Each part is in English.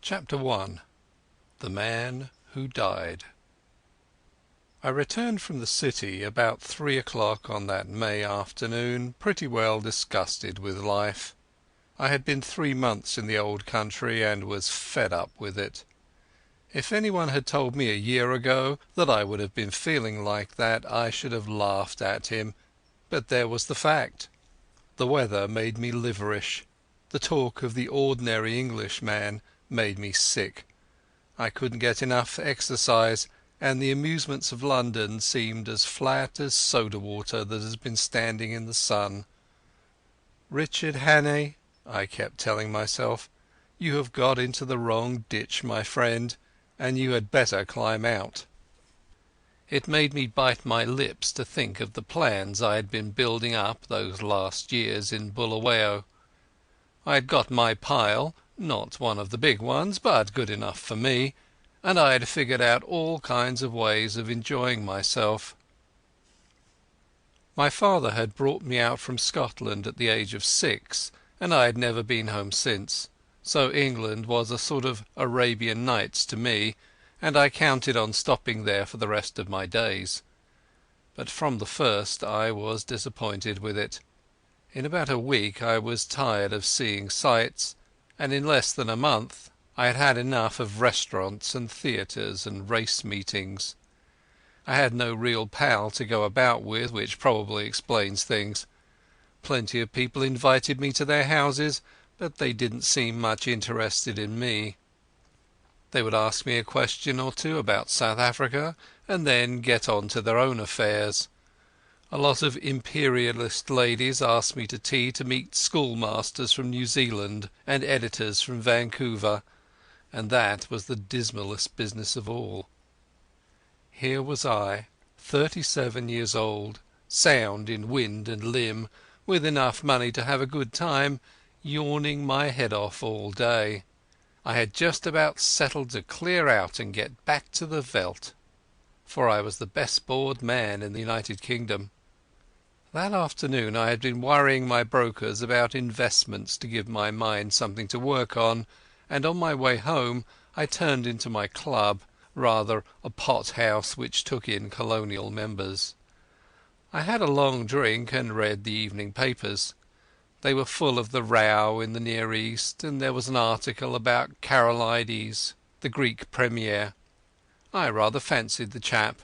Chapter 1. The Man Who Died. I returned from the city about 3 o'clock on that May afternoon, pretty well disgusted with life. I had been 3 months in the old country and was fed up with it. If anyone had told me a year ago that I would have been feeling like that, I should have laughed at him, but there was the fact. The weather made me liverish. The talk of the ordinary Englishman made me sick. I couldn't get enough exercise, and the amusements of London seemed as flat as soda water that has been standing in the sun. "Richard Hannay," I kept telling myself, "you have got into the wrong ditch, my friend, and you had better climb out." It made me bite my lips to think of the plans I had been building up those last years in Bulawayo. I had got my pile, not one of the big ones, but good enough for me, and I had figured out all kinds of ways of enjoying myself. My father had brought me out from Scotland at the age of 6, and I had never been home since, so England was a sort of Arabian Nights to me, and I counted on stopping there for the rest of my days. But from the first I was disappointed with it. In about a week I was tired of seeing sights, and in less than a month I had had enough of restaurants and theatres and race meetings. I had no real pal to go about with, which probably explains things. Plenty of people invited me to their houses, but they didn't seem much interested in me. They would ask me a question or two about South Africa and then get on to their own affairs. A lot of imperialist ladies asked me to tea to meet schoolmasters from New Zealand and editors from Vancouver, and that was the dismalest business of all. Here was I, 37 years old, sound in wind and limb, with enough money to have a good time, yawning my head off all day. I had just about settled to clear out and get back to the veldt, for I was the best bored man in the United Kingdom. That afternoon I had been worrying my brokers about investments to give my mind something to work on, and on my way home I turned into my club, rather a pot house which took in colonial members. I had a long drink and read the evening papers. They were full of the row in the Near East, and there was an article about Karolides, the Greek premier. I rather fancied the chap.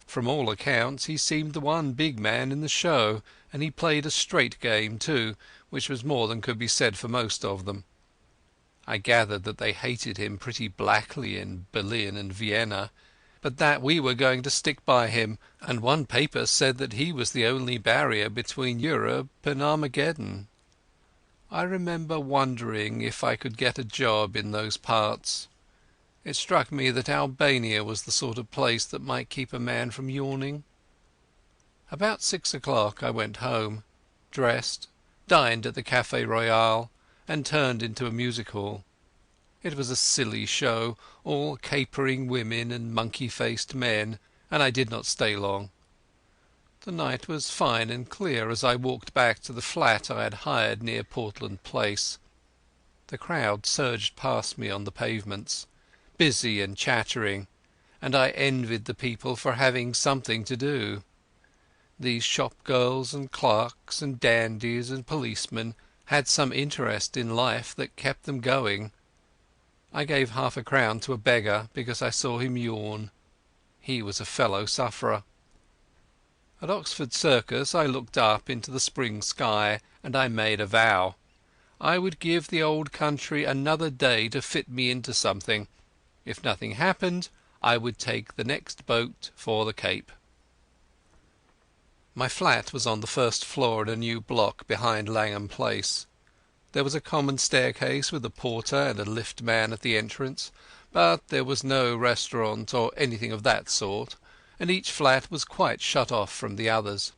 From all accounts he seemed the one big man in the show, and he played a straight game too, which was more than could be said for most of them. I gathered that they hated him pretty blackly in Berlin and Vienna, but that we were going to stick by him, and one paper said that he was the only barrier between Europe and Armageddon. I remember wondering if I could get a job in those parts. It struck me that Albania was the sort of place that might keep a man from yawning. About 6 o'clock I went home, dressed, dined at the Café Royal, and turned into a music hall. It was a silly show, all capering women and monkey-faced men, and I did not stay long. The night was fine and clear as I walked back to the flat I had hired near Portland Place. The crowd surged past me on the pavements, busy and chattering, and I envied the people for having something to do. These shop girls and clerks and dandies and policemen had some interest in life that kept them going. I gave half a crown to a beggar because I saw him yawn. He was a fellow sufferer. At Oxford Circus I looked up into the spring sky, and I made a vow. I would give the old country another day to fit me into something. If nothing happened, I would take the next boat for the Cape. My flat was on the first floor in a new block behind Langham Place. There was a common staircase with a porter and a lift man at the entrance, but there was no restaurant or anything of that sort, and each flat was quite shut off from the others.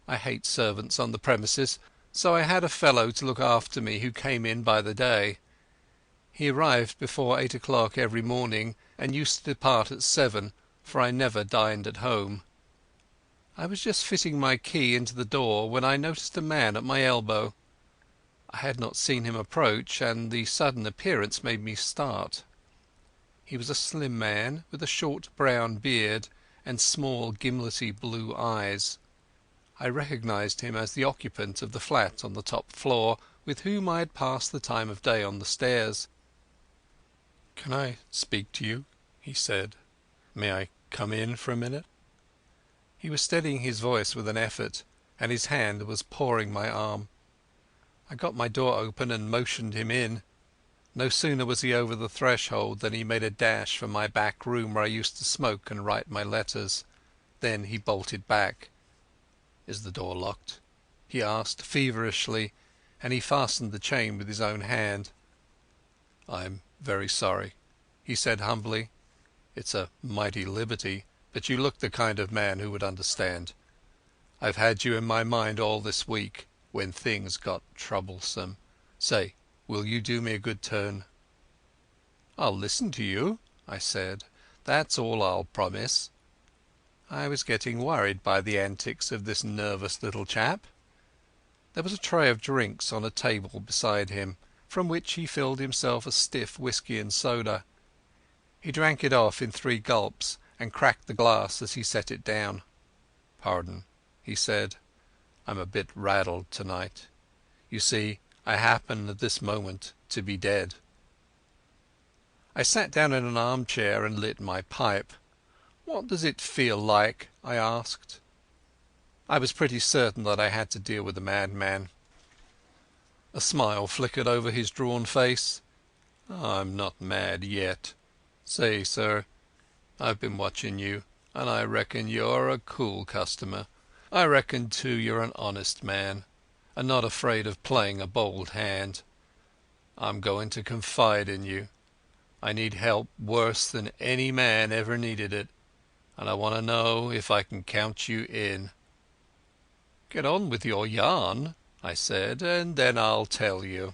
I hate servants on the premises, so I had a fellow to look after me who came in by the day. He arrived before 8 o'clock every morning and used to depart at 7, for I never dined at home. I was just fitting my key into the door when I noticed a man at my elbow. I had not seen him approach, and the sudden appearance made me start. He was a slim man with a short brown beard and small gimlety blue eyes. I recognized him as the occupant of the flat on the top floor with whom I had passed the time of day on the stairs. "Can I speak to you?" he said. "May I come in for a minute?" He was steadying his voice with an effort, and his hand was pawing my arm. I got my door open and motioned him in. No sooner was he over the threshold than he made a dash for my back room where I used to smoke and write my letters. Then he bolted back. "Is the door locked?" he asked feverishly, and he fastened the chain with his own hand. "I'm very sorry," he said humbly. "It's a mighty liberty, but you look the kind of man who would understand. I've had you in my mind all this week when things got troublesome. Say, will you do me a good turn?" "I'll listen to you," I said. "That's all I'll promise." I was getting worried by the antics of this nervous little chap. There was a tray of drinks on a table beside him, from which he filled himself a stiff whisky and soda. He drank it off in 3 gulps and cracked the glass as he set it down. "Pardon," he said. "I'm a bit rattled tonight. You see, I happen at this moment to be dead." I sat down in an armchair and lit my pipe. "What does it feel like?" I asked. I was pretty certain that I had to deal with a madman. A smile flickered over his drawn face. "I'm not mad yet. Say, sir, I've been watching you, and I reckon you're a cool customer. I reckon too you're an honest man, and not afraid of playing a bold hand. I'm going to confide in you. I need help worse than any man ever needed it, and I want to know if I can count you in." "Get on with your yarn," I said, "and then I'll tell you."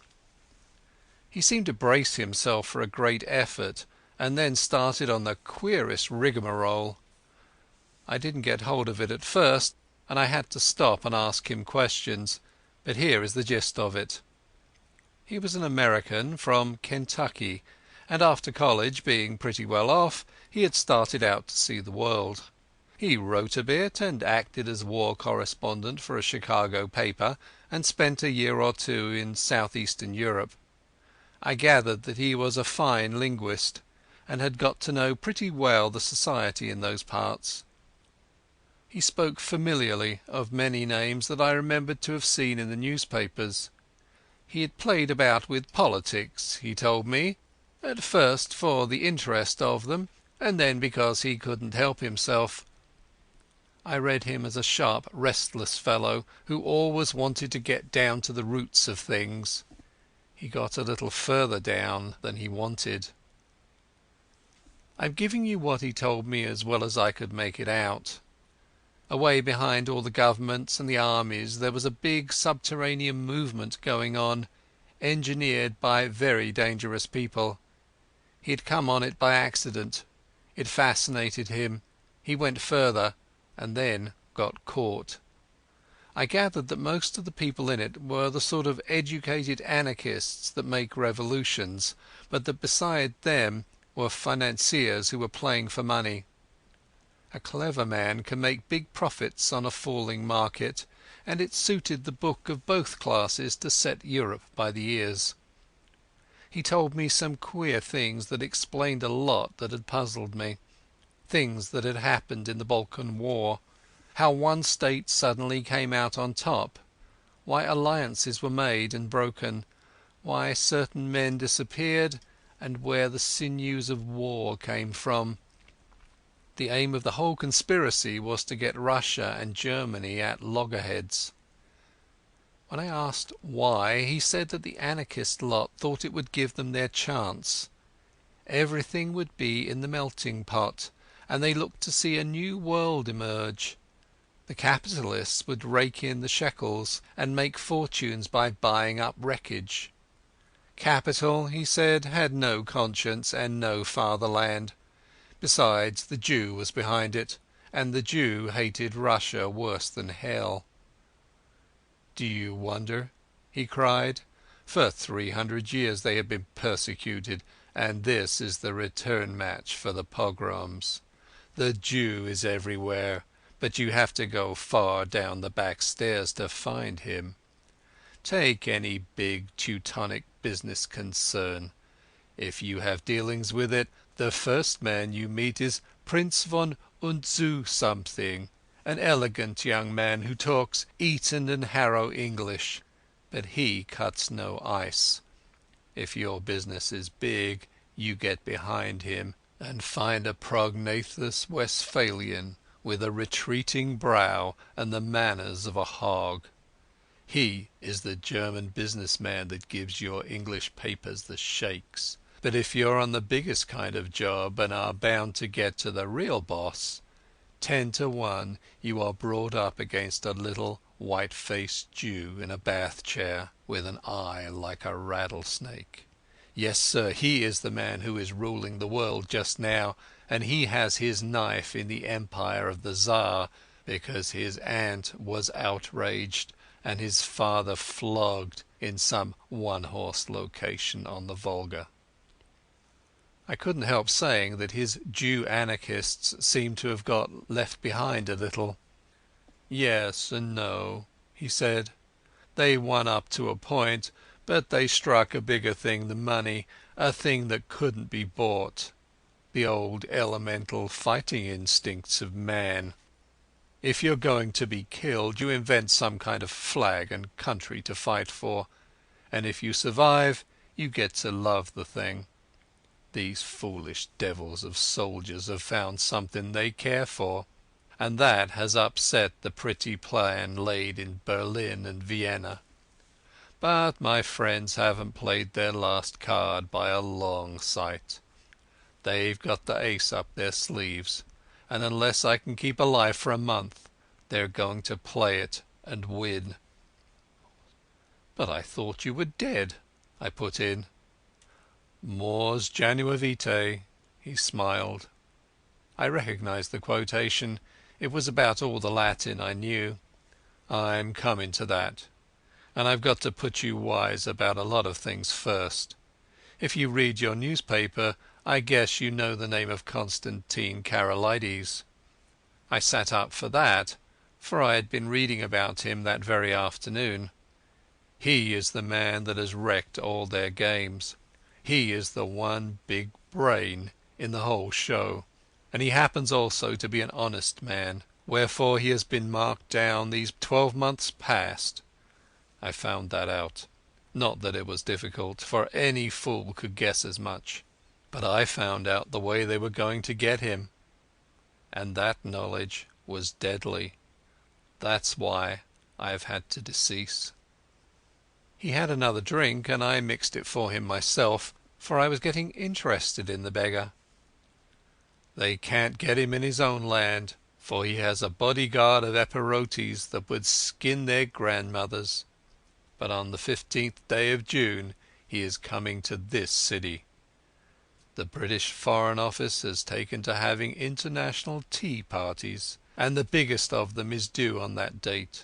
He seemed to brace himself for a great effort, and then started on the queerest rigmarole. I didn't get hold of it at first, and I had to stop and ask him questions, but here is the gist of it. He was an American from Kentucky, and after college, being pretty well off, he had started out to see the world. He wrote a bit and acted as war correspondent for a Chicago paper, and spent a year or 2 in southeastern Europe. I gathered that he was a fine linguist, and had got to know pretty well the society in those parts. He spoke familiarly of many names that I remembered to have seen in the newspapers. He had played about with politics, he told me, at first for the interest of them, and then because he couldn't help himself. I read him as a sharp, restless fellow who always wanted to get down to the roots of things. He got a little further down than he wanted. I'm giving you what he told me as well as I could make it out. Away behind all the governments and the armies there was a big subterranean movement going on, engineered by very dangerous people. He had come on it by accident. It fascinated him. He went further, and then got caught. I gathered that most of the people in it were the sort of educated anarchists that make revolutions, but that beside them were financiers who were playing for money. A clever man can make big profits on a falling market, and it suited the book of both classes to set Europe by the ears. He told me some queer things that explained a lot that had puzzled me. Things that had happened in the Balkan War, how one state suddenly came out on top, why alliances were made and broken, why certain men disappeared, and where the sinews of war came from. The aim of the whole conspiracy was to get Russia and Germany at loggerheads. When I asked why, he said that the anarchist lot thought it would give them their chance. Everything would be in the melting pot, and they looked to see a new world emerge. The capitalists would rake in the shekels and make fortunes by buying up wreckage. Capital, he said, had no conscience and no fatherland. Besides, the Jew was behind it, and the Jew hated Russia worse than hell. "Do you wonder?" he cried. For 300 years they have been persecuted, and this is the return match for the pogroms. The Jew is everywhere, but you have to go far down the back stairs to find him. Take any big Teutonic business concern. If you have dealings with it, the first man you meet is Prince von Unzu something, an elegant young man who talks Eton and Harrow English, but he cuts no ice. If your business is big, you get behind him and find a prognathous Westphalian with a retreating brow and the manners of a hog. He is the German businessman that gives your English papers the shakes. But if you're on the biggest kind of job and are bound to get to the real boss, 10 to 1 you are brought up against a little white-faced Jew in a bath chair with an eye like a rattlesnake. Yes, sir, he is the man who is ruling the world just now, and he has his knife in the empire of the Tsar because his aunt was outraged and his father flogged in some one-horse location on the Volga. I couldn't help saying that his Jew anarchists seemed to have got left behind a little. Yes and no, he said. They won up to a point, but they struck a bigger thing than money, a thing that couldn't be bought. The old elemental fighting instincts of man. If you're going to be killed, you invent some kind of flag and country to fight for, and if you survive, you get to love the thing. These foolish devils of soldiers have found something they care for, and that has upset the pretty plan laid in Berlin and Vienna. But my friends haven't played their last card by a long sight. They've got the ace up their sleeves, and unless I can keep alive for a month, they're going to play it and win. But I thought you were dead, I put in. Mors janua vitae, he smiled. I recognized the quotation. It was about all the Latin I knew. I'm coming to that. And I've got to put you wise about a lot of things first. If you read your newspaper, I guess you know the name of Constantine Karolides. I sat up for that, for I had been reading about him that very afternoon. He is the man that has wrecked all their games. He is the one big brain in the whole show, and he happens also to be an honest man, wherefore he has been marked down these 12 months past. I found that out. Not that it was difficult, for any fool could guess as much. But I found out the way they were going to get him. And that knowledge was deadly. That's why I have had to decease. He had another drink, and I mixed it for him myself, for I was getting interested in the beggar. They can't get him in his own land, for he has a bodyguard of Epirotes that would skin their grandmothers. But on the 15th day of June he is coming to this city. The British Foreign Office has taken to having international tea parties, and the biggest of them is due on that date.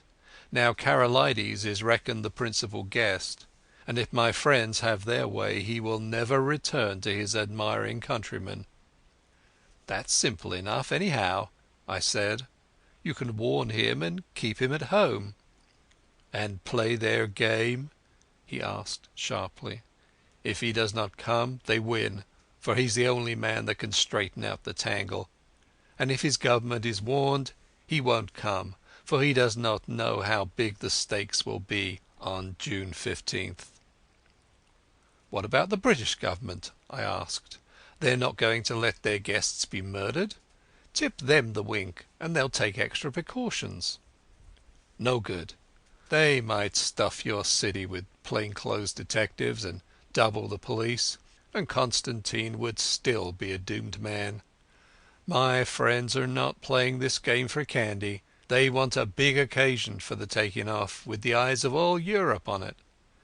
Now Karolides is reckoned the principal guest, and if my friends have their way he will never return to his admiring countrymen. That's simple enough anyhow, I said. You can warn him and keep him at home. And play their game? He asked sharply. If he does not come, they win, for he's the only man that can straighten out the tangle. And if his government is warned, he won't come, for he does not know how big the stakes will be on June 15th. What about the British government? I asked. They're not going to let their guests be murdered. Tip them the wink, and they'll take extra precautions. No good. They might stuff your city with plainclothes detectives and double the police, and Constantine would still be a doomed man. My friends are not playing this game for candy. They want a big occasion for the taking off, with the eyes of all Europe on it.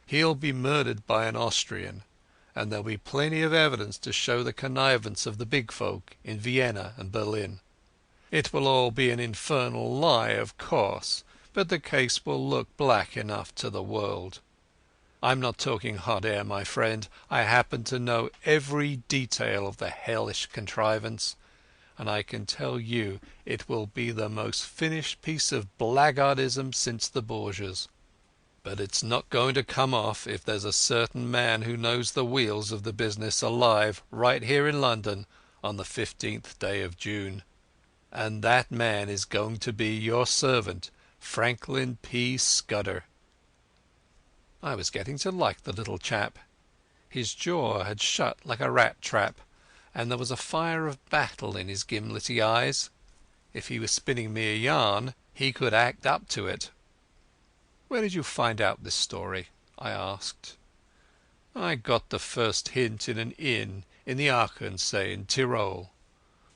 He'll be murdered by an Austrian, and there'll be plenty of evidence to show the connivance of the big folk in Vienna and Berlin. It will all be an infernal lie, of course, but the case will look black enough to the world. I'm not talking hot air, my friend. I happen to know every detail of the hellish contrivance, and I can tell you it will be the most finished piece of blackguardism since the Borgias. But it's not going to come off if there's a certain man who knows the wheels of the business alive right here in London on the 15th day of June. And that man is going to be your servant, Franklin P. Scudder." I was getting to like the little chap. His jaw had shut like a rat trap, and there was a fire of battle in his gimlety eyes. If he was spinning me a yarn, he could act up to it. "Where did you find out this story?" I asked. "I got the first hint in an inn in the Aachen, say, in Tyrol.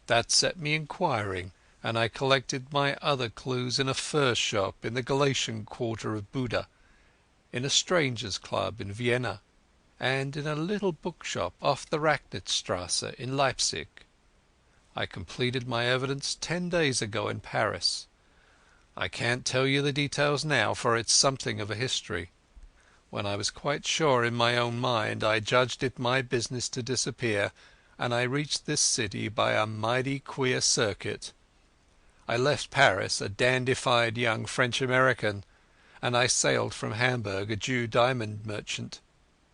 That set me inquiring, and I collected my other clues in a fur shop in the Galician quarter of Buda, in a strangers' club in Vienna, and in a little bookshop off the Racknitzstrasse in Leipzig. I completed my evidence 10 days ago in Paris. I can't tell you the details now, for it's something of a history. When I was quite sure in my own mind I judged it my business to disappear, and I reached this city by a mighty queer circuit. I left Paris a dandified young French-American, and I sailed from Hamburg a Jew diamond merchant.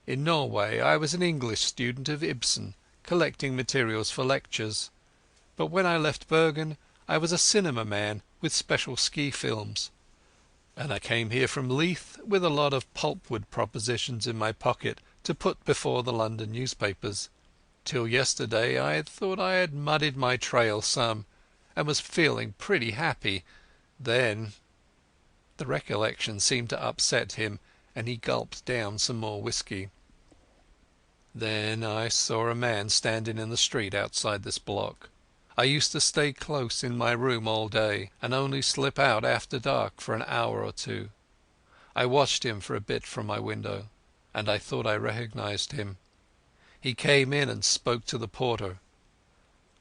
In Norway I was an English student of Ibsen, collecting materials for lectures. But when I left Bergen I was a cinema man with special ski films. And I came here from Leith with a lot of pulpwood propositions in my pocket to put before the London newspapers. Till yesterday I had thought I had muddied my trail some, and was feeling pretty happy. Then—" The recollection seemed to upset him, and he gulped down some more whisky. "Then I saw a man standing in the street outside this block. I used to stay close in my room all day, and only slip out after dark for an hour or two. I watched him for a bit from my window, and I thought I recognized him. He came in and spoke to the porter.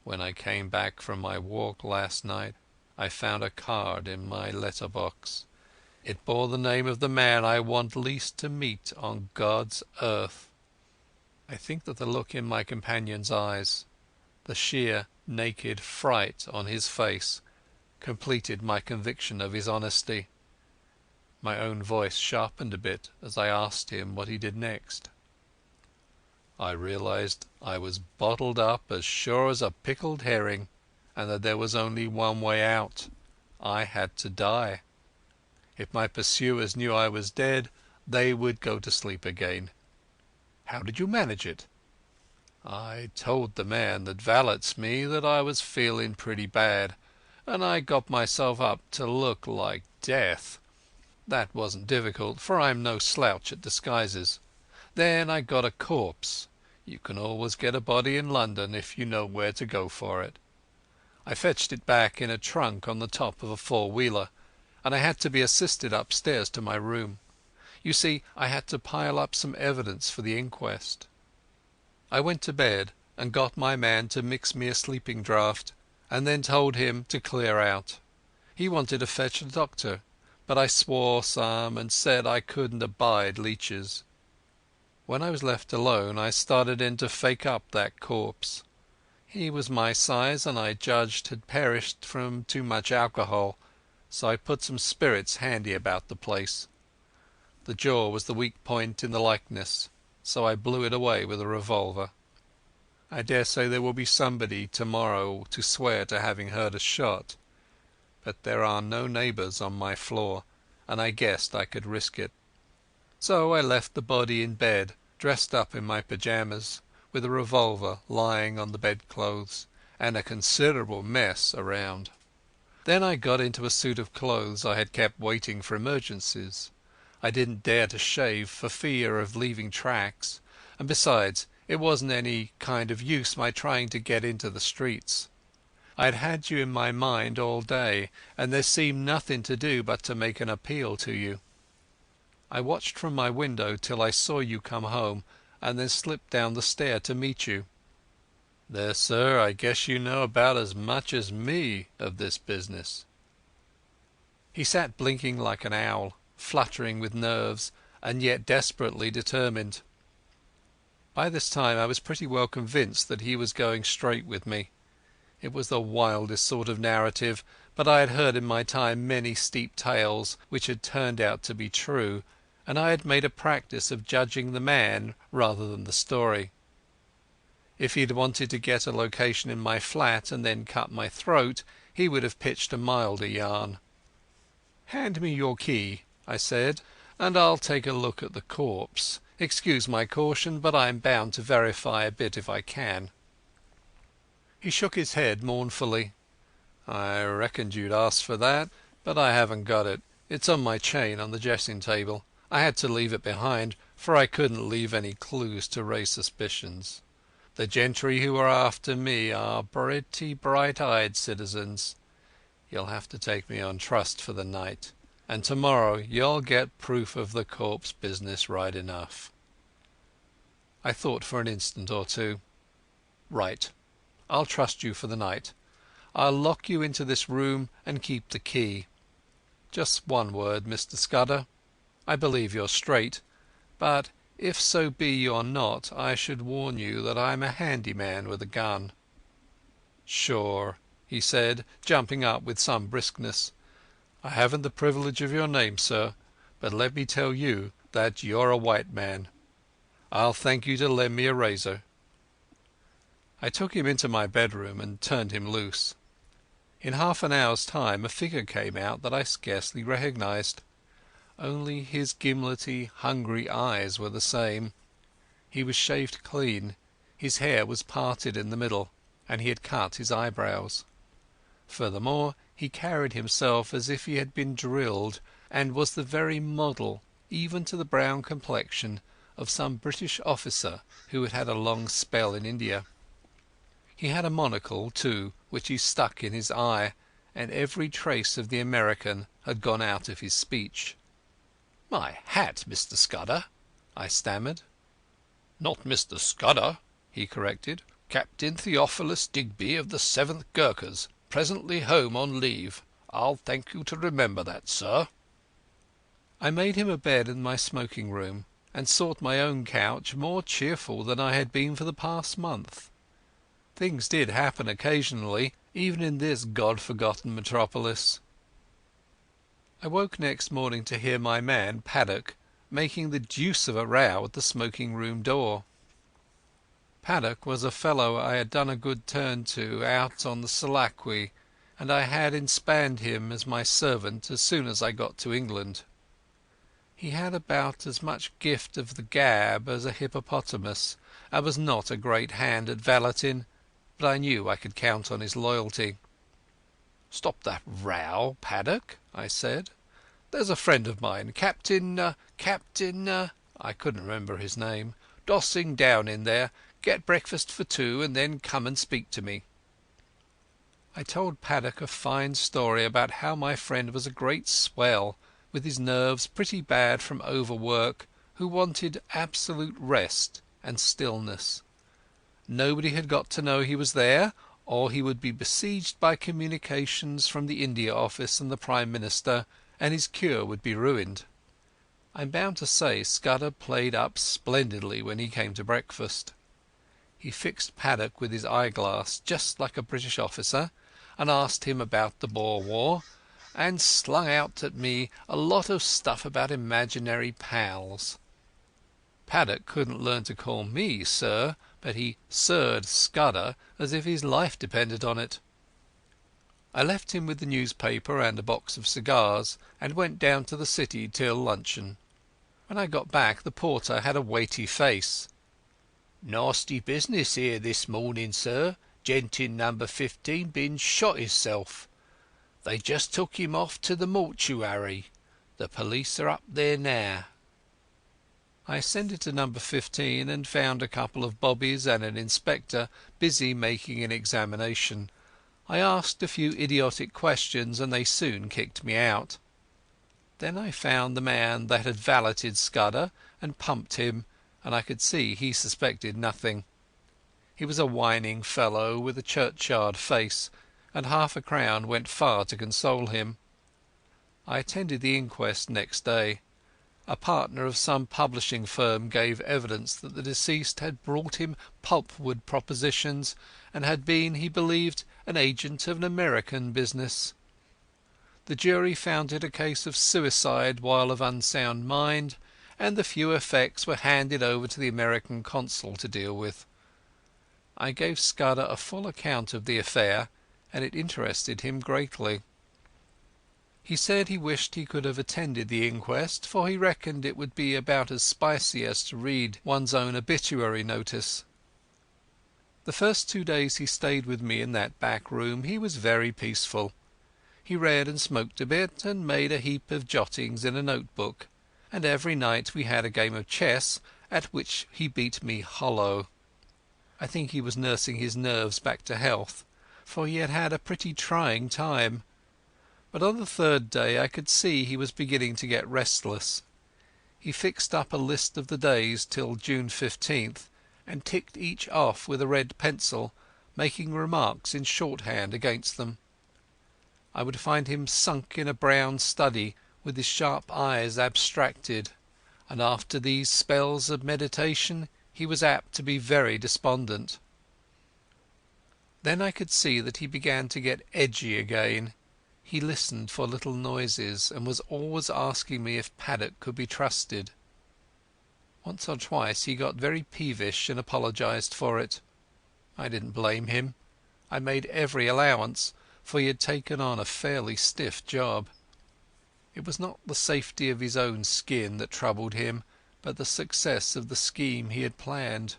When I came back from my walk last night I found a card in my letter-box. It bore the name of the man I want least to meet on God's earth." I think that the look in my companion's eyes, the sheer naked fright on his face, completed my conviction of his honesty. My own voice sharpened a bit as I asked him what he did next. "I realized I was bottled up as sure as a pickled herring, and that there was only one way out. I had to die. If my pursuers knew I was dead, they would go to sleep again." "How did you manage it?" "I told the man that valets me that I was feeling pretty bad, and I got myself up to look like death. That wasn't difficult, for I'm no slouch at disguises. Then I got a corpse. You can always get a body in London if you know where to go for it. I fetched it back in a trunk on the top of a four-wheeler, and I had to be assisted upstairs to my room. You see, I had to pile up some evidence for the inquest. I went to bed and got my man to mix me a sleeping draught, and then told him to clear out. He wanted to fetch a doctor, but I swore some and said I couldn't abide leeches. When I was left alone I started in to fake up that corpse. He was my size, and I judged had perished from too much alcohol, so I put some spirits handy about the place. The jaw was the weak point in the likeness, so I blew it away with a revolver. I daresay there will be somebody tomorrow to swear to having heard a shot, but there are no neighbours on my floor, and I guessed I could risk it. So I left the body in bed, dressed up in my pyjamas, with a revolver lying on the bedclothes, and a considerable mess around. Then I got into a suit of clothes I had kept waiting for emergencies. I didn't dare to shave for fear of leaving tracks, and besides, it wasn't any kind of use my trying to get into the streets. I'd had you in my mind all day, and there seemed nothing to do but to make an appeal to you. I watched from my window till I saw you come home, and then slipped down the stair to meet you. There, sir, I guess you know about as much as me of this business." He sat blinking like an owl, fluttering with nerves, and yet desperately determined. By this time I was pretty well convinced that he was going straight with me. It was the wildest sort of narrative, but I had heard in my time many steep tales which had turned out to be true, and I had made a practice of judging the man rather than the story. If he had wanted to get a location in my flat and then cut my throat, he would have pitched a milder yarn. "Hand me your key," I said, "and I'll take a look at the corpse. Excuse my caution, but I'm bound to verify a bit if I can." He shook his head mournfully. "I reckoned you'd ask for that, but I haven't got it. It's on my chain on the dressing table. I had to leave it behind, for I couldn't leave any clues to raise suspicions. The gentry who are after me are pretty bright-eyed citizens. You'll have to take me on trust for the night, and tomorrow you'll get proof of the corpse business right enough." I thought for an instant or two. "Right. I'll trust you for the night. I'll lock you into this room and keep the key. Just one word, Mr Scudder. I believe you're straight, but if so be you're not, I should warn you that I'm a handy man with a gun." "Sure," he said, jumping up with some briskness. "I haven't the privilege of your name, sir, but let me tell you that you're a white man. I'll thank you to lend me a razor." I took him into my bedroom and turned him loose. In half an hour's time a figure came out that I scarcely recognized. Only his gimlety, hungry eyes were the same. He was shaved clean, his hair was parted in the middle, and he had cut his eyebrows. Furthermore, he carried himself as if he had been drilled, and was the very model, even to the brown complexion, of some British officer who had had a long spell in India. He had a monocle, too, which he stuck in his eye, and every trace of the American had gone out of his speech. "My hat, Mr Scudder," I stammered. "Not Mr Scudder," he corrected. "Captain Theophilus Digby of the 7th Gurkhas, presently home on leave. I'll thank you to remember that, sir." I made him a bed in my smoking room, and sought my own couch more cheerful than I had been for the past month. Things did happen occasionally, even in this God-forgotten metropolis. I woke next morning to hear my man, Paddock, making the deuce of a row at the smoking-room door. Paddock was a fellow I had done a good turn to out on the Selakwe, and I had inspanned him as my servant as soon as I got to England. He had about as much gift of the gab as a hippopotamus, and was not a great hand at valeting, but I knew I could count on his loyalty. "Stop that row, Paddock," I said. "There's a friend of mine, Captain I couldn't remember his name, dossing down in there. Get breakfast for two and then come and speak to me." I told Paddock a fine story about how my friend was a great swell, with his nerves pretty bad from overwork, who wanted absolute rest and stillness. Nobody had got to know he was there, or he would be besieged by communications from the India Office and the Prime Minister, and his cure would be ruined. I'm bound to say Scudder played up splendidly when he came to breakfast. He fixed Paddock with his eyeglass just like a British officer, and asked him about the Boer War, and slung out at me a lot of stuff about imaginary pals. Paddock couldn't learn to call me sir, but he sirred Scudder as if his life depended on it. I left him with the newspaper and a box of cigars, and went down to the city till luncheon. When I got back the porter had a weighty face. "Nasty business here this morning, sir. Gent in number 15 been shot hisself. They just took him off to the mortuary. The police are up there now." I ascended to number 15 and found a couple of bobbies and an inspector busy making an examination. I asked a few idiotic questions and they soon kicked me out. Then I found the man that had valeted Scudder and pumped him, and I could see he suspected nothing. He was a whining fellow with a churchyard face, and half a crown went far to console him. I attended the inquest next day. A partner of some publishing firm gave evidence that the deceased had brought him pulpwood propositions and had been, he believed, an agent of an American business. The jury found it a case of suicide while of unsound mind, and the few effects were handed over to the American consul to deal with. I gave Scudder a full account of the affair, and it interested him greatly. He said he wished he could have attended the inquest, for he reckoned it would be about as spicy as to read one's own obituary notice. The first 2 days he stayed with me in that back room he was very peaceful. He read and smoked a bit, and made a heap of jottings in a notebook, and every night we had a game of chess, at which he beat me hollow. I think he was nursing his nerves back to health, for he had had a pretty trying time. But on the third day I could see he was beginning to get restless. He fixed up a list of the days till June 15th, and ticked each off with a red pencil, making remarks in shorthand against them. I would find him sunk in a brown study, with his sharp eyes abstracted, and after these spells of meditation he was apt to be very despondent. Then I could see that he began to get edgy again. He listened for little noises, and was always asking me if Paddock could be trusted. Once or twice he got very peevish and apologized for it. I didn't blame him. I made every allowance, for he had taken on a fairly stiff job. It was not the safety of his own skin that troubled him, but the success of the scheme he had planned.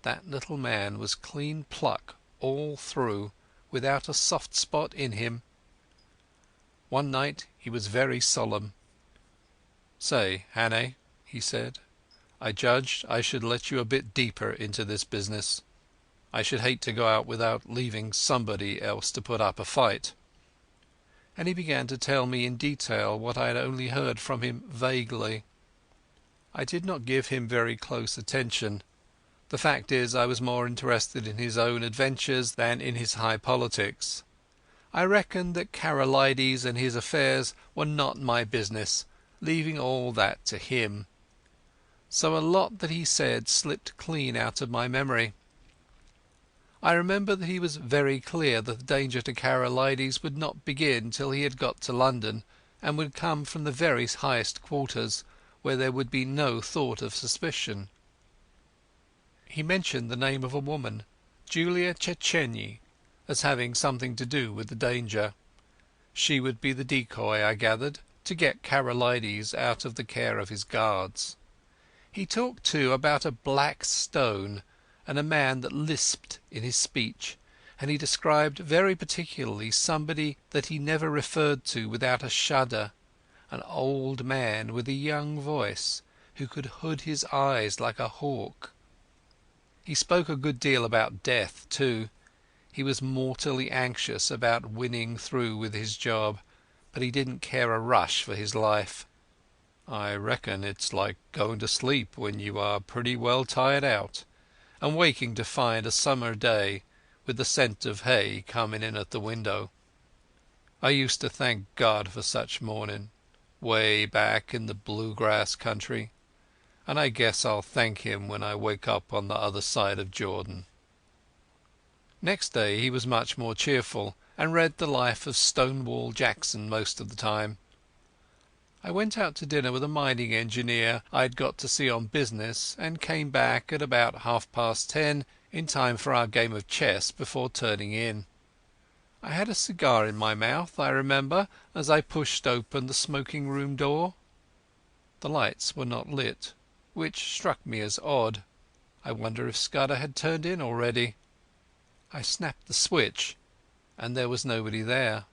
That little man was clean pluck all through, without a soft spot in him. One night he was very solemn. "Say, Hannay," he said, "I judged I should let you a bit deeper into this business. I should hate to go out without leaving somebody else to put up a fight." And he began to tell me in detail what I had only heard from him vaguely. I did not give him very close attention. The fact is, I was more interested in his own adventures than in his high politics. I reckoned that Karolides and his affairs were not my business, leaving all that to him. So a lot that he said slipped clean out of my memory. I remember that he was very clear that the danger to Karolides would not begin till he had got to London, and would come from the very highest quarters, where there would be no thought of suspicion. He mentioned the name of a woman, Julia Czechenyi, as having something to do with the danger. She would be the decoy, I gathered, to get Karolides out of the care of his guards. He talked too about a black stone and a man that lisped in his speech, and he described very particularly somebody that he never referred to without a shudder, an old man with a young voice who could hood his eyes like a hawk. He spoke a good deal about death too. He was mortally anxious about winning through with his job, but he didn't care a rush for his life. "I reckon it's like going to sleep when you are pretty well tired out, and waking to find a summer day with the scent of hay coming in at the window. I used to thank God for such morning, way back in the bluegrass country, and I guess I'll thank him when I wake up on the other side of Jordan." Next day he was much more cheerful, and read the life of Stonewall Jackson most of the time. I went out to dinner with a mining engineer I had got to see on business, and came back at about 10:30 in time for our game of chess before turning in. I had a cigar in my mouth, I remember, as I pushed open the smoking room door. The lights were not lit, which struck me as odd. I wonder if Scudder had turned in already. I snapped the switch, and there was nobody there.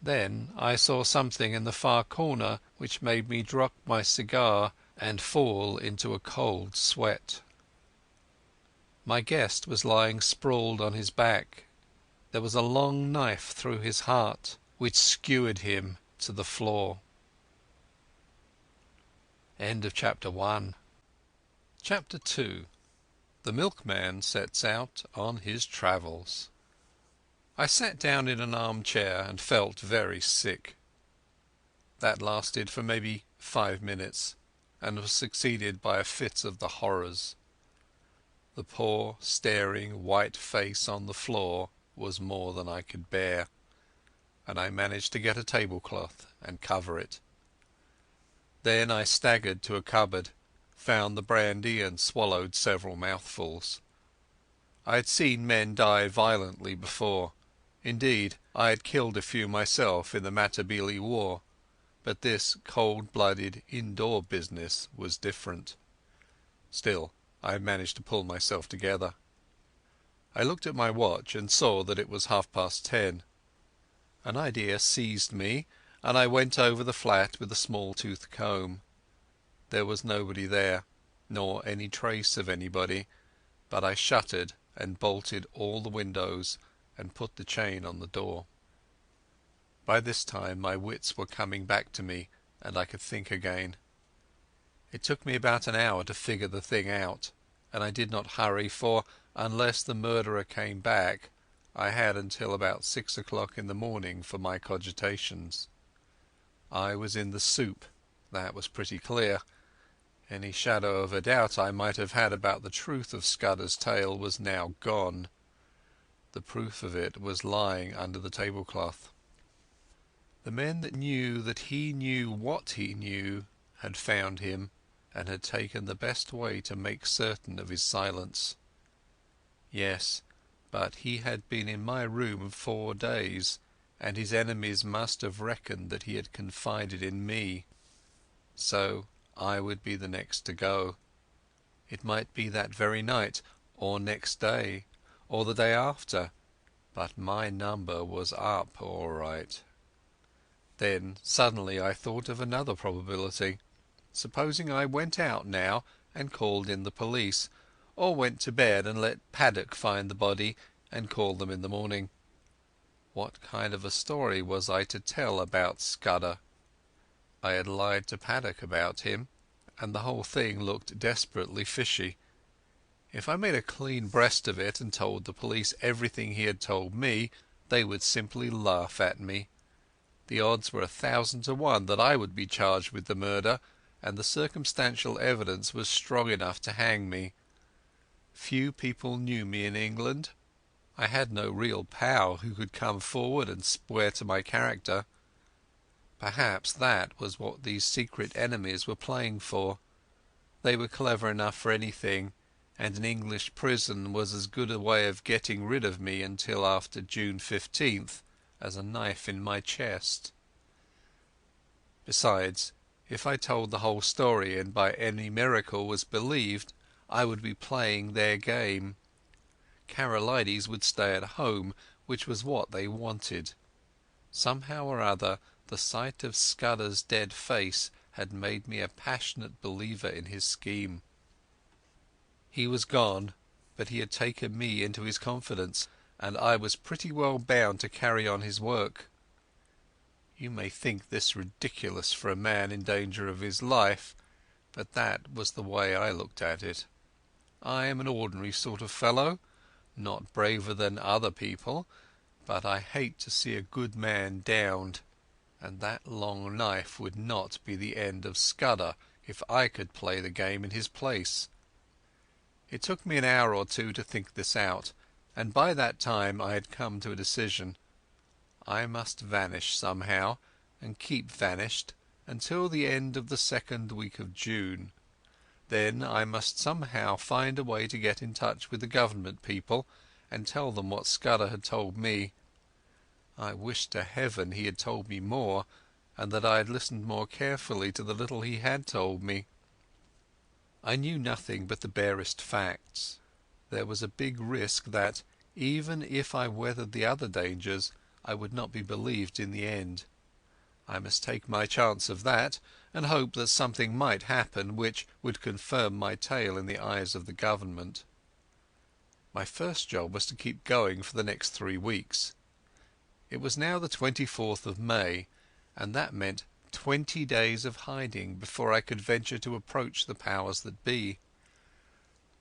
Then I saw something in the far corner which made me drop my cigar and fall into a cold sweat. My guest was lying sprawled on his back. There was a long knife through his heart, which skewered him to the floor. End of Chapter 1. Chapter 2. The Milkman sets out on his travels. I sat down in an armchair and felt very sick. That lasted for maybe 5 minutes, and was succeeded by a fit of the horrors. The poor, staring, white face on the floor was more than I could bear, and I managed to get a tablecloth and cover it. Then I staggered to a cupboard, found the brandy and swallowed several mouthfuls. I had seen men die violently before. Indeed, I had killed a few myself in the Matabele War, but this cold-blooded indoor business was different. Still, I managed to pull myself together. I looked at my watch and saw that it was 10:30. An idea seized me, and I went over the flat with a small-tooth comb. There was nobody there, nor any trace of anybody, but I shuttered and bolted all the windows and put the chain on the door. By this time my wits were coming back to me, and I could think again. It took me about an hour to figure the thing out, and I did not hurry, for unless the murderer came back, I had until about 6 o'clock in the morning for my cogitations. I was in the soup, that was pretty clear. Any shadow of a doubt I might have had about the truth of Scudder's tale was now gone. The proof of it was lying under the tablecloth. The men that knew he knew what he knew had found him, and had taken the best way to make certain of his silence. Yes, but he had been in my room 4 days, and his enemies must have reckoned that he had confided in me. So I would be the next to go. It might be that very night, or next day, or the day after, but my number was up all right. Then suddenly I thought of another probability. Supposing I went out now and called in the police, or went to bed and let Paddock find the body and call them in the morning. What kind of a story was I to tell about Scudder? I had lied to Paddock about him, and the whole thing looked desperately fishy. If I made a clean breast of it and told the police everything he had told me, they would simply laugh at me. The odds were 1,000 to 1 that I would be charged with the murder, and the circumstantial evidence was strong enough to hang me. Few people knew me in England. I had no real pal who could come forward and swear to my character. Perhaps that was what these secret enemies were playing for. They were clever enough for anything, and an English prison was as good a way of getting rid of me until after June 15th as a knife in my chest. Besides, if I told the whole story and by any miracle was believed, I would be playing their game. Karolides would stay at home, which was what they wanted. Somehow or other, the sight of Scudder's dead face had made me a passionate believer in his scheme. He was gone, but he had taken me into his confidence, and I was pretty well bound to carry on his work. You may think this ridiculous for a man in danger of his life, but that was the way I looked at it. I am an ordinary sort of fellow, not braver than other people, but I hate to see a good man downed, and that long knife would not be the end of Scudder if I could play the game in his place. It took me an hour or two to think this out, and by that time I had come to a decision. I must vanish somehow, and keep vanished, until the end of the 2nd week of June. Then I must somehow find a way to get in touch with the government people and tell them what Scudder had told me. I wished to heaven he had told me more, and that I had listened more carefully to the little he had told me. I knew nothing but the barest facts. There was a big risk that, even if I weathered the other dangers, I would not be believed in the end. I must take my chance of that, and hope that something might happen which would confirm my tale in the eyes of the government. My first job was to keep going for the next 3 weeks. It was now the 24th of May, and that meant 20 days of hiding before I could venture to approach the powers that be.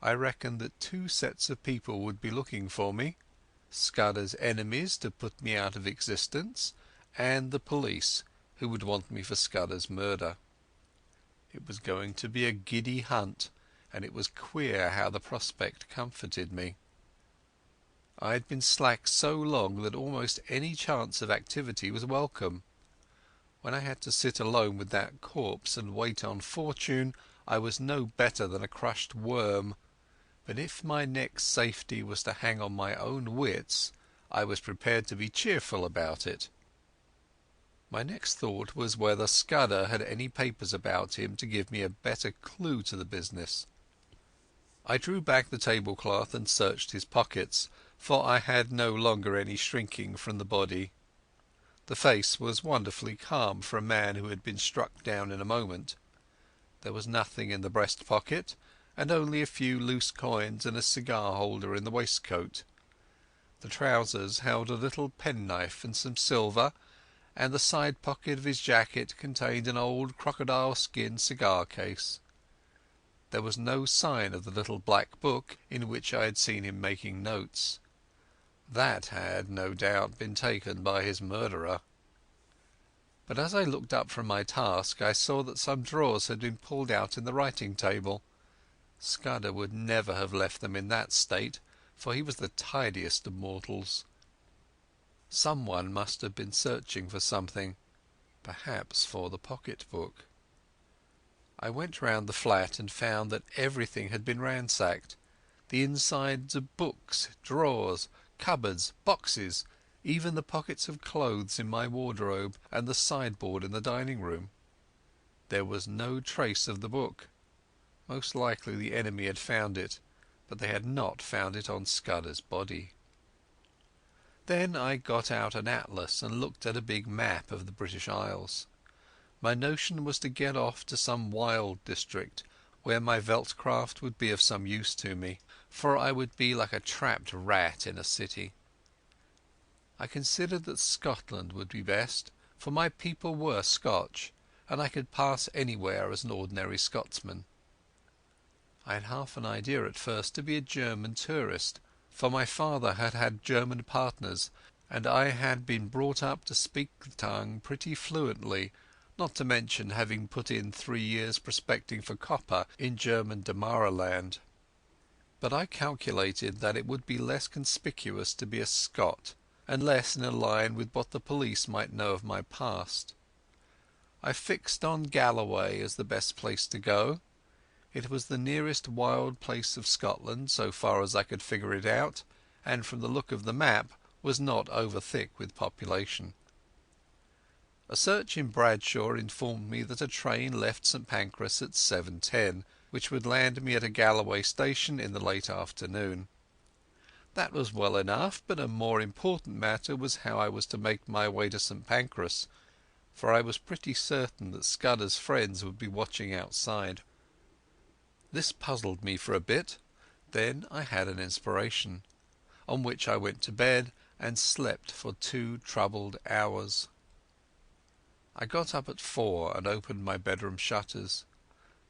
I reckoned that 2 sets of people would be looking for me: Scudder's enemies to put me out of existence, and the police, who would want me for Scudder's murder. It was going to be a giddy hunt, and it was queer how the prospect comforted me. I had been slack so long that almost any chance of activity was welcome. When I had to sit alone with that corpse and wait on fortune, I was no better than a crushed worm, but if my next safety was to hang on my own wits, I was prepared to be cheerful about it. My next thought was whether Scudder had any papers about him to give me a better clue to the business. I drew back the tablecloth and searched his pockets, for I had no longer any shrinking from the body. The face was wonderfully calm for a man who had been struck down in a moment. There was nothing in the breast pocket, and only a few loose coins and a cigar holder in the waistcoat. The trousers held a little penknife and some silver, and the side pocket of his jacket contained an old crocodile skin cigar case. There was no sign of the little black book in which I had seen him making notes. That had, no doubt, been taken by his murderer. But as I looked up from my task I saw that some drawers had been pulled out in the writing table. Scudder would never have left them in that state, for he was the tidiest of mortals. Someone must have been searching for something, perhaps for the pocket-book. I went round the flat and found that everything had been ransacked. The insides of books, drawers, cupboards, boxes, even the pockets of clothes in my wardrobe and the sideboard in the dining-room. There was no trace of the book. Most likely the enemy had found it, but they had not found it on Scudder's body. Then I got out an atlas and looked at a big map of the British Isles. My notion was to get off to some wild district where my veldcraft would be of some use to me, for I would be like a trapped rat in a city. I considered that Scotland would be best, for my people were Scotch, and I could pass anywhere as an ordinary Scotsman. I had half an idea at first to be a German tourist, for my father had had German partners, and I had been brought up to speak the tongue pretty fluently, not to mention having put in 3 years prospecting for copper in German Damaraland. But I calculated that it would be less conspicuous to be a Scot, and less in a line with what the police might know of my past. I fixed on Galloway as the best place to go. It was the nearest wild place of Scotland, so far as I could figure it out, and from the look of the map was not over thick with population. A search in Bradshaw informed me that a train left St Pancras at 7:10, which would land me at a Galloway station in the late afternoon. That was well enough, but a more important matter was how I was to make my way to St Pancras, for I was pretty certain that Scudder's friends would be watching outside. This puzzled me for a bit. Then I had an inspiration, on which I went to bed and slept for 2 troubled hours. I got up at 4 and opened my bedroom shutters.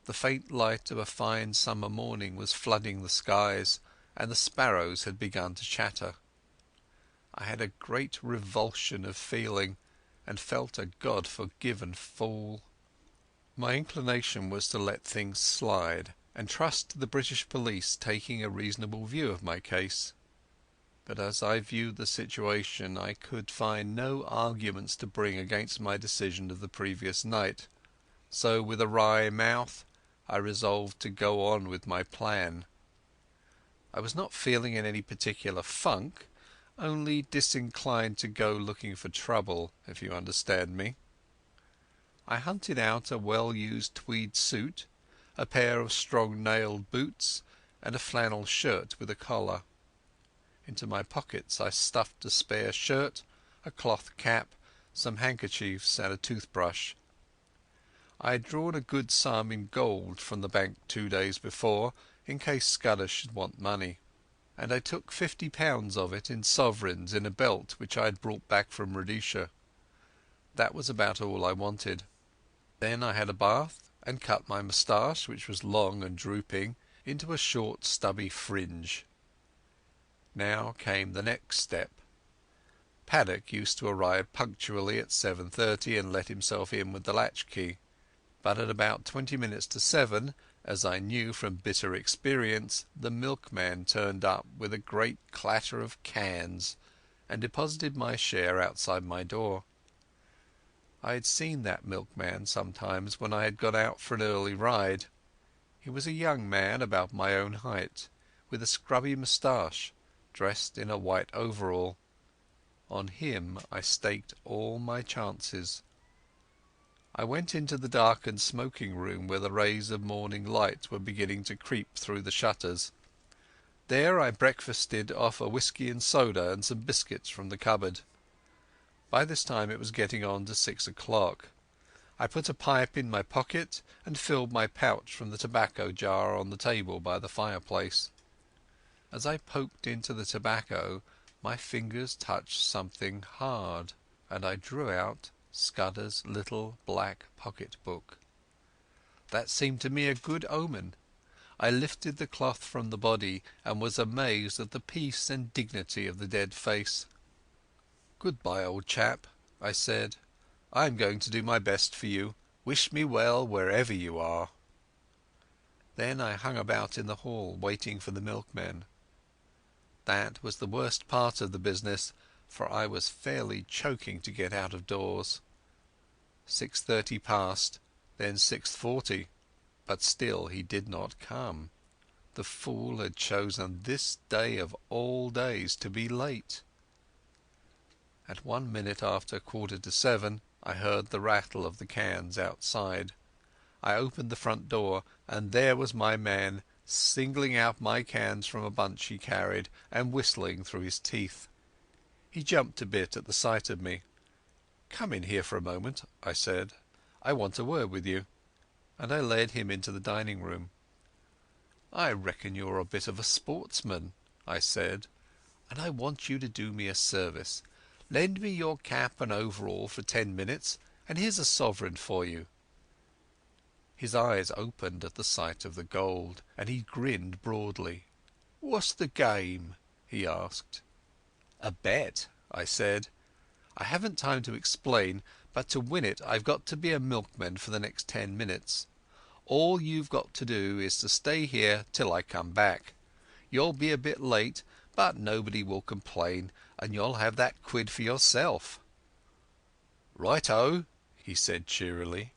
The faint light of a fine summer morning was flooding the skies, and the sparrows had begun to chatter. I had a great revulsion of feeling, and felt a God-forgiven fool. My inclination was to let things slide, and trust to the British police taking a reasonable view of my case. But as I viewed the situation I could find no arguments to bring against my decision of the previous night, so with a wry mouth I resolved to go on with my plan. I was not feeling in any particular funk, only disinclined to go looking for trouble, if you understand me. I hunted out a well-used tweed suit, a pair of strong-nailed boots, and a flannel shirt with a collar. Into my pockets I stuffed a spare shirt, a cloth cap, some handkerchiefs and a toothbrush. I had drawn a good sum in gold from the bank 2 days before, in case Scudder should want money, and I took £50 of it in sovereigns in a belt which I had brought back from Rhodesia. That was about all I wanted. Then I had a bath and cut my moustache, which was long and drooping, into a short stubby fringe. Now came the next step. Paddock used to arrive punctually at 7:30 and let himself in with the latchkey. But at about 20 minutes to 7, as I knew from bitter experience, the milkman turned up with a great clatter of cans and deposited my share outside my door. I had seen that milkman sometimes when I had gone out for an early ride. He was a young man about my own height, with a scrubby moustache, dressed in a white overall. On him I staked all my chances. I went into the darkened smoking room where the rays of morning light were beginning to creep through the shutters. There I breakfasted off a whisky and soda and some biscuits from the cupboard. By this time it was getting on to 6 o'clock. I put a pipe in my pocket and filled my pouch from the tobacco jar on the table by the fireplace. As I poked into the tobacco, my fingers touched something hard, and I drew out Scudder's little black pocket-book. That seemed to me a good omen. I lifted the cloth from the body and was amazed at the peace and dignity of the dead face. "Goodbye, old chap," I said. "I'm going to do my best for you. Wish me well wherever you are." Then I hung about in the hall waiting for the milkman. That was the worst part of the business, for I was fairly choking to get out of doors. 6:30 passed, then 6:40, but still he did not come. The fool had chosen this day of all days to be late. At 1 minute after 7:15 I heard the rattle of the cans outside. I opened the front door, and there was my man, singling out my cans from a bunch he carried and whistling through his teeth. He jumped a bit at the sight of me. "Come in here for a moment," I said. "I want a word with you." And I led him into the dining room. "I reckon you're a bit of a sportsman," I said, "and I want you to do me a service. Lend me your cap and overall for 10 minutes, and here's a sovereign for you." His eyes opened at the sight of the gold, and he grinned broadly. "What's the game?" he asked. "A bet," I said. "I haven't time to explain, but to win it I've got to be a milkman for the next 10 minutes. All you've got to do is to stay here till I come back. You'll be a bit late, but nobody will complain, and you'll have that quid for yourself." "Right-o," he said cheerily.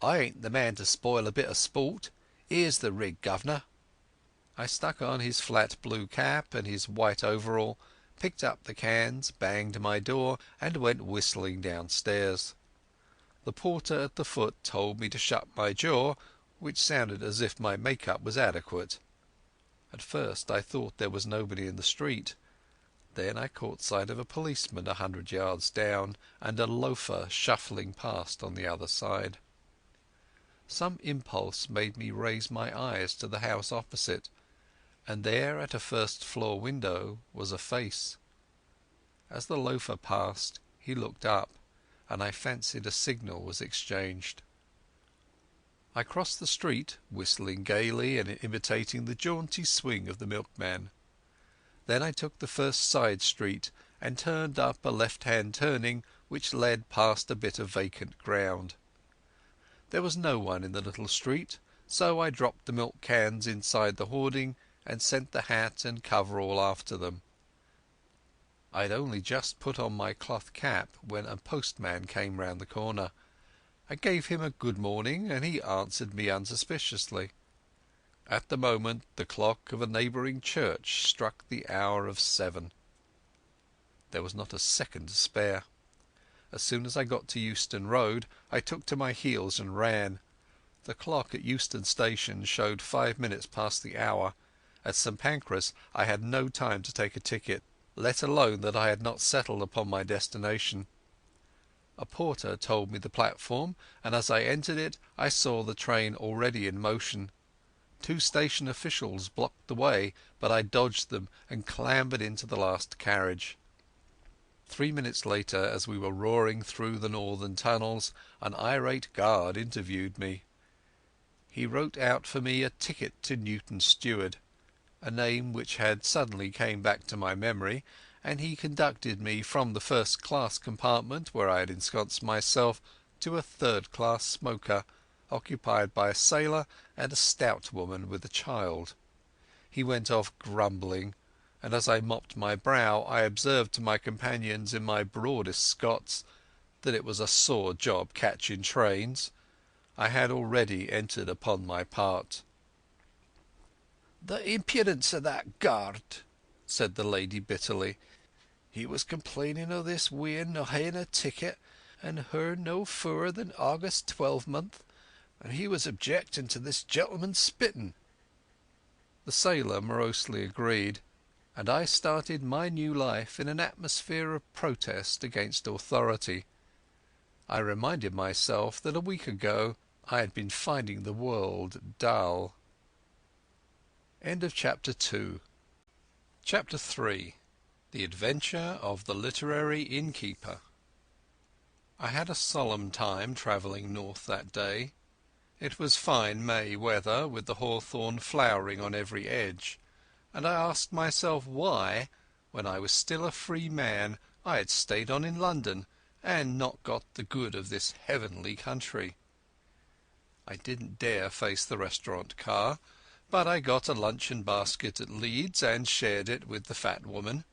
"I ain't the man to spoil a bit of sport. Here's the rig, guv'nor." I stuck on his flat blue cap and his white overall, picked up the cans, banged my door, and went whistling downstairs. The porter at the foot told me to shut my jaw, which sounded as if my make-up was adequate. At first I thought there was nobody in the street. Then I caught sight of a policeman 100 yards down, and a loafer shuffling past on the other side. Some impulse made me raise my eyes to the house opposite, and there at a first-floor window was a face. As the loafer passed he looked up, and I fancied a signal was exchanged. I crossed the street, whistling gaily and imitating the jaunty swing of the milkman. Then I took the first side street and turned up a left-hand turning which led past a bit of vacant ground. There was no one in the little street, so I dropped the milk cans inside the hoarding and sent the hat and coverall after them. I had only just put on my cloth cap when a postman came round the corner. I gave him a good morning, and he answered me unsuspiciously. At the moment the clock of a neighbouring church struck the hour of 7. There was not a second to spare. As soon as I got to Euston Road I took to my heels and ran. The clock at Euston Station showed 5 minutes past the hour. At St Pancras I had no time to take a ticket, let alone that I had not settled upon my destination. A porter told me the platform, and as I entered it I saw the train already in motion. 2 station officials blocked the way, but I dodged them and clambered into the last carriage. 3 minutes later, as we were roaring through the northern tunnels, an irate guard interviewed me. He wrote out for me a ticket to Newton Stewart, a name which had suddenly come back to my memory, and he conducted me from the first-class compartment where I had ensconced myself to a third-class smoker, occupied by a sailor and a stout woman with a child. He went off grumbling, and as I mopped my brow I observed to my companions in my broadest Scots that it was a sore job catching trains. I had already entered upon my part. "The impudence of that guard," said the lady bitterly. "He was complaining o' this wean no haeing a ticket, and her no furrer than August 12th, and he was objecting to this gentleman spitting." The sailor morosely agreed, and I started my new life in an atmosphere of protest against authority. I reminded myself that a week ago I had been finding the world dull. Chapter 3. The Adventure of the Literary Innkeeper. I had a solemn time travelling north that day. It was fine May weather, with the hawthorn flowering on every edge, and I asked myself why, when I was still a free man, I had stayed on in London and not got the good of this heavenly country. I didn't dare face the restaurant car, but I got a luncheon basket at Leeds and shared it with the fat woman.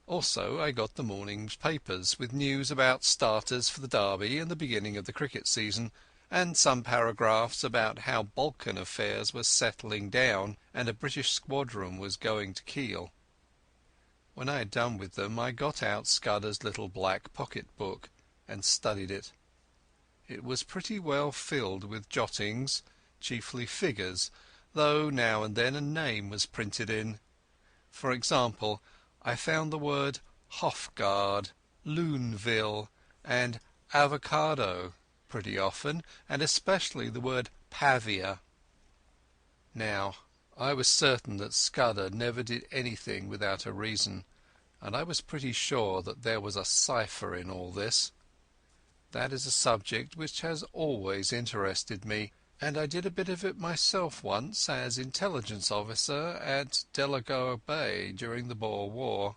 Also I got the morning's papers, with news about starters for the Derby and the beginning of the cricket season, and some paragraphs about how Balkan affairs were settling down and a British squadron was going to Kiel. When I had done with them I got out Scudder's little black pocket-book and studied it. It was pretty well filled with jottings, chiefly figures, though now and then a name was printed in. For example, I found the word Hofgaard, Luneville and avocado pretty often, and especially the word Pavia. Now, I was certain that Scudder never did anything without a reason, and I was pretty sure that there was a cipher in all this. That is a subject which has always interested me, and I did a bit of it myself once as intelligence officer at Delagoa Bay during the Boer War.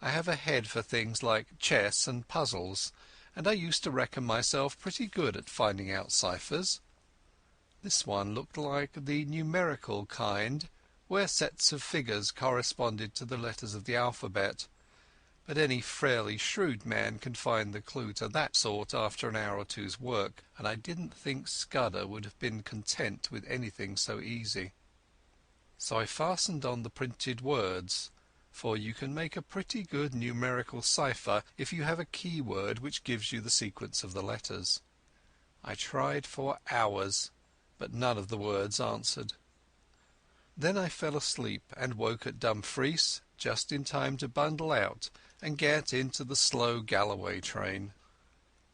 I have a head for things like chess and puzzles, and I used to reckon myself pretty good at finding out ciphers. This one looked like the numerical kind, where sets of figures corresponded to the letters of the alphabet, but any fairly shrewd man can find the clue to that sort after an hour or two's work, and I didn't think Scudder would have been content with anything so easy. So I fastened on the printed words, for you can make a pretty good numerical cipher if you have a keyword which gives you the sequence of the letters. I tried for hours, but none of the words answered. Then I fell asleep and woke at Dumfries just in time to bundle out and get into the slow Galloway train.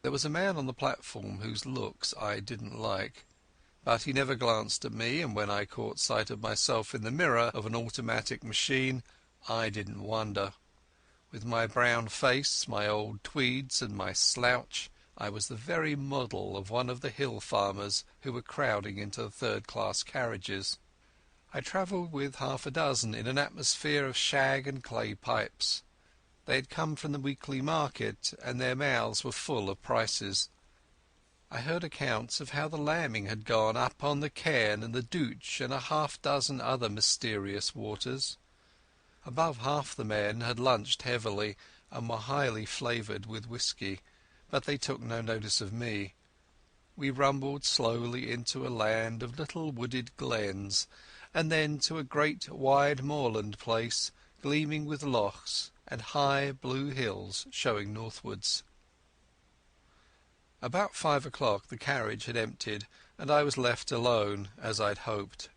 There was a man on the platform whose looks I didn't like, but he never glanced at me, and when I caught sight of myself in the mirror of an automatic machine I didn't wonder. With my brown face, my old tweeds and my slouch, I was the very model of one of the hill farmers who were crowding into the third-class carriages. I travelled with half a dozen in an atmosphere of shag and clay pipes. They had come from the weekly market, and their mouths were full of prices. I heard accounts of how the lambing had gone up on the Cairn and the Douch and a half-dozen other mysterious waters. Above half the men had lunched heavily and were highly flavoured with whisky, but they took no notice of me. We rumbled slowly into a land of little wooded glens, and then to a great wide moorland place, gleaming with lochs and high blue hills showing northwards. About 5 o'clock the carriage had emptied, and I was left alone, as I'd hoped.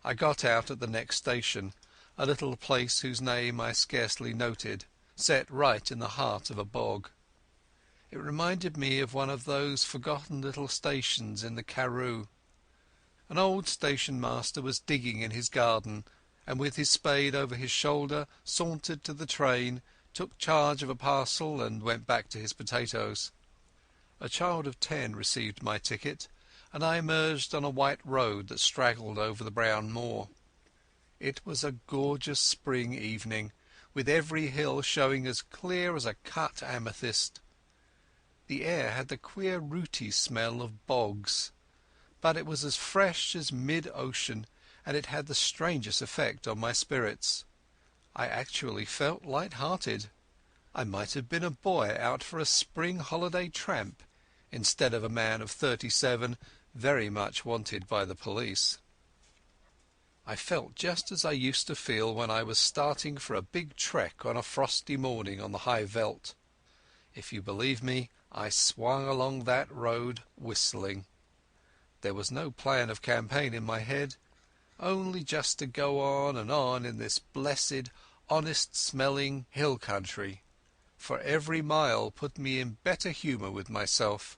I got out at the next station, a little place whose name I scarcely noted, set right in the heart of a bog. It reminded me of one of those forgotten little stations in the Karoo. An old station-master was digging in his garden, and with his spade over his shoulder sauntered to the train, took charge of a parcel and went back to his potatoes. A child of 10 received my ticket, and I emerged on a white road that straggled over the brown moor. It was a gorgeous spring evening, with every hill showing as clear as a cut amethyst. The air had the queer rooty smell of bogs, but it was as fresh as mid-ocean, and it had the strangest effect on my spirits. I actually felt light-hearted. I might have been a boy out for a spring holiday tramp, instead of a man of 37 very much wanted by the police. I felt just as I used to feel when I was starting for a big trek on a frosty morning on the high veldt. If you believe me, I swung along that road whistling. There was no plan of campaign in my head, only just to go on and on in this blessed, honest-smelling hill country, for every mile put me in better humour with myself.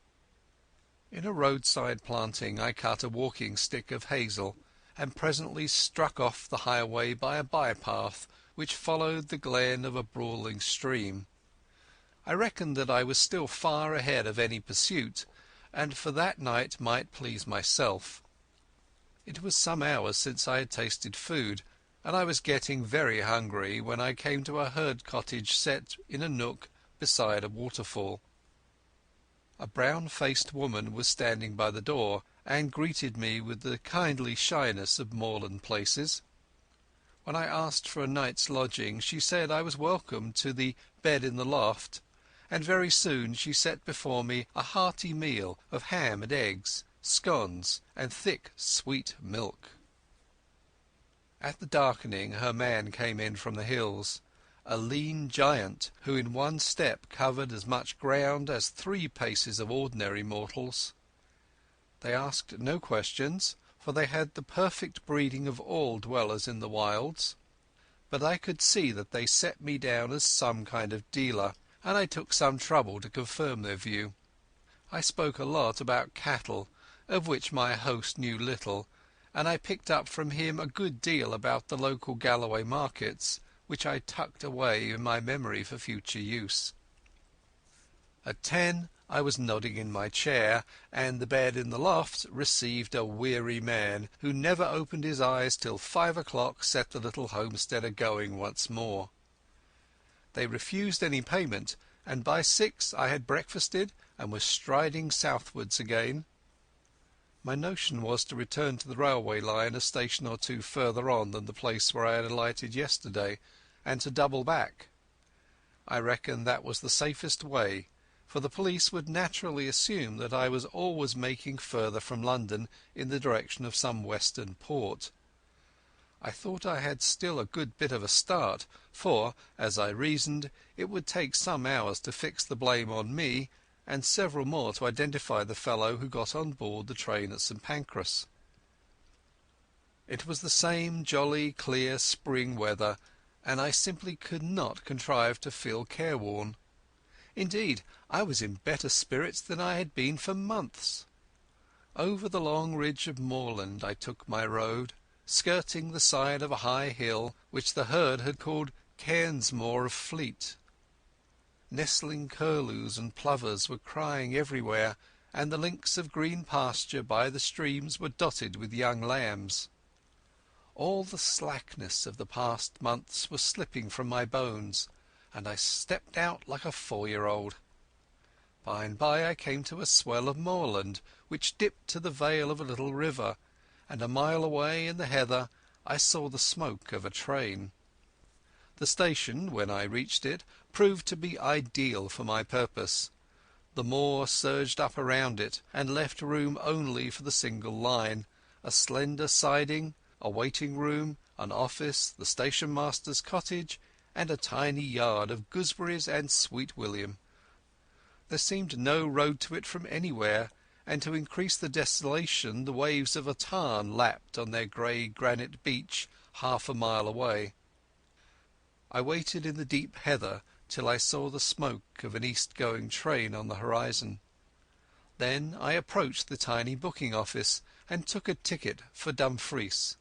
In a roadside planting I cut a walking stick of hazel, and presently struck off the highway by a bypath which followed the glen of a brawling stream. I reckoned that I was still far ahead of any pursuit, and for that night might please myself. It was some hours since I had tasted food, and I was getting very hungry when I came to a herd cottage set in a nook beside a waterfall. A brown-faced woman was standing by the door, and greeted me with the kindly shyness of moorland places. When I asked for a night's lodging she said I was welcome to the bed in the loft, and very soon she set before me a hearty meal of ham and eggs, scones, and thick sweet milk. At the darkening her man came in from the hills, a lean giant who in one step covered as much ground as 3 paces of ordinary mortals. They asked no questions, for they had the perfect breeding of all dwellers in the wilds, but I could see that they set me down as some kind of dealer, and I took some trouble to confirm their view. I spoke a lot about cattle, of which my host knew little, and I picked up from him a good deal about the local Galloway markets, which I tucked away in my memory for future use. At 10 I was nodding in my chair, and the bed in the loft received a weary man who never opened his eyes till 5 o'clock set the little homesteader going once more. They refused any payment, and by 6 I had breakfasted and was striding southwards again. My notion was to return to the railway line a station or 2 further on than the place where I had alighted yesterday, and to double back. I reckoned that was the safest way, for the police would naturally assume that I was always making further from London in the direction of some western port. I thought I had still a good bit of a start, for, as I reasoned, it would take some hours to fix the blame on me, and several more to identify the fellow who got on board the train at St Pancras. It was the same jolly clear spring weather, and I simply could not contrive to feel careworn. Indeed, I was in better spirits than I had been for months. Over the long ridge of moorland I took my road, skirting the side of a high hill which the herd had called Cairnsmore of Fleet. Nestling curlews and plovers were crying everywhere, and the links of green pasture by the streams were dotted with young lambs. All the slackness of the past months was slipping from my bones, and I stepped out like a 4-year-old. By and by I came to a swell of moorland which dipped to the vale of a little river, and a mile away in the heather I saw the smoke of a train. The station, when I reached it, proved to be ideal for my purpose. The moor surged up around it, and left room only for the single line, a slender siding, a waiting-room, an office, the station-master's cottage, and a tiny yard of gooseberries and sweet william. There seemed no road to it from anywhere, and to increase the desolation the waves of a tarn lapped on their grey granite beach half a mile away. I waited in the deep heather till I saw the smoke of an east-going train on the horizon. Then I approached the tiny booking office and took a ticket for Dumfries.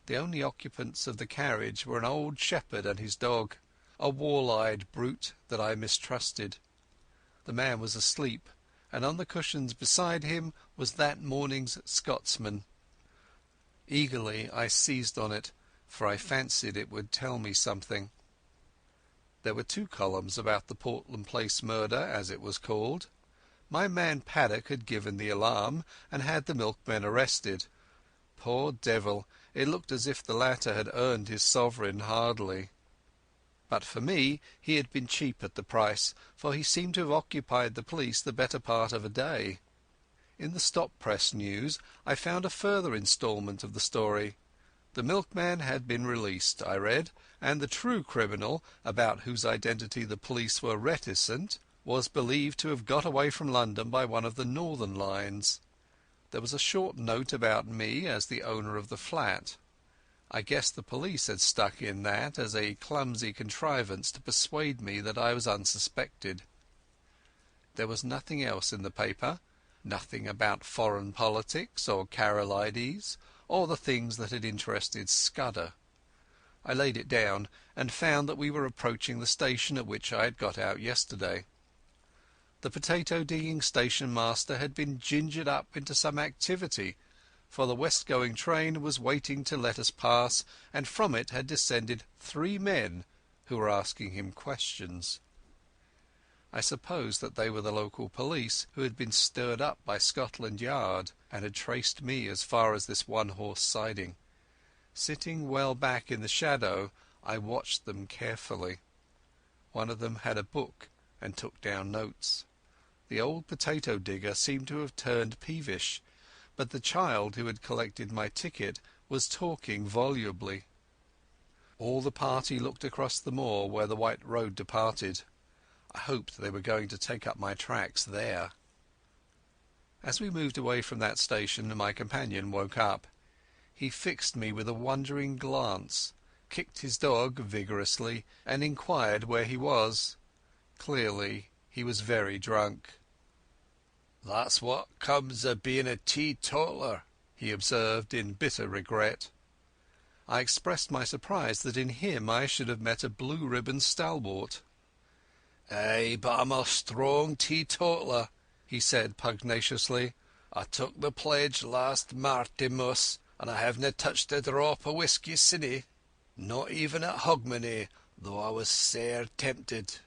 The only occupants of the carriage were an old shepherd and his dog, a wall-eyed brute that I mistrusted. The man was asleep, and on the cushions beside him was that morning's Scotsman. Eagerly I seized on it, for I fancied it would tell me something. There were two columns about the Portland Place murder, as it was called. My man Paddock had given the alarm and had the milkman arrested. Poor devil, it looked as if the latter had earned his sovereign hardly. But for me he had been cheap at the price, for he seemed to have occupied the police the better part of a day. In the stop press news I found a further instalment of the story. The milkman had been released, I read, and the true criminal, about whose identity the police were reticent, was believed to have got away from London by one of the northern lines. There was a short note about me as the owner of the flat. I guessed the police had stuck in that as a clumsy contrivance to persuade me that I was unsuspected. There was nothing else in the paper, nothing about foreign politics or Karolides, or the things that had interested Scudder. I laid it down and found that we were approaching the station at which I had got out yesterday. The potato-digging station-master had been gingered up into some activity, for the west-going train was waiting to let us pass, and from it had descended 3 men who were asking him questions. I supposed that they were the local police who had been stirred up by Scotland Yard and had traced me as far as this one-horse siding. Sitting well back in the shadow, I watched them carefully. One of them had a book and took down notes. The old potato digger seemed to have turned peevish, but the child who had collected my ticket was talking volubly. All the party looked across the moor where the white road departed. I hoped they were going to take up my tracks there. As we moved away from that station my companion woke up. He fixed me with a wondering glance, kicked his dog vigorously, and inquired where he was. Clearly he was very drunk. "That's what comes of being a teetotaler," he observed in bitter regret. I expressed my surprise that in him I should have met a blue-ribbon stalwart. "Ay, but I'm a strong teetotaler," he said pugnaciously. "I took the pledge last Martinmas, and I havena touched a drop of whisky since, not even at Hogmanay, though I was sair tempted."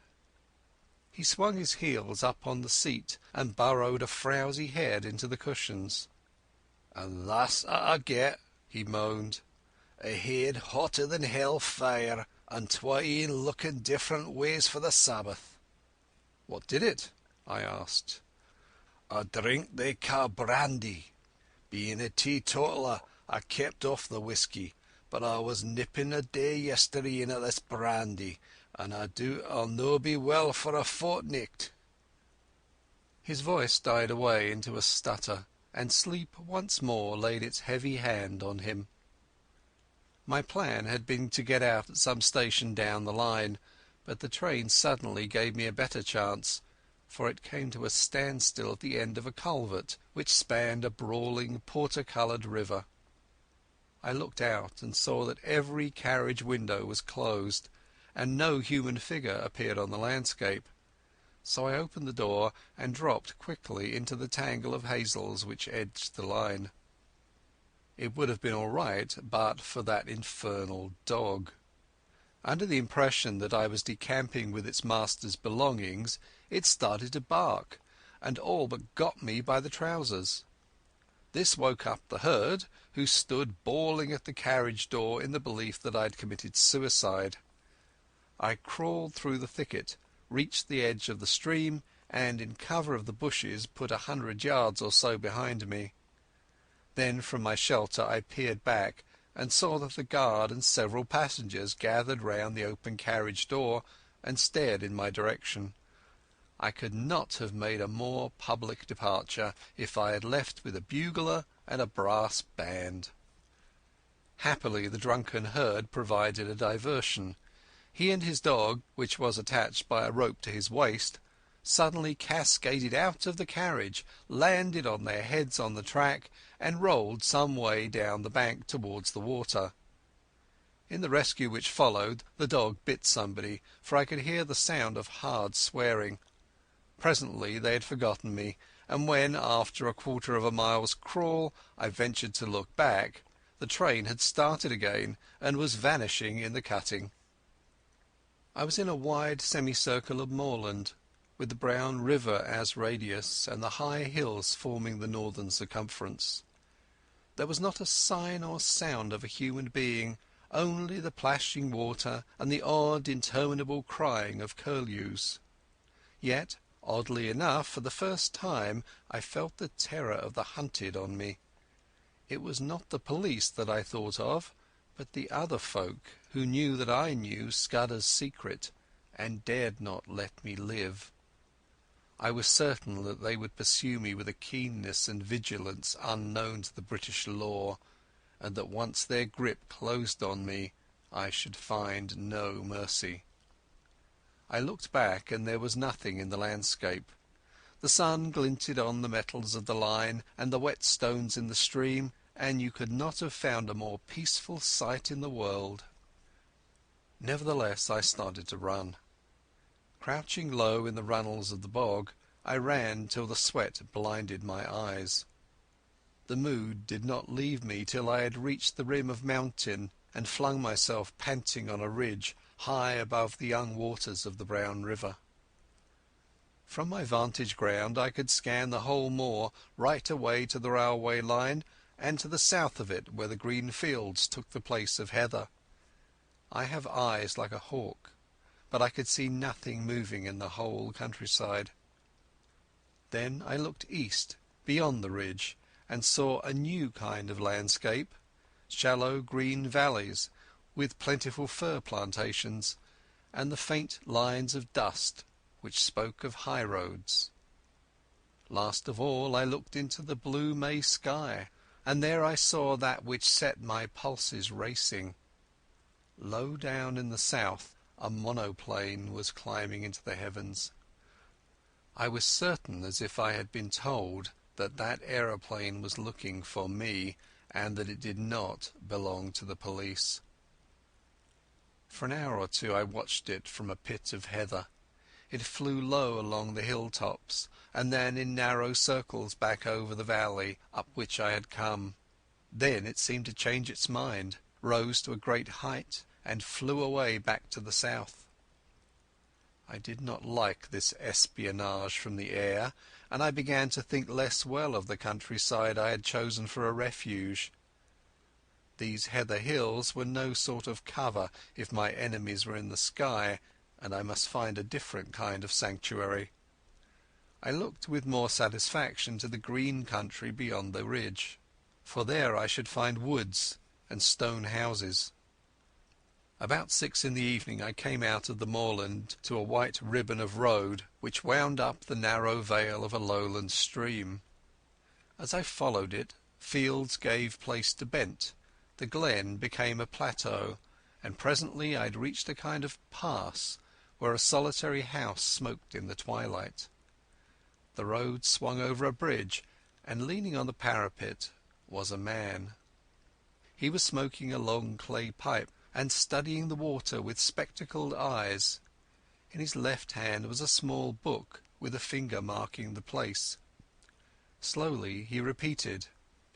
He swung his heels up on the seat and burrowed a frowsy head into the cushions. "And that's what I get," he moaned. "A head hotter than hell fire, and 20 looking different ways for the Sabbath." "What did it?" I asked. "A drink they ca' brandy. Being a teetotaler, I kept off the whisky, but I was nipping a day yestereen at this brandy, and I doot I'll no be well for a fortnicht." His voice died away into a stutter, and sleep once more laid its heavy hand on him. My plan had been to get out at some station down the line, but the train suddenly gave me a better chance, for it came to a standstill at the end of a culvert which spanned a brawling porter-coloured river. I looked out and saw that every carriage window was closed, and no human figure appeared on the landscape. So I opened the door and dropped quickly into the tangle of hazels which edged the line. It would have been all right but for that infernal dog. Under the impression that I was decamping with its master's belongings, it started to bark, and all but got me by the trousers. This woke up the herd, who stood bawling at the carriage door in the belief that I had committed suicide. I crawled through the thicket, reached the edge of the stream, and in cover of the bushes put 100 yards or so behind me. Then from my shelter I peered back and saw that the guard and several passengers gathered round the open carriage door and stared in my direction. I could not have made a more public departure if I had left with a bugler and a brass band. Happily the drunken herd provided a diversion. He and his dog, which was attached by a rope to his waist, suddenly cascaded out of the carriage, landed on their heads on the track, and rolled some way down the bank towards the water. In the rescue which followed, the dog bit somebody, for I could hear the sound of hard swearing. Presently they had forgotten me, and when, after a quarter of a mile's crawl, I ventured to look back, the train had started again and was vanishing in the cutting. I was in a wide semicircle of moorland, with the brown river as radius and the high hills forming the northern circumference. There was not a sign or sound of a human being, only the plashing water and the odd interminable crying of curlews. Yet, oddly enough, for the first time I felt the terror of the hunted on me. It was not the police that I thought of, but the other folk who knew that I knew Scudder's secret and dared not let me live. I was certain that they would pursue me with a keenness and vigilance unknown to the British law, and that once their grip closed on me I should find no mercy. I looked back, and there was nothing in the landscape. The sun glinted on the metals of the line and the wet stones in the stream, and you could not have found a more peaceful sight in the world. Nevertheless I started to run. Crouching low in the runnels of the bog, I ran till the sweat blinded my eyes. The mood did not leave me till I had reached the rim of mountain and flung myself panting on a ridge high above the young waters of the brown river. From my vantage ground I could scan the whole moor right away to the railway line and to the south of it where the green fields took the place of heather. I have eyes like a hawk, but I could see nothing moving in the whole countryside. Then I looked east, beyond the ridge, and saw a new kind of landscape, shallow green valleys with plentiful fir plantations, and the faint lines of dust which spoke of high roads. Last of all I looked into the blue May sky, and there I saw that which set my pulses racing. Low down in the south a monoplane was climbing into the heavens. I was certain as if I had been told that that aeroplane was looking for me, and that it did not belong to the police. For an hour or two I watched it from a pit of heather. It flew low along the hilltops, and then in narrow circles back over the valley up which I had come. Then it seemed to change its mind, rose to a great height, and flew away back to the south. I did not like this espionage from the air, and I began to think less well of the countryside I had chosen for a refuge. These heather hills were no sort of cover if my enemies were in the sky, and I must find a different kind of sanctuary. I looked with more satisfaction to the green country beyond the ridge, for there I should find woods and stone houses. About 6 in the evening I came out of the moorland to a white ribbon of road which wound up the narrow vale of a lowland stream. As I followed it, fields gave place to bent, the glen became a plateau, and presently I had reached a kind of pass where a solitary house smoked in the twilight. The road swung over a bridge, and leaning on the parapet was a man. He was smoking a long clay pipe and studying the water with spectacled eyes. In his left hand was a small book with a finger marking the place. Slowly he repeated,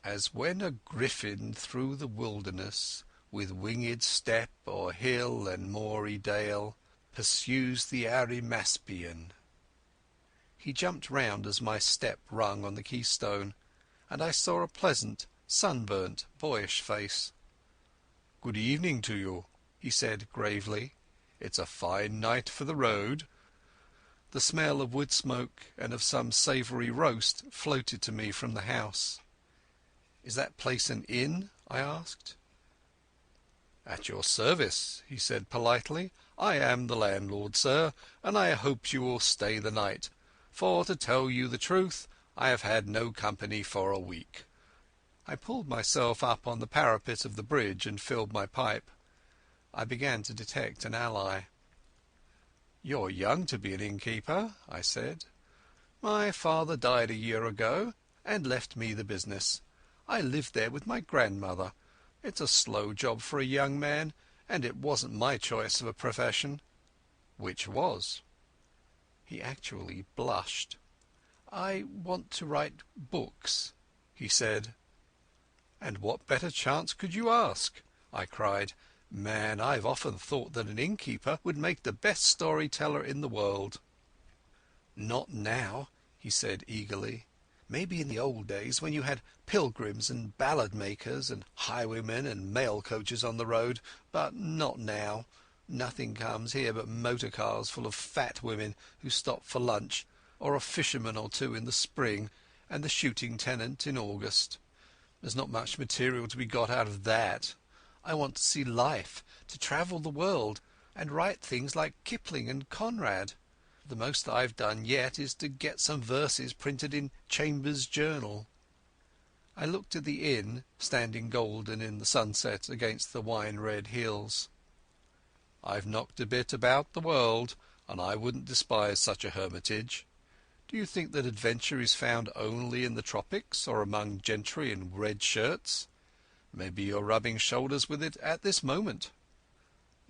"As when a griffin through the wilderness, with winged step o'er hill and moory dale, pursues the Arimaspian." He jumped round as my step rung on the keystone, and I saw a pleasant, sunburnt, boyish face. "Good evening to you," he said gravely. "It's a fine night for the road." The smell of wood smoke and of some savoury roast floated to me from the house. "Is that place an inn?" I asked. "At your service," he said politely. "I am the landlord, sir, and I hope you will stay the night, for to tell you the truth I have had no company for a week." I pulled myself up on the parapet of the bridge and filled my pipe. I began to detect an ally. "You're young to be an innkeeper," I said. "My father died a year ago and left me the business. I lived there with my grandmother. It's a slow job for a young man, and it wasn't my choice of a profession." "Which was?" He actually blushed. "I want to write books," he said. "And what better chance could you ask?" I cried. Man, I've often thought that an innkeeper would make the best storyteller in the world." "Not now," he said eagerly. "Maybe in the old days, when you had pilgrims and ballad makers and highwaymen and mail coaches on the road, but not now. Nothing comes here but motor cars full of fat women who stop for lunch, or a fisherman or two in the spring, and the shooting tenant in August. There's not much material to be got out of that. I want to see life, to travel the world, and write things like Kipling and Conrad. The most I've done yet is to get some verses printed in Chambers' Journal." I looked at the inn, standing golden in the sunset against the wine-red hills. "I've knocked a bit about the world, and I wouldn't despise such a hermitage. Do you think that adventure is found only in the tropics or among gentry in red shirts? Maybe you're rubbing shoulders with it at this moment."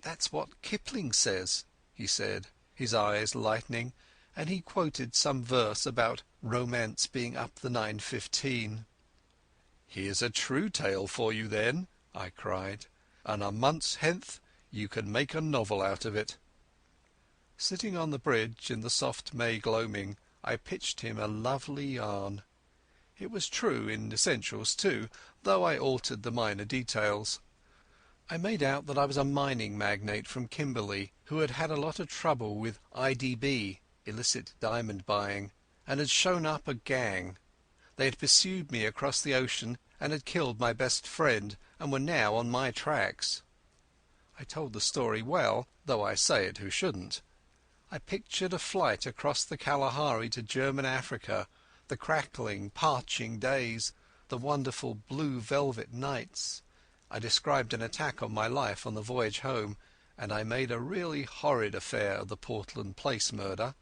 "That's what Kipling says," he said, his eyes lightening, and he quoted some verse about romance being up the 9:15. "Here's a true tale for you then," I cried, "and a month's hence you can make a novel out of it." Sitting on the bridge in the soft May gloaming, I pitched him a lovely yarn. It was true in essentials too, though I altered the minor details. I made out that I was a mining magnate from Kimberley who had had a lot of trouble with IDB, illicit diamond buying, and had shown up a gang. They had pursued me across the ocean and had killed my best friend, and were now on my tracks. I told the story well, though I say it who shouldn't. I pictured a flight across the Kalahari to German Africa, the crackling, parching days, the wonderful blue velvet nights. I described an attack on my life on the voyage home, and I made a really horrid affair of the Portland Place murder.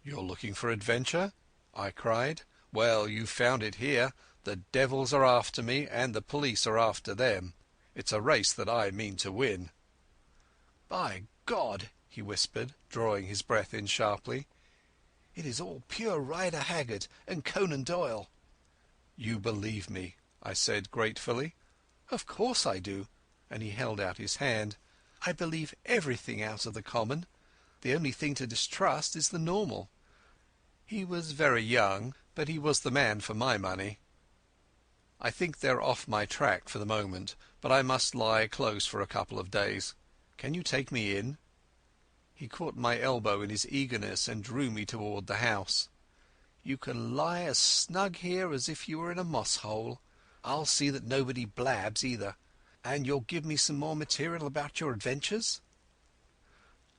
"You're looking for adventure?" I cried. "Well, you've found it here. The devils are after me, and the police are after them. It's a race that I mean to win." "By God," he whispered, drawing his breath in sharply, "it is all pure Rider Haggard and Conan Doyle." "You believe me," I said gratefully. "Of course I do," and he held out his hand. "I believe everything out of the common. The only thing to distrust is the normal." He was very young, but he was the man for my money. "I think they're off my track for the moment, but I must lie close for a couple of days. Can you take me in?" He caught my elbow in his eagerness and drew me toward the house. "You can lie as snug here as if you were in a moss hole. I'll see that nobody blabs either. And you'll give me some more material about your adventures?"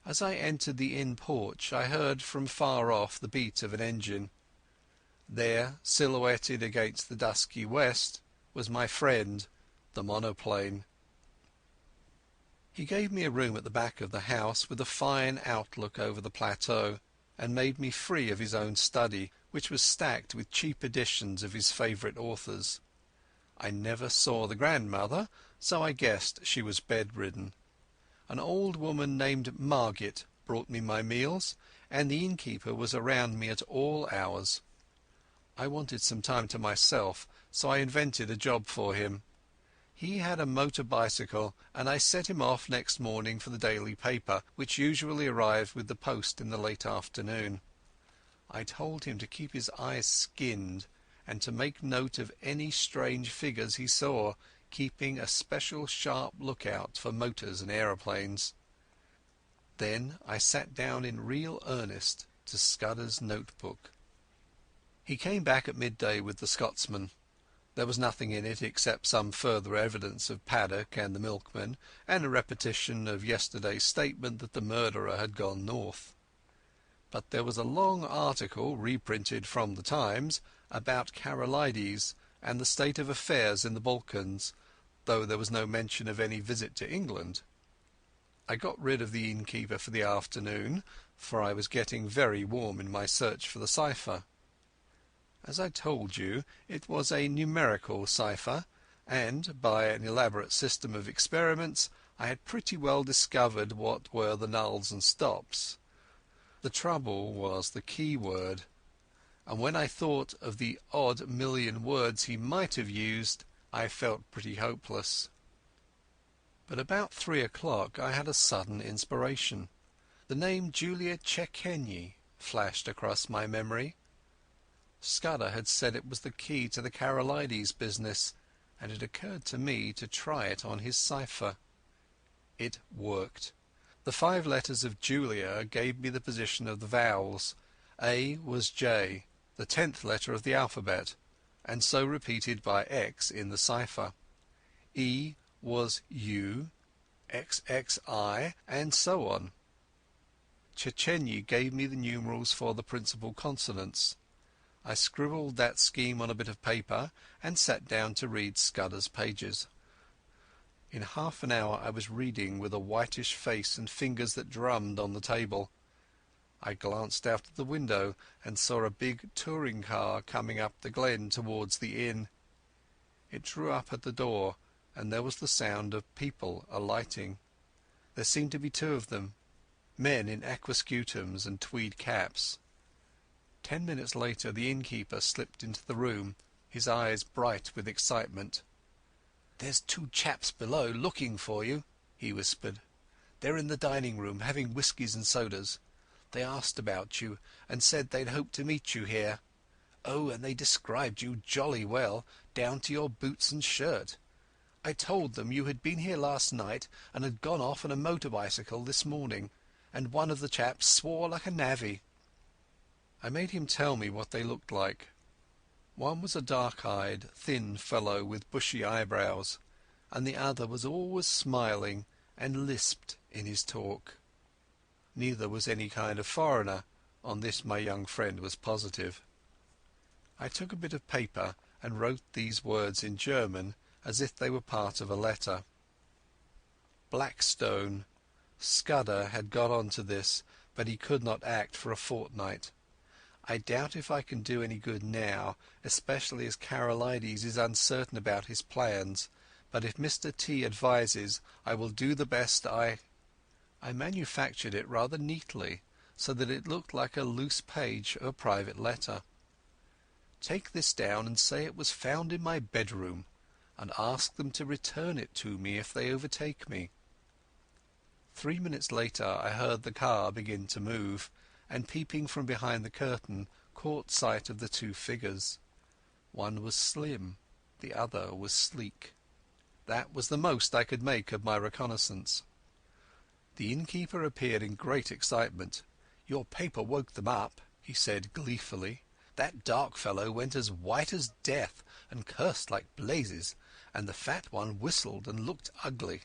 As I entered the inn porch I heard from far off the beat of an engine. There, silhouetted against the dusky west, was my friend, the monoplane. He gave me a room at the back of the house with a fine outlook over the plateau, and made me free of his own study, which was stacked with cheap editions of his favourite authors. I never saw the grandmother, so I guessed she was bedridden. An old woman named Margit brought me my meals, and the innkeeper was around me at all hours. I wanted some time to myself, so I invented a job for him. He had a motor bicycle, and I set him off next morning for the daily paper, which usually arrived with the post in the late afternoon. I told him to keep his eyes skinned, and to make note of any strange figures he saw, keeping a special sharp lookout for motors and aeroplanes. Then I sat down in real earnest to Scudder's notebook. He came back at midday with the Scotsman. There was nothing in it except some further evidence of Paddock and the Milkman, and a repetition of yesterday's statement that the murderer had gone north. But there was a long article, reprinted from the Times, about Karolides and the state of affairs in the Balkans, though there was no mention of any visit to England. I got rid of the innkeeper for the afternoon, for I was getting very warm in my search for the cipher. As I told you, it was a numerical cipher, and by an elaborate system of experiments I had pretty well discovered what were the nulls and stops. The trouble was the key word, and when I thought of the odd million words he might have used, I felt pretty hopeless. But about 3 o'clock I had a sudden inspiration. The name Julia Czechenyi flashed across my memory. Scudder had said it was the key to the Karolides business, and it occurred to me to try it on his cipher. It worked. The 5 letters of Julia gave me the position of the vowels. A was J, the 10th letter of the alphabet, and so repeated by X in the cipher. E was U, XXI, and so on. Czechenyi gave me the numerals for the principal consonants. I scribbled that scheme on a bit of paper and sat down to read Scudder's pages. In half an hour I was reading with a whitish face and fingers that drummed on the table. I glanced out of the window and saw a big touring car coming up the glen towards the inn. It drew up at the door, and there was the sound of people alighting. There seemed to be 2 of them, men in aquascutums and tweed caps. 10 minutes later the innkeeper slipped into the room, his eyes bright with excitement. "There's 2 chaps below looking for you," he whispered. "They're in the dining room having whiskies and sodas. They asked about you and said they'd hoped to meet you here. Oh, and they described you jolly well, down to your boots and shirt. I told them you had been here last night and had gone off on a motor bicycle this morning, and one of the chaps swore like a navvy." I made him tell me what they looked like. One was a dark-eyed, thin fellow with bushy eyebrows, and the other was always smiling and lisped in his talk. Neither was any kind of foreigner, on this my young friend was positive. I took a bit of paper and wrote these words in German as if they were part of a letter. Blackstone. Scudder had got on to this, but he could not act for a fortnight. I doubt if I can do any good now, especially as Karolides is uncertain about his plans, but if Mr. T advises, I will do the best I manufactured it rather neatly, so that it looked like a loose page of a private letter. "Take this down and say it was found in my bedroom, and ask them to return it to me if they overtake me." 3 minutes later I heard the car begin to move, and peeping from behind the curtain caught sight of the 2 figures. One was slim, the other was sleek. That was the most I could make of my reconnaissance. The innkeeper appeared in great excitement. "Your paper woke them up," he said gleefully. "That dark fellow went as white as death and cursed like blazes, and the fat one whistled and looked ugly.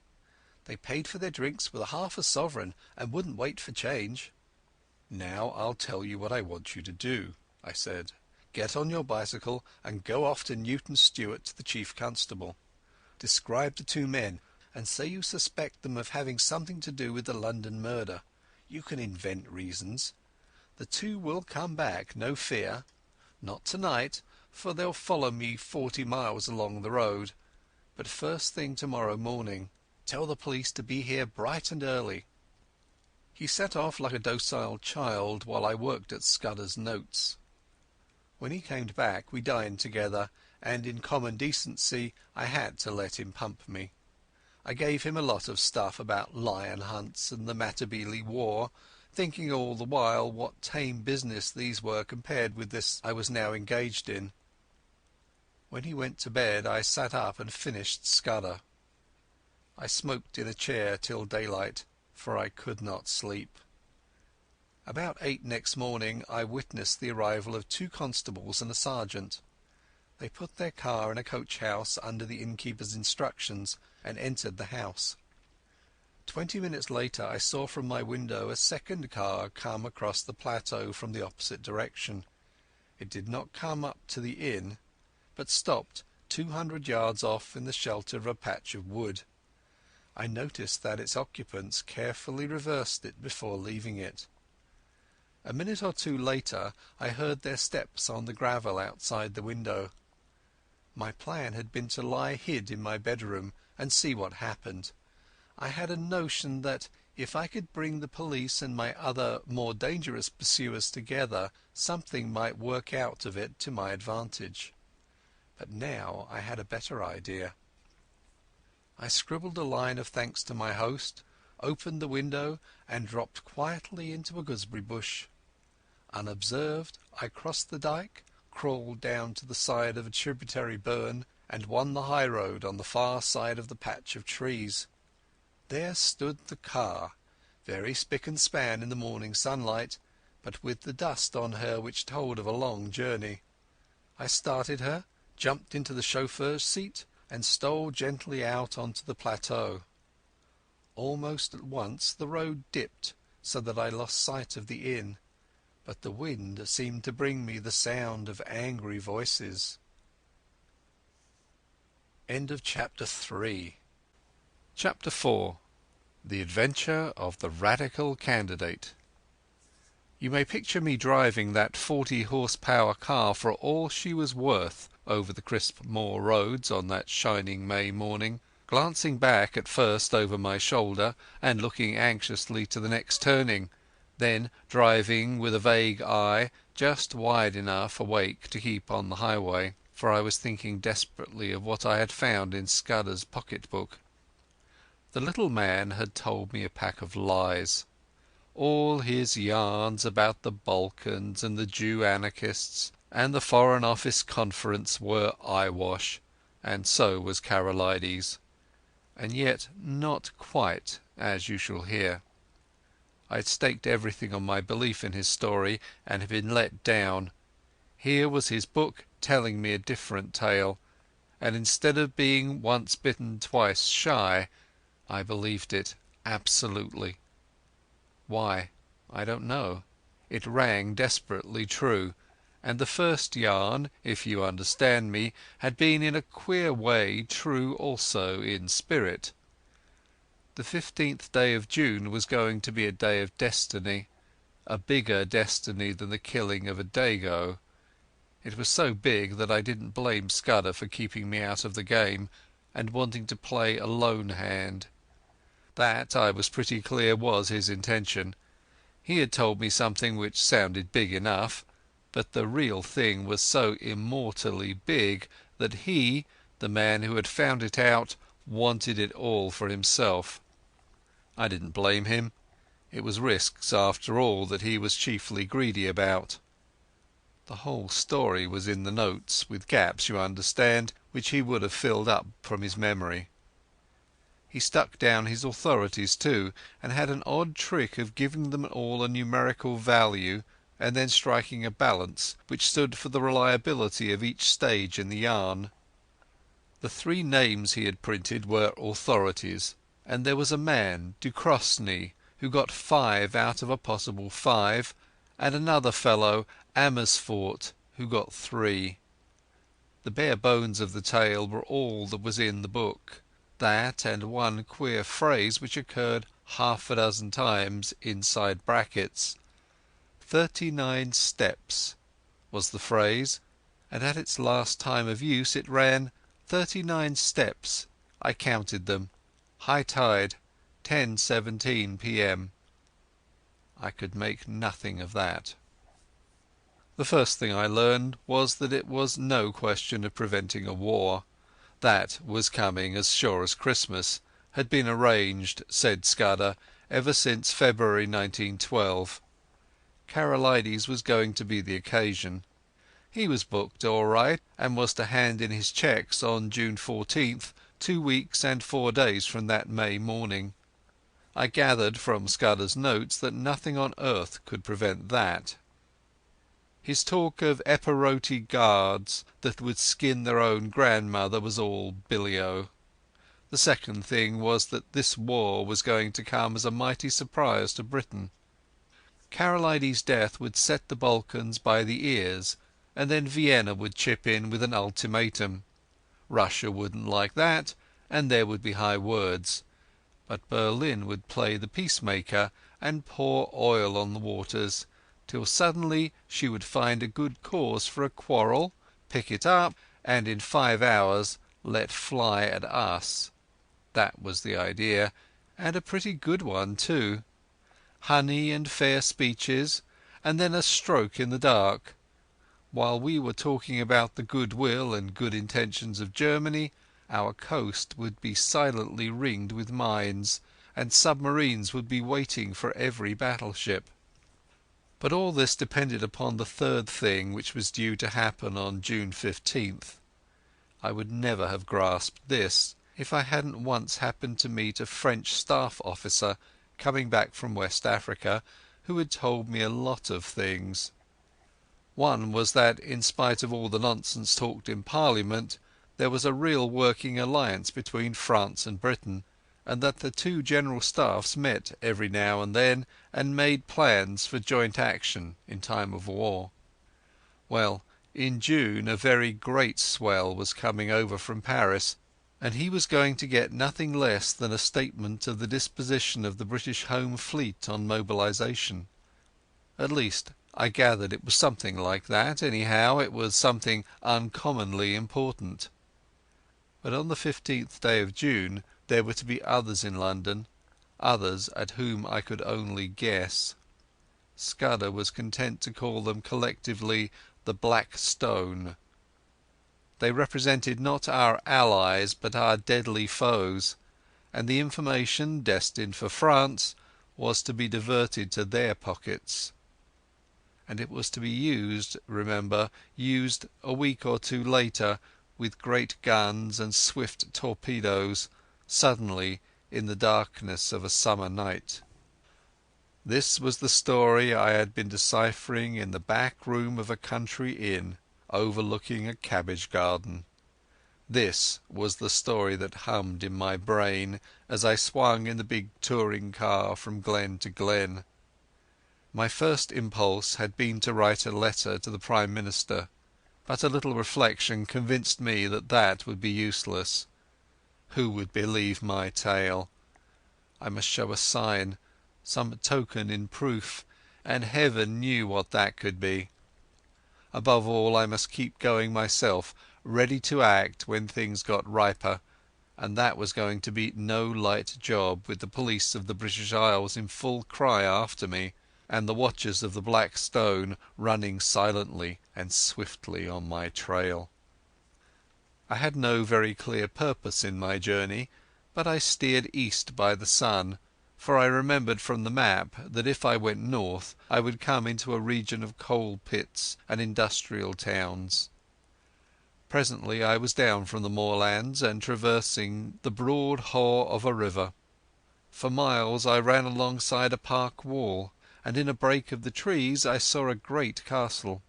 They paid for their drinks with half a sovereign and wouldn't wait for change." "Now I'll tell you what I want you to do," I said. "Get on your bicycle and go off to Newton Stewart to the chief constable. Describe the 2 men, and say you suspect them of having something to do with the London murder. You can invent reasons. The 2 will come back, no fear. Not tonight, for they'll follow me 40 miles along the road, but first thing tomorrow morning. Tell the police to be here bright and early." He set off like a docile child while I worked at Scudder's notes. When he came back we dined together, and in common decency I had to let him pump me. I gave him a lot of stuff about lion hunts and the Matabele War, thinking all the while what tame business these were compared with this I was now engaged in. When he went to bed I sat up and finished Scudder. I smoked in a chair till daylight, for I could not sleep. About 8 next morning I witnessed the arrival of 2 constables and a sergeant. They put their car in a coach-house under the innkeeper's instructions and entered the house. 20 minutes later I saw from my window a second car come across the plateau from the opposite direction. It did not come up to the inn, but stopped 200 yards off in the shelter of a patch of wood. I noticed that its occupants carefully reversed it before leaving it. A minute or 2 later I heard their steps on the gravel outside the window. My plan had been to lie hid in my bedroom and see what happened. I had a notion that if I could bring the police and my other more dangerous pursuers together, something might work out of it to my advantage. But now I had a better idea. I scribbled a line of thanks to my host, opened the window, and dropped quietly into a gooseberry bush. Unobserved, I crossed the dyke, crawled down to the side of a tributary burn, and won the high road on the far side of the patch of trees. There stood the car, very spick and span in the morning sunlight, but with the dust on her which told of a long journey. I started her, jumped into the chauffeur's seat, and stole gently out onto the plateau. Almost at once the road dipped, so that I lost sight of the inn, but the wind seemed to bring me the sound of angry voices. End of Chapter 3. Chapter 4. The Adventure of the Radical Candidate. You may picture me driving that 40-horsepower car for all she was worth over the crisp moor roads on that shining May morning, glancing back at first over my shoulder and looking anxiously to the next turning, then driving with a vague eye just wide enough awake to keep on the highway, for I was thinking desperately of what I had found in Scudder's pocket-book. The little man had told me a pack of lies. All his yarns about the Balkans and the Jew anarchists and the Foreign Office Conference were eyewash, and so was Karolides, and yet not quite, as you shall hear. I had staked everything on my belief in his story and had been let down. Here was his book telling me a different tale, and instead of being once bitten twice shy, I believed it absolutely. Why? I don't know. It rang desperately true, and the first yarn, if you understand me, had been in a queer way true also in spirit. The 15th day of June was going to be a day of destiny, a bigger destiny than the killing of a dago. It was so big that I didn't blame Scudder for keeping me out of the game and wanting to play a lone hand. That, I was pretty clear, was his intention. He had told me something which sounded big enough, but the real thing was so immortally big that he, the man who had found it out, wanted it all for himself. I didn't blame him. It was risks, after all, that he was chiefly greedy about. The whole story was in the notes, with gaps, you understand, which he would have filled up from his memory. He stuck down his authorities too, and had an odd trick of giving them all a numerical value and then striking a balance which stood for the reliability of each stage in the yarn. The 3 names he had printed were authorities, and there was a man, Ducrosny, who got 5 out of a possible 5, and another fellow, Amersfoort, who got 3. The bare bones of the tale were all that was in the book. That and one queer phrase which occurred half a dozen times inside brackets. 39 steps was the phrase, and at its last time of use it ran 39 steps. I counted them. High tide, 10:17 p.m. I could make nothing of that. The first thing I learned was that it was no question of preventing a war. That was coming as sure as Christmas, had been arranged, said Scudder, ever since February 1912. Karolides was going to be the occasion. He was booked all right, and was to hand in his cheques on June 14th, 2 weeks and 4 days from that May morning. I gathered from Scudder's notes that nothing on earth could prevent that. His talk of Epirote guards that would skin their own grandmother was all billy-o. The second thing was that this war was going to come as a mighty surprise to Britain. Karolides' death would set the Balkans by the ears, and then Vienna would chip in with an ultimatum. Russia wouldn't like that, and there would be high words. But Berlin would play the peacemaker and pour oil on the waters, till suddenly she would find a good cause for a quarrel, pick it up, and in 5 hours let fly at us. That was the idea, and a pretty good one too. Honey and fair speeches, and then a stroke in the dark. While we were talking about the goodwill and good intentions of Germany, our coast would be silently ringed with mines, and submarines would be waiting for every battleship. But all this depended upon the third thing, which was due to happen on June 15th. I would never have grasped this if I hadn't once happened to meet a French staff officer coming back from West Africa who had told me a lot of things. One was that in spite of all the nonsense talked in Parliament, there was a real working alliance between France and Britain, and that the two general staffs met every now and then and made plans for joint action in time of war. Well, in June a very great swell was coming over from Paris, and he was going to get nothing less than a statement of the disposition of the British Home Fleet on mobilization. At least I gathered it was something like that. Anyhow, it was something uncommonly important. But on the 15th day of June there were to be others in London, others at whom I could only guess. Scudder was content to call them collectively the Black Stone. They represented not our allies but our deadly foes, and the information destined for France was to be diverted to their pockets. And it was to be used, remember, used a week or two later with great guns and swift torpedoes, suddenly in the darkness of a summer night. This was the story I had been deciphering in the back room of a country inn overlooking a cabbage garden. This was the story that hummed in my brain as I swung in the big touring car from glen to glen. My first impulse had been to write a letter to the Prime Minister, but a little reflection convinced me that that would be useless. Who would believe my tale? I must show a sign, some token in proof, and heaven knew what that could be. Above all, I must keep going myself, ready to act when things got riper, and that was going to be no light job with the police of the British Isles in full cry after me, and the watchers of the Black Stone running silently and swiftly on my trail. I had no very clear purpose in my journey, but I steered east by the sun, for I remembered from the map that if I went north I would come into a region of coal pits and industrial towns. Presently I was down from the moorlands and traversing the broad haugh of a river. For miles I ran alongside a park wall, and in a break of the trees I saw a great castle.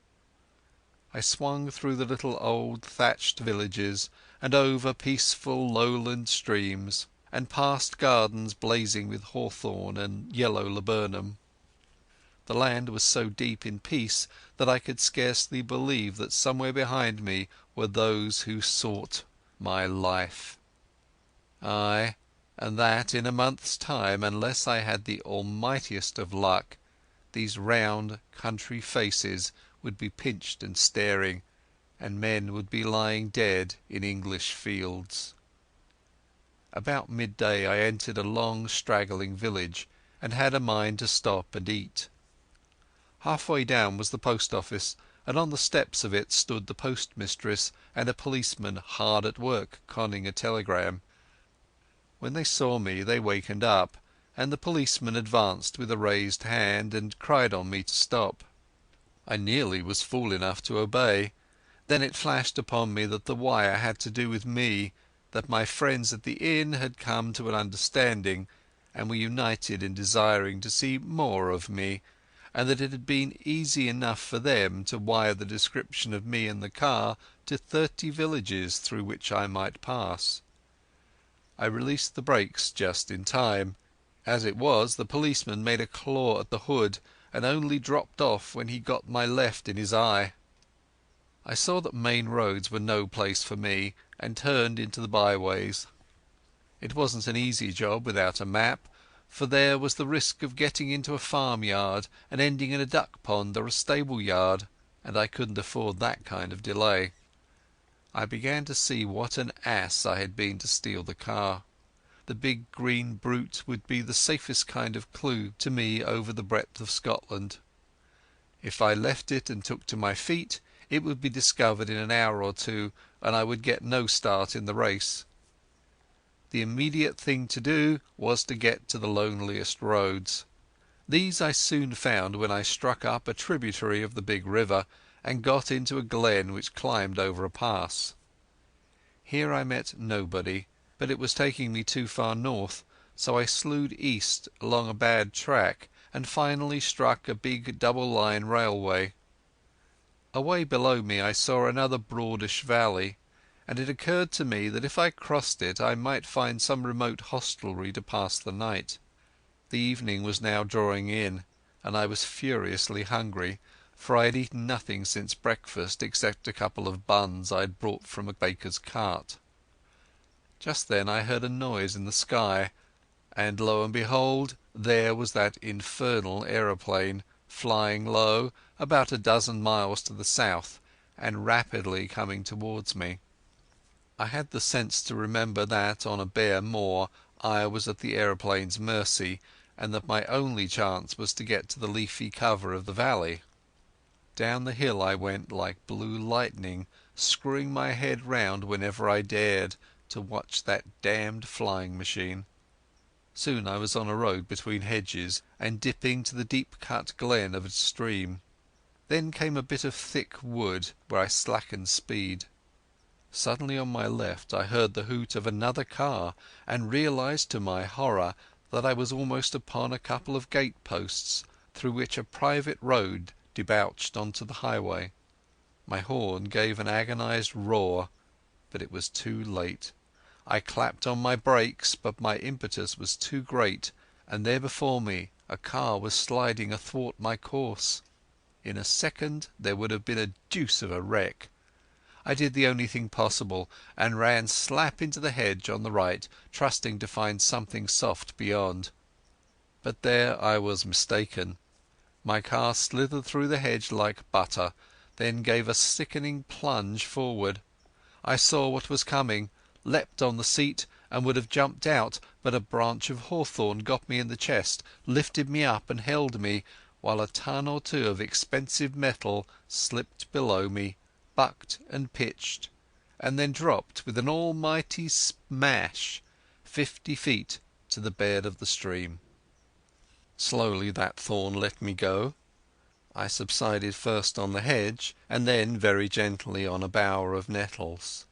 I swung through the little old thatched villages and over peaceful lowland streams, and past gardens blazing with hawthorn and yellow laburnum. The land was so deep in peace that I could scarcely believe that somewhere behind me were those who sought my life. Ay, and that in a month's time, unless I had the almightiest of luck, these round country faces would be pinched and staring, and men would be lying dead in English fields. About midday I entered a long straggling village, and had a mind to stop and eat. Halfway down was the post office, and on the steps of it stood the postmistress and a policeman hard at work conning a telegram. When they saw me they wakened up, and the policeman advanced with a raised hand and cried on me to stop. I nearly was fool enough to obey. Then it flashed upon me that the wire had to do with me, that my friends at the inn had come to an understanding and were united in desiring to see more of me, and that it had been easy enough for them to wire the description of me and the car to 30 villages through which I might pass. I released the brakes just in time. As it was, the policeman made a claw at the hood and only dropped off when he got my left in his eye. I saw that main roads were no place for me, and turned into the byways. It wasn't an easy job without a map, for there was the risk of getting into a farmyard and ending in a duck pond or a stable yard, and I couldn't afford that kind of delay. I began to see what an ass I had been to steal the car. The big green brute would be the safest kind of clue to me over the breadth of Scotland. If I left it and took to my feet, it would be discovered in an hour or two, and I would get no start in the race. The immediate thing to do was to get to the loneliest roads. These I soon found when I struck up a tributary of the big river and got into a glen which climbed over a pass. Here I met nobody, but it was taking me too far north, so I slewed east along a bad track and finally struck a big double-line railway. Away below me I saw another broadish valley, and it occurred to me that if I crossed it I might find some remote hostelry to pass the night. The evening was now drawing in, and I was furiously hungry, for I had eaten nothing since breakfast except a couple of buns I had brought from a baker's cart. Just then I heard a noise in the sky, and lo and behold, there was that infernal aeroplane, flying low, about a dozen miles to the south, and rapidly coming towards me. I had the sense to remember that on a bare moor I was at the aeroplane's mercy, and that my only chance was to get to the leafy cover of the valley. Down the hill I went like blue lightning, screwing my head round whenever I dared to watch that damned flying machine. Soon I was on a road between hedges and dipping to the deep-cut glen of a stream. Then came a bit of thick wood where I slackened speed. Suddenly on my left I heard the hoot of another car and realized to my horror that I was almost upon a couple of gateposts through which a private road debouched onto the highway. My horn gave an agonized roar, but it was too late. I clapped on my brakes, but my impetus was too great, and there before me a car was sliding athwart my course. In a second there would have been a deuce of a wreck. I did the only thing possible and ran slap into the hedge on the right, trusting to find something soft beyond. But there I was mistaken. My car slithered through the hedge like butter, then gave a sickening plunge forward. I saw what was coming, leapt on the seat and would have jumped out, but a branch of hawthorn got me in the chest, lifted me up and held me, while a ton or two of expensive metal slipped below me, bucked and pitched, and then dropped with an almighty smash 50 feet to the bed of the stream. Slowly that thorn let me go. I subsided first on the hedge, and then very gently on a bower of nettles.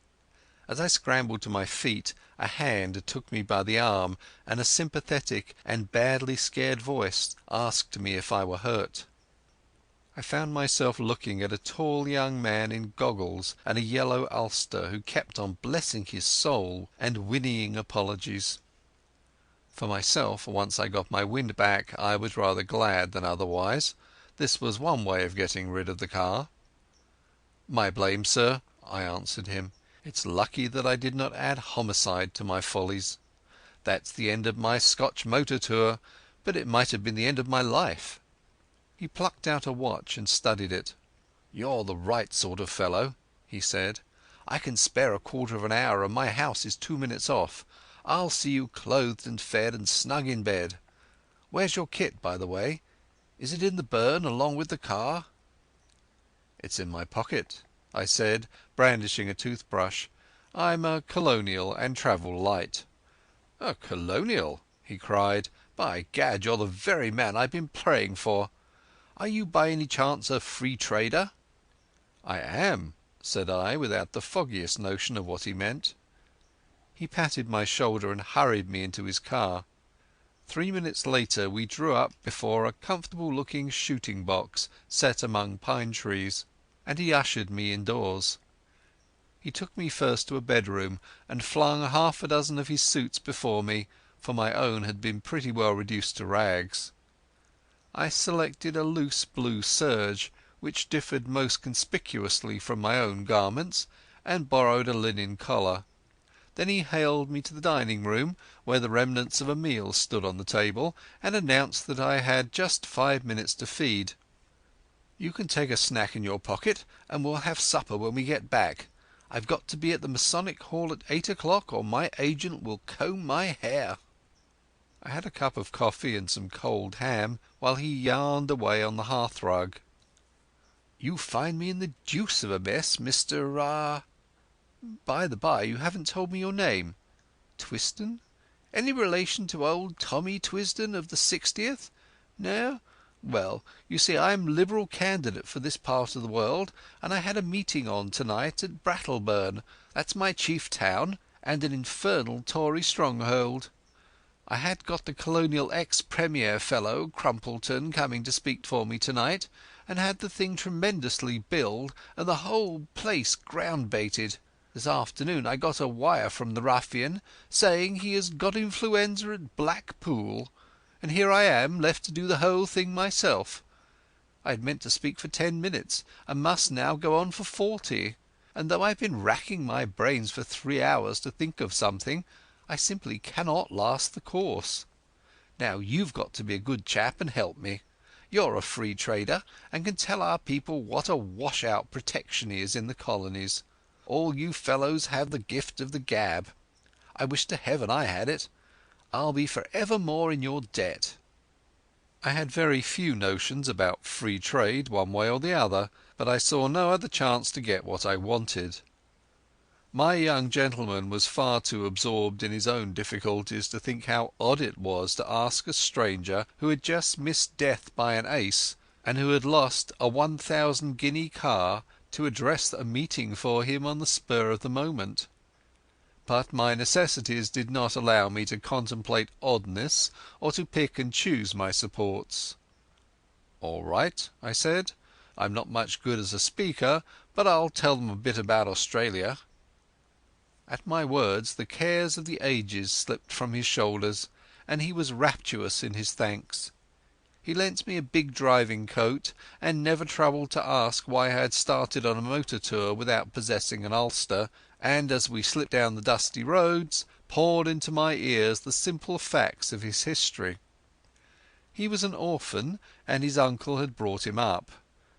As I scrambled to my feet, a hand took me by the arm, and a sympathetic and badly scared voice asked me if I were hurt. I found myself looking at a tall young man in goggles and a yellow ulster who kept on blessing his soul and whinnying apologies. For myself, once I got my wind back, I was rather glad than otherwise. This was one way of getting rid of the car. "My blame, sir," I answered him. "It's lucky that I did not add homicide to my follies. That's the end of my Scotch motor tour, but it might have been the end of my life." He plucked out a watch and studied it. "You're the right sort of fellow," he said. "I can spare a quarter of an hour and my house is 2 minutes off. I'll see you clothed and fed and snug in bed. Where's your kit, by the way? Is it in the burn along with the car?" "It's in my pocket," I said, brandishing a toothbrush. "I'm a colonial and travel light." "A colonial!" he cried. "By gad, you're the very man I've been praying for. Are you by any chance a free trader?" "I am," said I, without the foggiest notion of what he meant. He patted my shoulder and hurried me into his car. 3 minutes later we drew up before a comfortable looking shooting box set among pine trees, and he ushered me indoors. He took me first to a bedroom and flung half a dozen of his suits before me, for my own had been pretty well reduced to rags. I selected a loose blue serge, which differed most conspicuously from my own garments, and borrowed a linen collar. Then he haled me to the dining room, where the remnants of a meal stood on the table, and announced that I had just 5 minutes to feed. "You can take a snack in your pocket, and we'll have supper when we get back. I've got to be at the Masonic Hall at 8 o'clock or my agent will comb my hair." I had a cup of coffee and some cold ham, while he yarned away on the hearthrug. "You find me in the deuce of a mess, Mr. By the by, you haven't told me your name." Twisden? Any relation to old Tommy Twisden of the 60th? No? Well, you see, I'm Liberal candidate for this part of the world, and I had a meeting on tonight at Brattleburn. That's my chief town, and an infernal Tory stronghold. I had got the Colonial ex-Premier fellow, Crumpleton, coming to speak for me tonight, and had the thing tremendously billed and the whole place ground-baited. This afternoon I got a wire from the ruffian saying he has got influenza at Blackpool, and here I am left to do the whole thing myself. I had meant to speak for 10 minutes, and must now go on for 40, and though I've been racking my brains for 3 hours to think of something, I simply cannot last the course. Now you've got to be a good chap and help me. You're a free trader, and can tell our people what a wash-out protection is in the colonies. All you fellows have the gift of the gab. I wish to heaven I had it. I'll be for evermore in your debt." I had very few notions about free trade one way or the other, but I saw no other chance to get what I wanted. My young gentleman was far too absorbed in his own difficulties to think how odd it was to ask a stranger who had just missed death by an ace, and who had lost a 1,000 guinea car, to address a meeting for him on the spur of the moment. But my necessities did not allow me to contemplate oddness or to pick and choose my supports. "All right," I said. "I'm not much good as a speaker, but I'll tell them a bit about Australia." At my words the cares of the ages slipped from his shoulders, and he was rapturous in his thanks. He lent me a big driving coat, and never troubled to ask why I had started on a motor tour without possessing an ulster, and as we slipped down the dusty roads poured into my ears the simple facts of his history. He was an orphan, and his uncle had brought him up.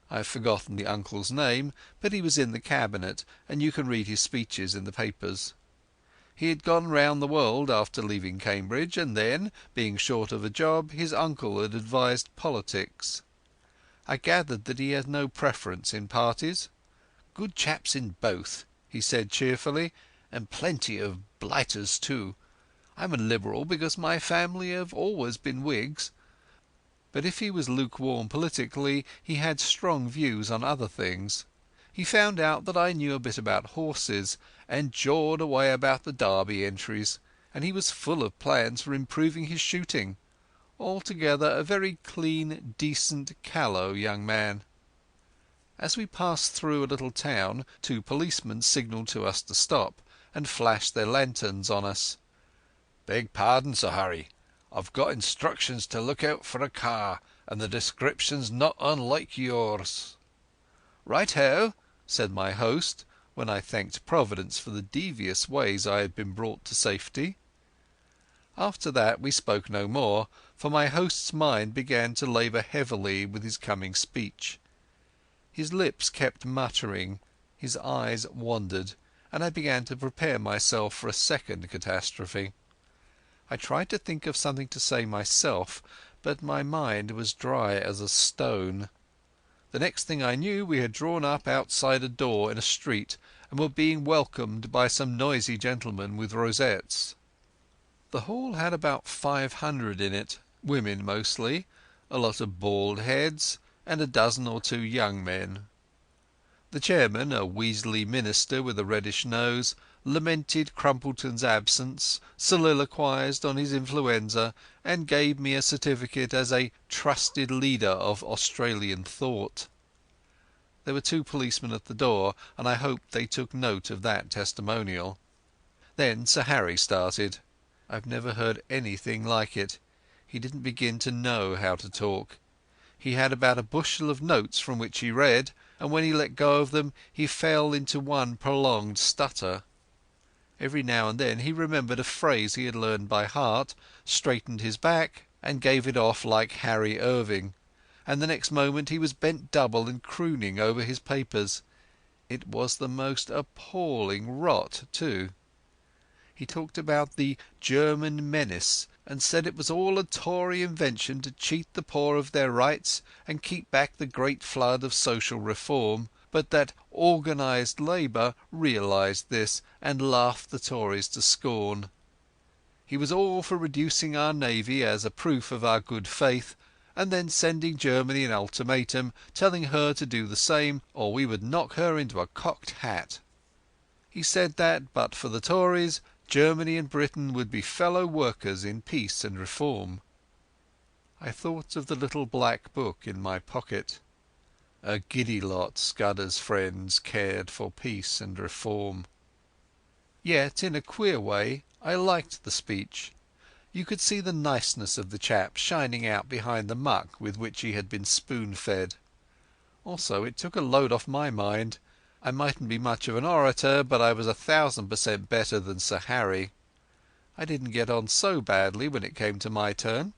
I have forgotten the uncle's name, but he was in the cabinet, and you can read his speeches in the papers. He had gone round the world after leaving Cambridge, and then, being short of a job, his uncle had advised politics. I gathered that he had no preference in parties. "Good chaps in both," he said cheerfully, "and plenty of blighters too. I'm a Liberal because my family have always been Whigs." But if he was lukewarm politically, he had strong views on other things. He found out that I knew a bit about horses, and jawed away about the Derby entries, and he was full of plans for improving his shooting. Altogether a very clean, decent, callow young man. As we passed through a little town, 2 policemen signalled to us to stop, and flashed their lanterns on us. "Beg pardon, Sir Harry. I've got instructions to look out for a car, and the description's not unlike yours." "Right-ho," said my host, when I thanked Providence for the devious ways I had been brought to safety. After that we spoke no more, for my host's mind began to labour heavily with his coming speech. His lips kept muttering, his eyes wandered, and I began to prepare myself for a second catastrophe. I tried to think of something to say myself, but my mind was dry as a stone. The next thing I knew we had drawn up outside a door in a street, and were being welcomed by some noisy gentlemen with rosettes. The hall had about 500 in it, women mostly, a lot of bald heads, and a dozen or 2 young men. The chairman, a weaselly minister with a reddish nose, lamented Crumpleton's absence, soliloquized on his influenza, and gave me a certificate as a trusted leader of Australian thought. There were 2 policemen at the door, and I hoped they took note of that testimonial. Then Sir Harry started. I've never heard anything like it. He didn't begin to know how to talk. He had about a bushel of notes from which he read, and when he let go of them he fell into one prolonged stutter. Every now and then he remembered a phrase he had learned by heart, straightened his back, and gave it off like Harry Irving, and the next moment he was bent double and crooning over his papers. It was the most appalling rot too. He talked about the German menace, and said it was all a Tory invention to cheat the poor of their rights and keep back the great flood of social reform, but that organized labour realized this and laughed the Tories to scorn. He was all for reducing our navy as a proof of our good faith, and then sending Germany an ultimatum, telling her to do the same or we would knock her into a cocked hat. He said that, but for the Tories, Germany and Britain would be fellow workers in peace and reform. I thought of the little black book in my pocket. A giddy lot Scudder's friends cared for peace and reform. Yet, in a queer way, I liked the speech. You could see the niceness of the chap shining out behind the muck with which he had been spoon-fed. Also, it took a load off my mind. I mightn't be much of an orator, but I was 1000% better than Sir Harry. I didn't get on so badly when it came to my turn.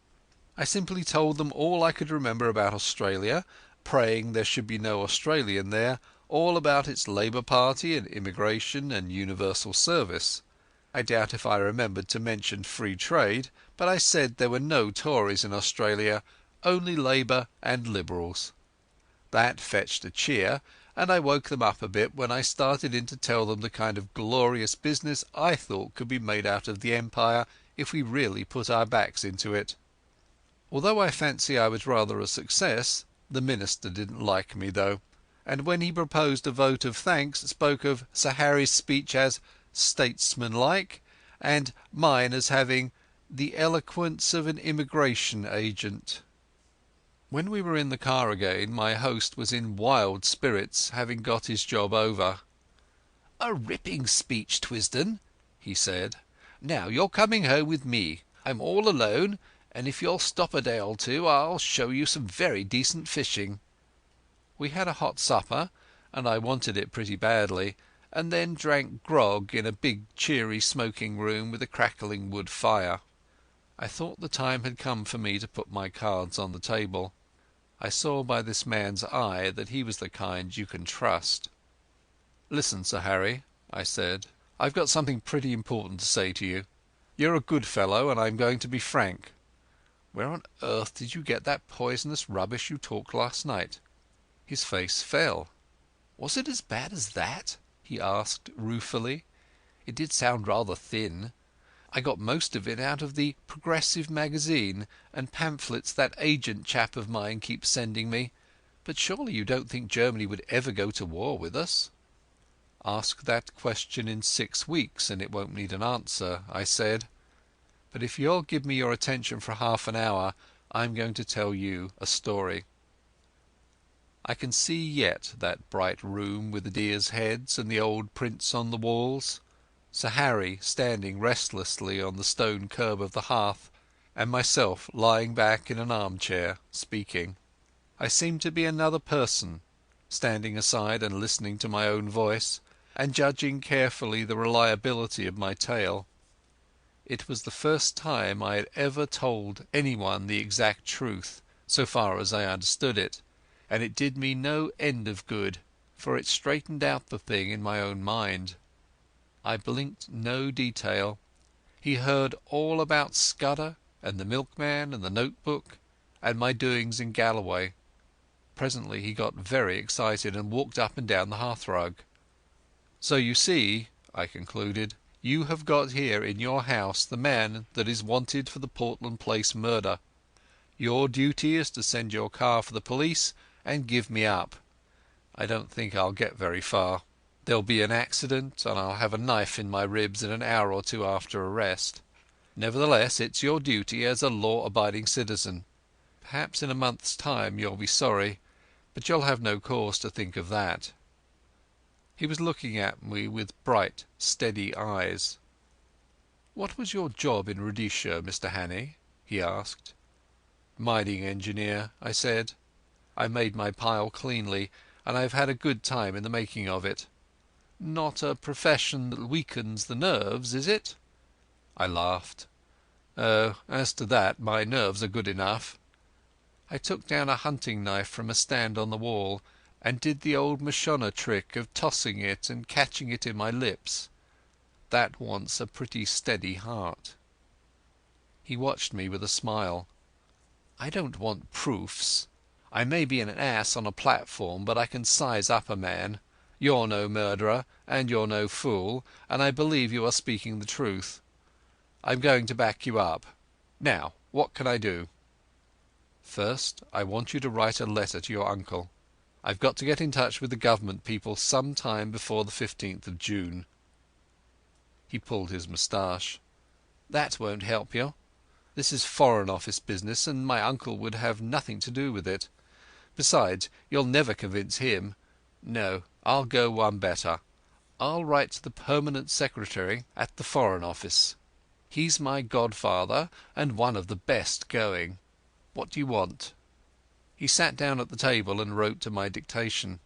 I simply told them all I could remember about Australia, praying there should be no Australian there, all about its Labour Party and immigration and universal service. I doubt if I remembered to mention free trade, but I said there were no Tories in Australia, only Labour and Liberals. That fetched a cheer, and I woke them up a bit when I started in to tell them the kind of glorious business I thought could be made out of the Empire if we really put our backs into it. Although I fancy I was rather a success, the minister didn't like me though, and when he proposed a vote of thanks spoke of Sir Harry's speech as statesmanlike and mine as having the eloquence of an immigration agent. When we were in the car again my host was in wild spirits, having got his job over. "A ripping speech, Twisden," he said. "Now you're coming home with me. I'm all alone, and if you'll stop a day or two I'll show you some very decent fishing." We had a hot supper, and I wanted it pretty badly, and then drank grog in a big cheery smoking room with a crackling wood fire. I thought the time had come for me to put my cards on the table. I saw by this man's eye that he was the kind you can trust. "Listen, Sir Harry," I said. "I've got something pretty important to say to you. You're a good fellow, and I'm going to be frank. Where on earth did you get that poisonous rubbish you talked last night?" His face fell. "Was it as bad as that?" he asked ruefully. "It did sound rather thin. I got most of it out of the Progressive magazine and pamphlets that agent chap of mine keeps sending me. But surely you don't think Germany would ever go to war with us?" "Ask that question in 6 weeks and it won't need an answer," I said. "But if you'll give me your attention for half an hour I'm going to tell you a story." I can see yet that bright room with the deers' heads and the old prints on the walls, Sir Harry standing restlessly on the stone curb of the hearth, and myself lying back in an armchair speaking. I seemed to be another person, standing aside and listening to my own voice, and judging carefully the reliability of my tale. It was the first time I had ever told anyone the exact truth, so far as I understood it, and it did me no end of good, for it straightened out the thing in my own mind. I blinked no detail. He heard all about Scudder and the Milkman and the notebook and my doings in Galloway. Presently he got very excited and walked up and down the hearthrug. "So you see," I concluded, "you have got here in your house the man that is wanted for the Portland Place murder. Your duty is to send your car for the police and give me up. I don't think I'll get very far. There'll be an accident and I'll have a knife in my ribs in an hour or two after arrest. Nevertheless, it's your duty as a law-abiding citizen. Perhaps in a month's time you'll be sorry, but you'll have no cause to think of that." He was looking at me with bright, steady eyes. "What was your job in Rhodesia, Mr Hannay?" he asked. "Mining engineer," I said. "I made my pile cleanly, and I've had a good time in the making of it. Not a profession that weakens the nerves, is it?" I laughed. "Oh, as to that, my nerves are good enough." I took down a hunting knife from a stand on the wall and did the old Mashona trick of tossing it and catching it in my lips. That wants a pretty steady heart. He watched me with a smile. "I don't want proofs. I may be an ass on a platform, but I can size up a man. You're no murderer, and you're no fool, and I believe you are speaking the truth. I'm going to back you up. Now, what can I do?" "First, I want you to write a letter to your uncle. I've got to get in touch with the Government people some time before the 15th of June." He pulled his moustache. "That won't help you. This is Foreign Office business, and my uncle would have nothing to do with it. Besides, you'll never convince him. No, I'll go one better. I'll write to the Permanent Secretary at the Foreign Office. He's my godfather, and one of the best going. What do you want?" He sat down at the table and wrote to my dictation.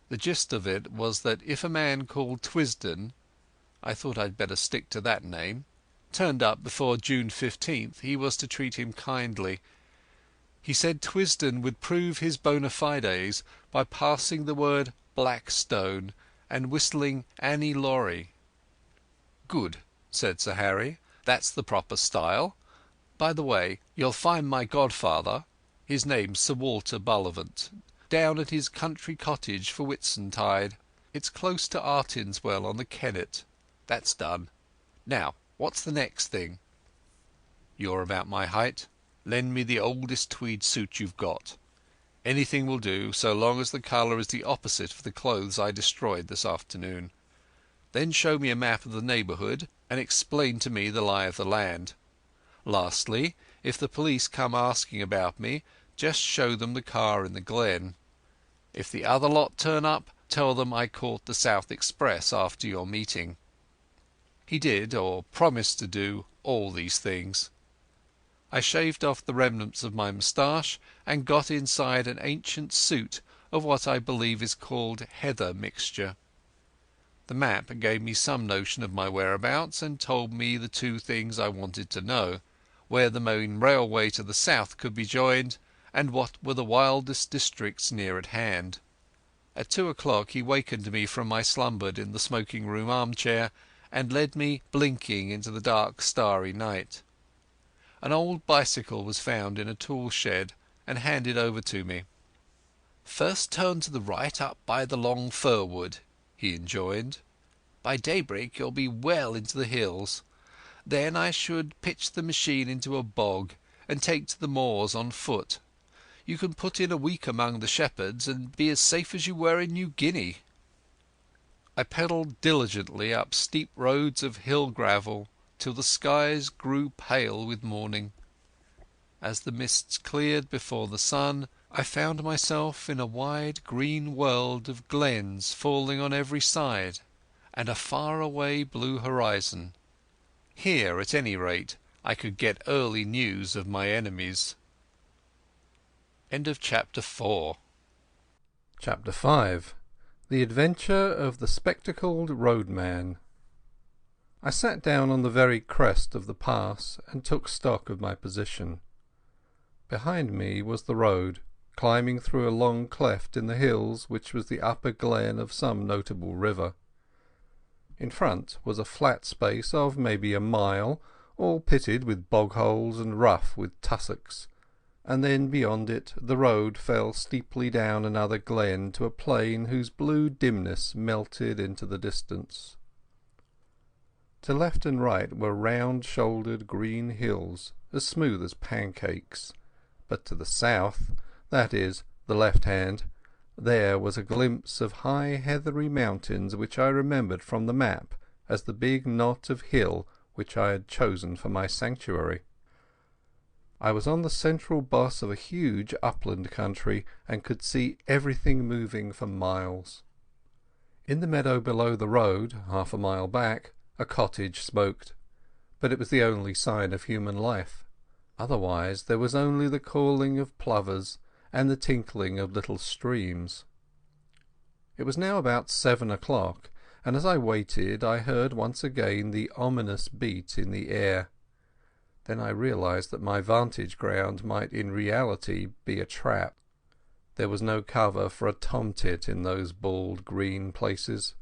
The gist of it was that if a man called Twisden—I thought I'd better stick to that name—turned up before June 15th, he was to treat him kindly. He said Twisden would prove his bona fides by passing the word Blackstone and whistling Annie Laurie. "Good," said Sir Harry. "That's the proper style. By the way, you'll find my godfather—his name's Sir Walter Bullivant—down at his country cottage for Whitsuntide. It's close to Artinswell on the Kennet. That's done. Now, what's the next thing?" "You're about my height. Lend me the oldest tweed suit you've got. Anything will do, so long as the colour is the opposite of the clothes I destroyed this afternoon. Then show me a map of the neighbourhood and explain to me the lie of the land. Lastly, if the police come asking about me, just show them the car in the glen. If the other lot turn up, tell them I caught the South Express after your meeting." He did, or promised to do, all these things. I shaved off the remnants of my moustache and got inside an ancient suit of what I believe is called heather mixture. The map gave me some notion of my whereabouts, and told me the two things I wanted to know: where the main railway to the south could be joined, and what were the wildest districts near at hand. At 2 o'clock he wakened me from my slumber in the smoking-room armchair, and led me blinking into the dark starry night. An old bicycle was found in a tool shed and handed over to me. "First turn to the right up by the long fir wood," he enjoined. "By daybreak you'll be well into the hills. Then I should pitch the machine into a bog and take to the moors on foot. You can put in a week among the shepherds and be as safe as you were in New Guinea." I pedalled diligently up steep roads of hill gravel till the skies grew pale with morning. As the mists cleared before the sun, I found myself in a wide green world of glens falling on every side, and a far-away blue horizon. Here, at any rate, I could get early news of my enemies. Chapter 5. The Adventure of the Spectacled Roadman. I sat down on the very crest of the pass and took stock of my position. Behind me was the road, climbing through a long cleft in the hills which was the upper glen of some notable river. In front was a flat space of maybe a mile, all pitted with bog-holes and rough with tussocks, and then beyond it the road fell steeply down another glen to a plain whose blue dimness melted into the distance. To left and right were round-shouldered green hills, as smooth as pancakes, but to the south, that is, the left hand, there was a glimpse of high heathery mountains which I remembered from the map as the big knot of hill which I had chosen for my sanctuary. I was on the central boss of a huge upland country, and could see everything moving for miles. In the meadow below the road, half a mile back, a cottage smoked, but it was the only sign of human life. Otherwise there was only the calling of plovers and the tinkling of little streams. It was now about 7 o'clock, and as I waited I heard once again the ominous beat in the air. Then I realized that my vantage ground might in reality be a trap. There was no cover for a tomtit in those bald green places.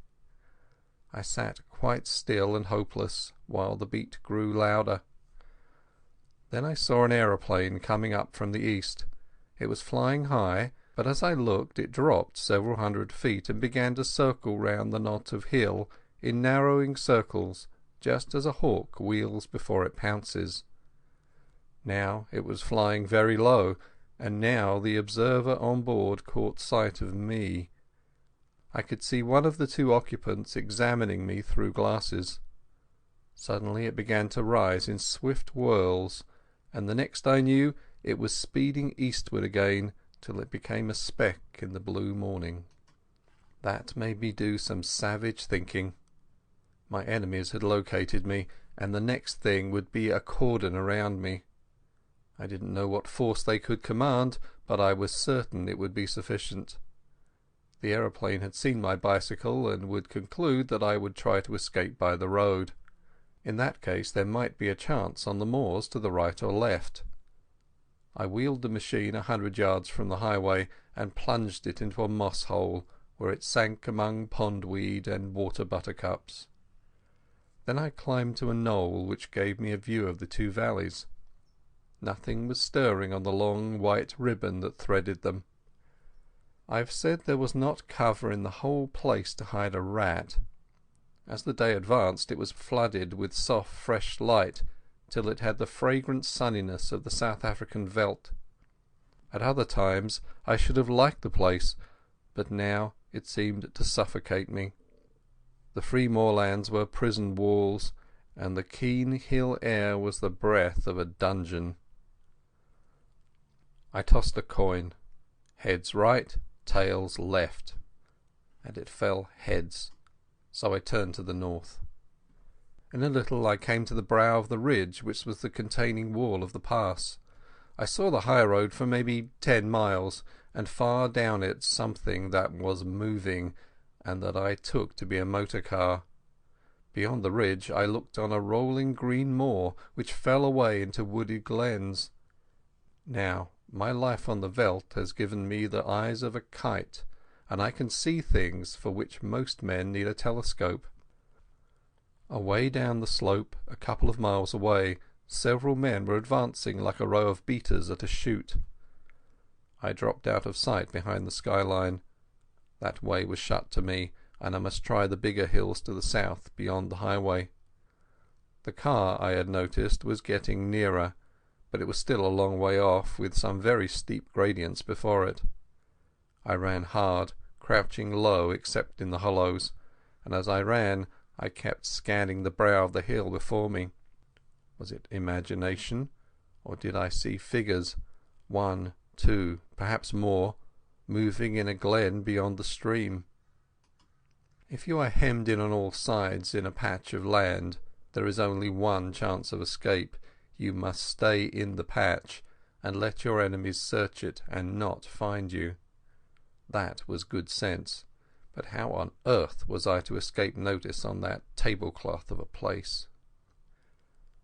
I sat quite still and hopeless while the beat grew louder. Then I saw an aeroplane coming up from the east. It was flying high, but as I looked it dropped several hundred feet and began to circle round the knot of hill in narrowing circles just as a hawk wheels before it pounces. Now it was flying very low, and now the observer on board caught sight of me. I could see one of the two occupants examining me through glasses. Suddenly it began to rise in swift whirls, and the next I knew it was speeding eastward again till it became a speck in the blue morning. That made me do some savage thinking. My enemies had located me, and the next thing would be a cordon around me. I didn't know what force they could command, but I was certain it would be sufficient. The aeroplane had seen my bicycle and would conclude that I would try to escape by the road. In that case there might be a chance on the moors to the right or left. I wheeled the machine 100 yards from the highway and plunged it into a moss hole, where it sank among pondweed and water buttercups. Then I climbed to a knoll which gave me a view of the two valleys. Nothing was stirring on the long white ribbon that threaded them. I've said there was not cover in the whole place to hide a rat. As the day advanced it was flooded with soft fresh light till it had the fragrant sunniness of the South African veldt. At other times I should have liked the place, but now it seemed to suffocate me. The free moorlands were prison walls, and the keen hill air was the breath of a dungeon. I tossed a coin. Heads right, tails left, and it fell heads, so I turned to the north. In a little I came to the brow of the ridge which was the containing wall of the pass. I saw the high road for maybe 10 miles, and far down it something that was moving, and that I took to be a motor car. Beyond the ridge I looked on a rolling green moor which fell away into wooded glens. Now my life on the veldt has given me the eyes of a kite, and I can see things for which most men need a telescope. Away down the slope, a couple of miles away, several men were advancing like a row of beaters at a shoot. I dropped out of sight behind the skyline. That way was shut to me, and I must try the bigger hills to the south beyond the highway. The car, I had noticed, was getting nearer, but it was still a long way off, with some very steep gradients before it. I ran hard, crouching low except in the hollows, and as I ran I kept scanning the brow of the hill before me. Was it imagination, or did I see figures, 1, 2, perhaps more, moving in a glen beyond the stream? If you are hemmed in on all sides in a patch of land, there is only one chance of escape. You must stay in the patch and let your enemies search it and not find you. That was good sense, but how on earth was I to escape notice on that tablecloth of a place?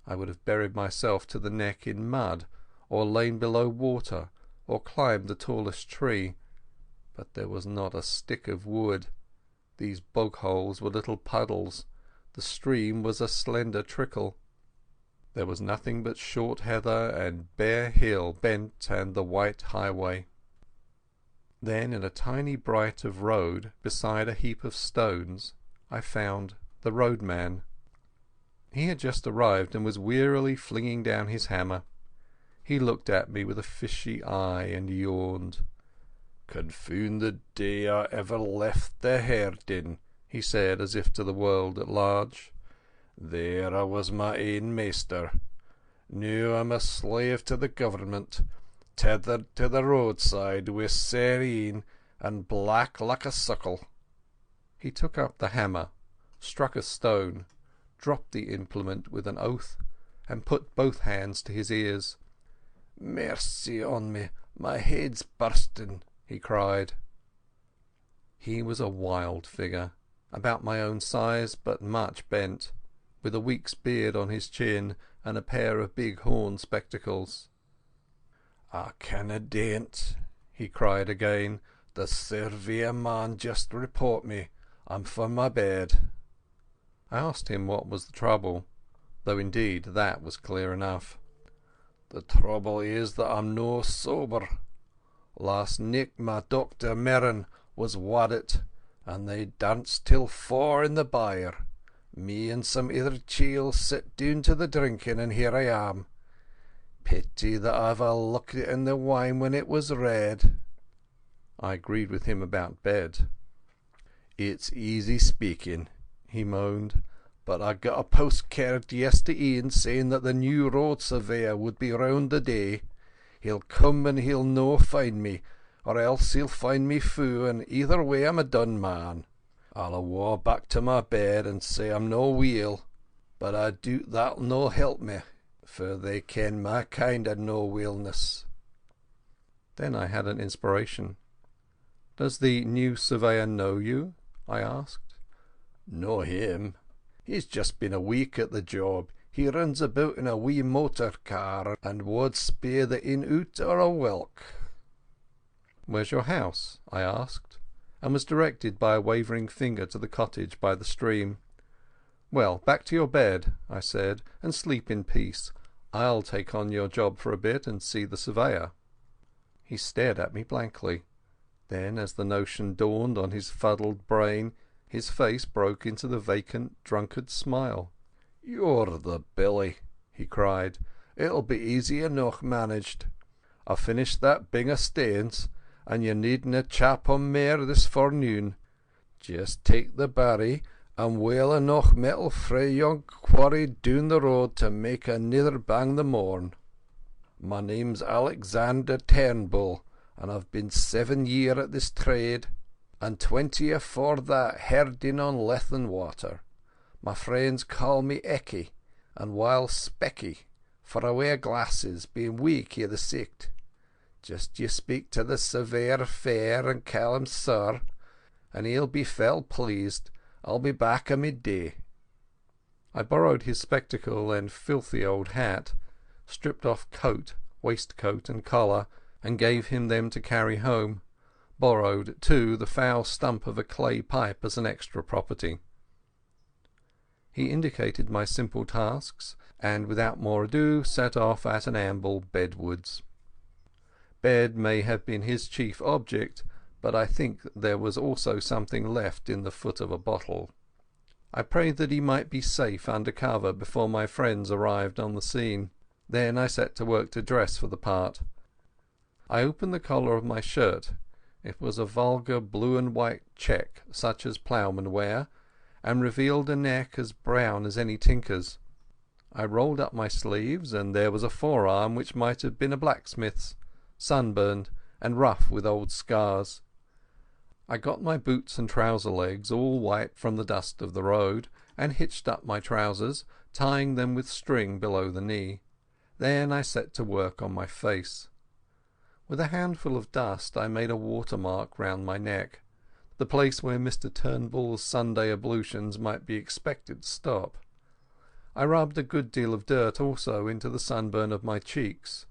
I would have buried myself to the neck in mud, or lain below water, or climbed the tallest tree, but there was not a stick of wood. These bog holes were little puddles. The stream was a slender trickle. There was nothing but short heather and bare hill bent and the white highway. Then in a tiny bight of road beside a heap of stones I found the Roadman. He had just arrived and was wearily flinging down his hammer. He looked at me with a fishy eye and yawned. "Confound the day I ever left the herding," he said, as if to the world at large. "There I was my ain master. Now I'm a slave to the government, tethered to the roadside with sair and black like a suckle." He took up the hammer, struck a stone, dropped the implement with an oath, and put both hands to his ears. "Mercy on me, my head's bursting," he cried. He was a wild figure, about my own size but much bent, with a week's beard on his chin and a pair of big horn spectacles. "I canna daint," he cried again. "The surveyor man just report me. I'm for my bed." I asked him what was the trouble, though indeed that was clear enough. "The trouble is that I'm no sober. Last nicht my Dr. Merrin was waddit, and they danced till 4 in the byre, Me and some other chiels sit down to the drinking, and here I am. Pity that I've a looked in the wine when it was red." I agreed with him about bed. "It's easy speaking," he moaned, "but I got a postcard yesterday saying that the new road surveyor would be round the day. He'll come and he'll no find me, or else he'll find me fou, and either way I'm a done man. I'll awa back to my bed and say I'm no weel, but I doot that'll no help me, for they ken my kind of no weelness." Then I had an inspiration. "Does the new surveyor know you?" I asked. "Know him? He's just been a week at the job. He runs about in a wee motor car, and wad spare the in oot or a welk." "Where's your house?" I asked, and was directed by a wavering finger to the cottage by the stream. "Well, back to your bed," I said, "and sleep in peace. I'll take on your job for a bit and see the surveyor." He stared at me blankly. Then, as the notion dawned on his fuddled brain, his face broke into the vacant drunkard smile. "You're the Billy," he cried. "It'll be easy enough managed. I've finished that bing o' stains, and you needna chap on mair this forenoon. Just take the barry and whale enough metal frae yon quarry doon the road to make anither bang the morn. My name's Alexander Turnbull, and I've been 7 year at this trade, and 20 afore that herding on Lethen water. My friends call me Ecky, and while Specky, for I wear glasses, being weak i' the sicht. Just you speak to the surveyor fair and call him sir, and he'll be fell pleased. I'll be back a midday." I borrowed his spectacle and filthy old hat, stripped off coat, waistcoat and collar, and gave him them to carry home. Borrowed, too, the foul stump of a clay pipe as an extra property. He indicated my simple tasks, and without more ado set off at an amble bedwards. Bed may have been his chief object, but I think there was also something left in the foot of a bottle. I prayed that he might be safe under cover before my friends arrived on the scene. Then I set to work to dress for the part. I opened the collar of my shirt. It was a vulgar blue and white check, such as ploughmen wear, and revealed a neck as brown as any tinker's. I rolled up my sleeves, and there was a forearm which might have been a blacksmith's, sunburned and rough with old scars. I got my boots and trouser legs all white from the dust of the road, and hitched up my trousers, tying them with string below the knee. Then I set to work on my face. With a handful of dust I made a watermark round my neck, the place where Mr Turnbull's Sunday ablutions might be expected to stop. I rubbed a good deal of dirt also into the sunburn of my cheeks.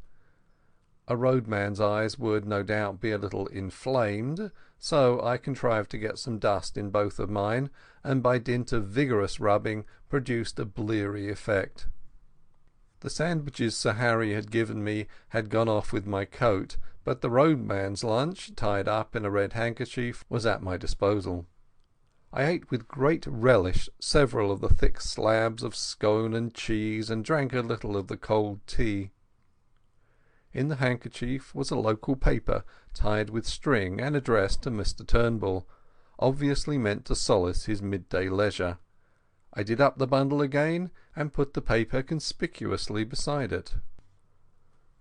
A roadman's eyes would no doubt be a little inflamed, so I contrived to get some dust in both of mine, and by dint of vigorous rubbing produced a bleary effect. The sandwiches Sir Harry had given me had gone off with my coat, but the roadman's lunch, tied up in a red handkerchief, was at my disposal. I ate with great relish several of the thick slabs of scone and cheese, and drank a little of the cold tea. In the handkerchief was a local paper tied with string and addressed to Mr Turnbull, obviously meant to solace his midday leisure. I did up the bundle again and put the paper conspicuously beside it.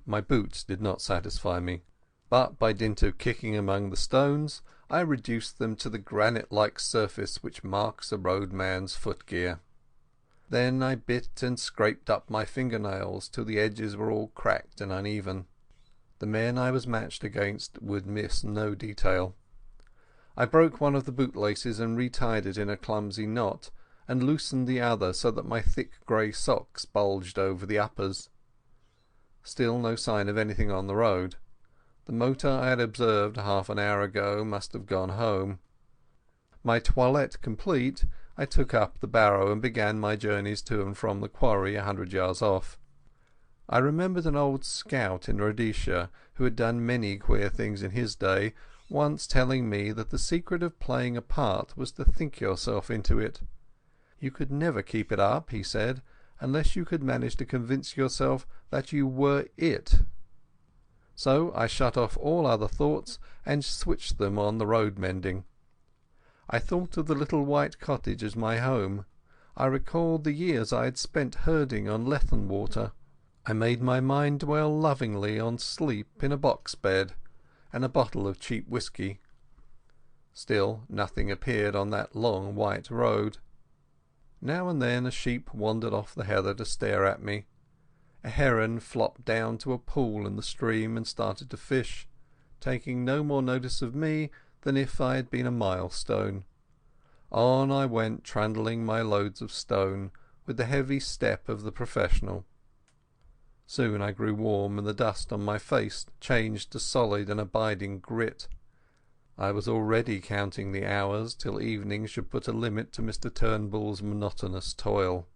My boots did not satisfy me, but by dint of kicking among the stones I reduced them to the granite-like surface which marks a roadman's footgear. Then I bit and scraped up my fingernails till the edges were all cracked and uneven. The men I was matched against would miss no detail. I broke one of the bootlaces and retied it in a clumsy knot, and loosened the other so that my thick grey socks bulged over the uppers. Still no sign of anything on the road. The motor I had observed half an hour ago must have gone home. My toilette complete, I took up the barrow and began my journeys to and from the quarry 100 yards off. I remembered an old scout in Rhodesia, who had done many queer things in his day, once telling me that the secret of playing a part was to think yourself into it. You could never keep it up, he said, unless you could manage to convince yourself that you were it. So I shut off all other thoughts and switched them on the road mending. I thought of the little white cottage as my home. I recalled the years I had spent herding on Lethen water. I made my mind dwell lovingly on sleep in a box bed and a bottle of cheap whisky. Still nothing appeared on that long white road. Now and then a sheep wandered off the heather to stare at me. A heron flopped down to a pool in the stream and started to fish, taking no more notice of me than if I had been a milestone. On I went, trundling my loads of stone with the heavy step of the professional. Soon I grew warm, and the dust on my face changed to solid and abiding grit. I was already counting the hours till evening should put a limit to Mr. Turnbull's monotonous toil.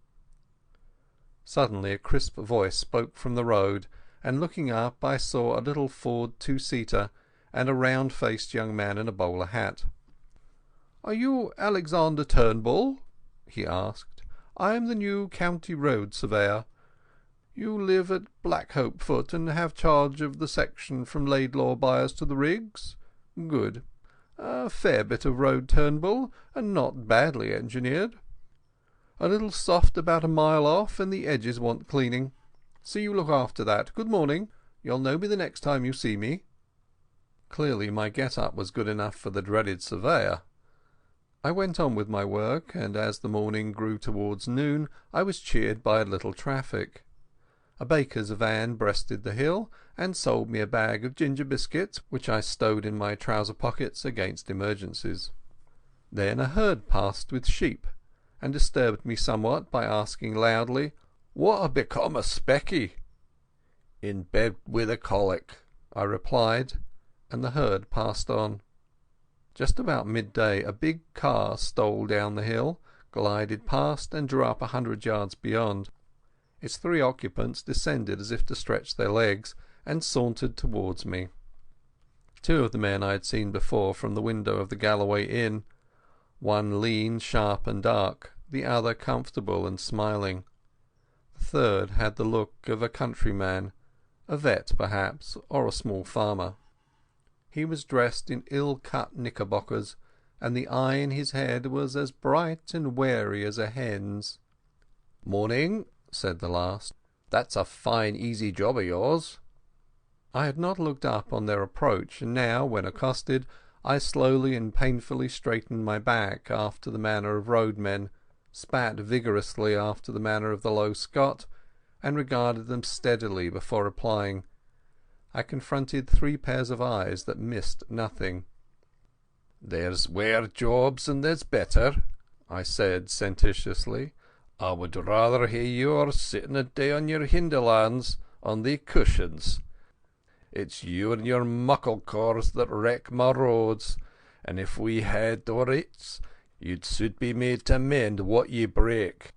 Suddenly a crisp voice spoke from the road, and looking up I saw a little Ford two-seater and a round-faced young man in a bowler hat. "Are you Alexander Turnbull?" he asked. "I am the new county road surveyor. You live at Blackhope Foot and have charge of the section from Laidlaw Byres to the Riggs? Good. A fair bit of road, Turnbull, and not badly engineered. A little soft about a mile off, and the edges want cleaning. See you look after that. Good morning. You'll know me the next time you see me." Clearly my get-up was good enough for the dreaded surveyor. I went on with my work, and as the morning grew towards noon I was cheered by a little traffic. A baker's van breasted the hill and sold me a bag of ginger biscuits, which I stowed in my trouser pockets against emergencies. Then a herd passed with sheep, and disturbed me somewhat by asking loudly, "What ha' become of Specky?" "In bed with a colic," I replied, and the herd passed on. Just about midday a big car stole down the hill, glided past and drew up 100 yards beyond. Its 3 occupants descended as if to stretch their legs, and sauntered towards me. 2 of the men I had seen before from the window of the Galloway Inn, one lean, sharp and dark, the other comfortable and smiling. The third had the look of a countryman, a vet perhaps, or a small farmer. He was dressed in ill-cut knickerbockers, and the eye in his head was as bright and wary as a hen's. "Morning," said the last. "That's a fine easy job of yours." I had not looked up on their approach, and now, when accosted, I slowly and painfully straightened my back after the manner of roadmen, spat vigorously after the manner of the low Scot, and regarded them steadily before replying. I confronted 3 pairs of eyes that missed nothing. "There's waur jobs and there's better," I said sententiously. "I would rather hear you sitting a day on your hinderlands on the cushions. It's you and your muckle cors that wreck my roads, and if we had the writs, you'd soon be made to mend what ye break."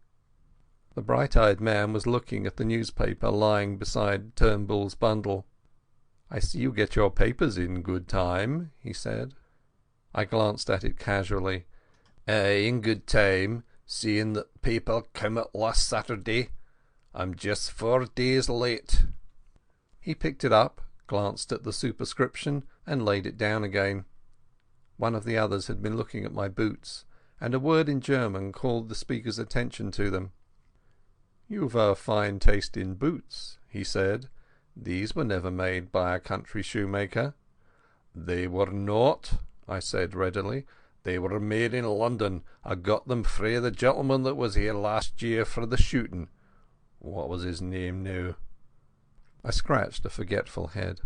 The bright-eyed man was looking at the newspaper lying beside Turnbull's bundle. "I see you get your papers in good time," he said. I glanced at it casually. "Aye, in good time, seeing that the paper came out last Saturday. I'm just 4 days late." He picked it up, glanced at the superscription, and laid it down again. One of the others had been looking at my boots, and a word in German called the speaker's attention to them. "You've a fine taste in boots," he said. "These were never made by a country shoemaker." "They were not," I said readily. "They were made in London. I got them frae the gentleman that was here last year for the shooting. What was his name now?" I scratched a forgetful head.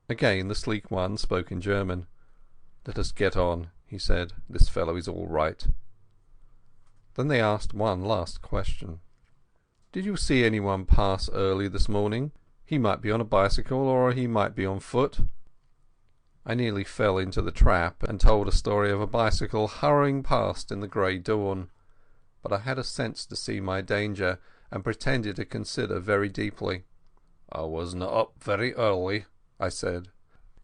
Again the sleek one spoke in German. "Let us get on," he said. "This fellow is all right." Then they asked one last question. "Did you see anyone pass early this morning? He might be on a bicycle, or he might be on foot." I nearly fell into the trap and told a story of a bicycle hurrying past in the grey dawn, but I had a sense to see my danger and pretended to consider very deeply. "I wasna up very early," I said.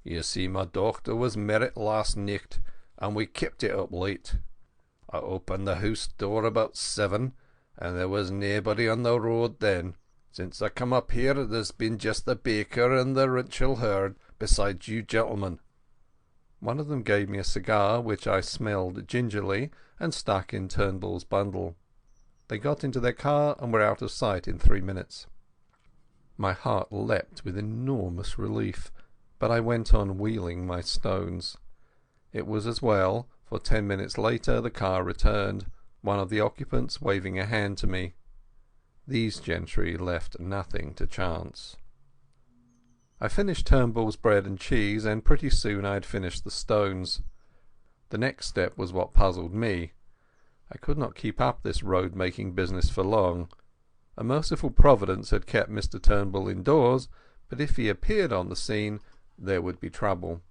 "You see, my dochter was married last nicht, and we kept it up late. I opened the house door about 7, and there was naebody on the road then. Since I come up here there's been just the baker and the Rachel herd, besides you gentlemen." One of them gave me a cigar, which I smelled gingerly and stuck in Turnbull's bundle. They got into their car and were out of sight in 3 minutes. My heart leapt with enormous relief, but I went on wheeling my stones. It was as well, for 10 minutes later the car returned, one of the occupants waving a hand to me. These gentry left nothing to chance. I finished Turnbull's bread and cheese, and pretty soon I had finished the stones. The next step was what puzzled me. I could not keep up this road-making business for long. A merciful providence had kept Mr. Turnbull indoors, but if he appeared on the scene there would be trouble.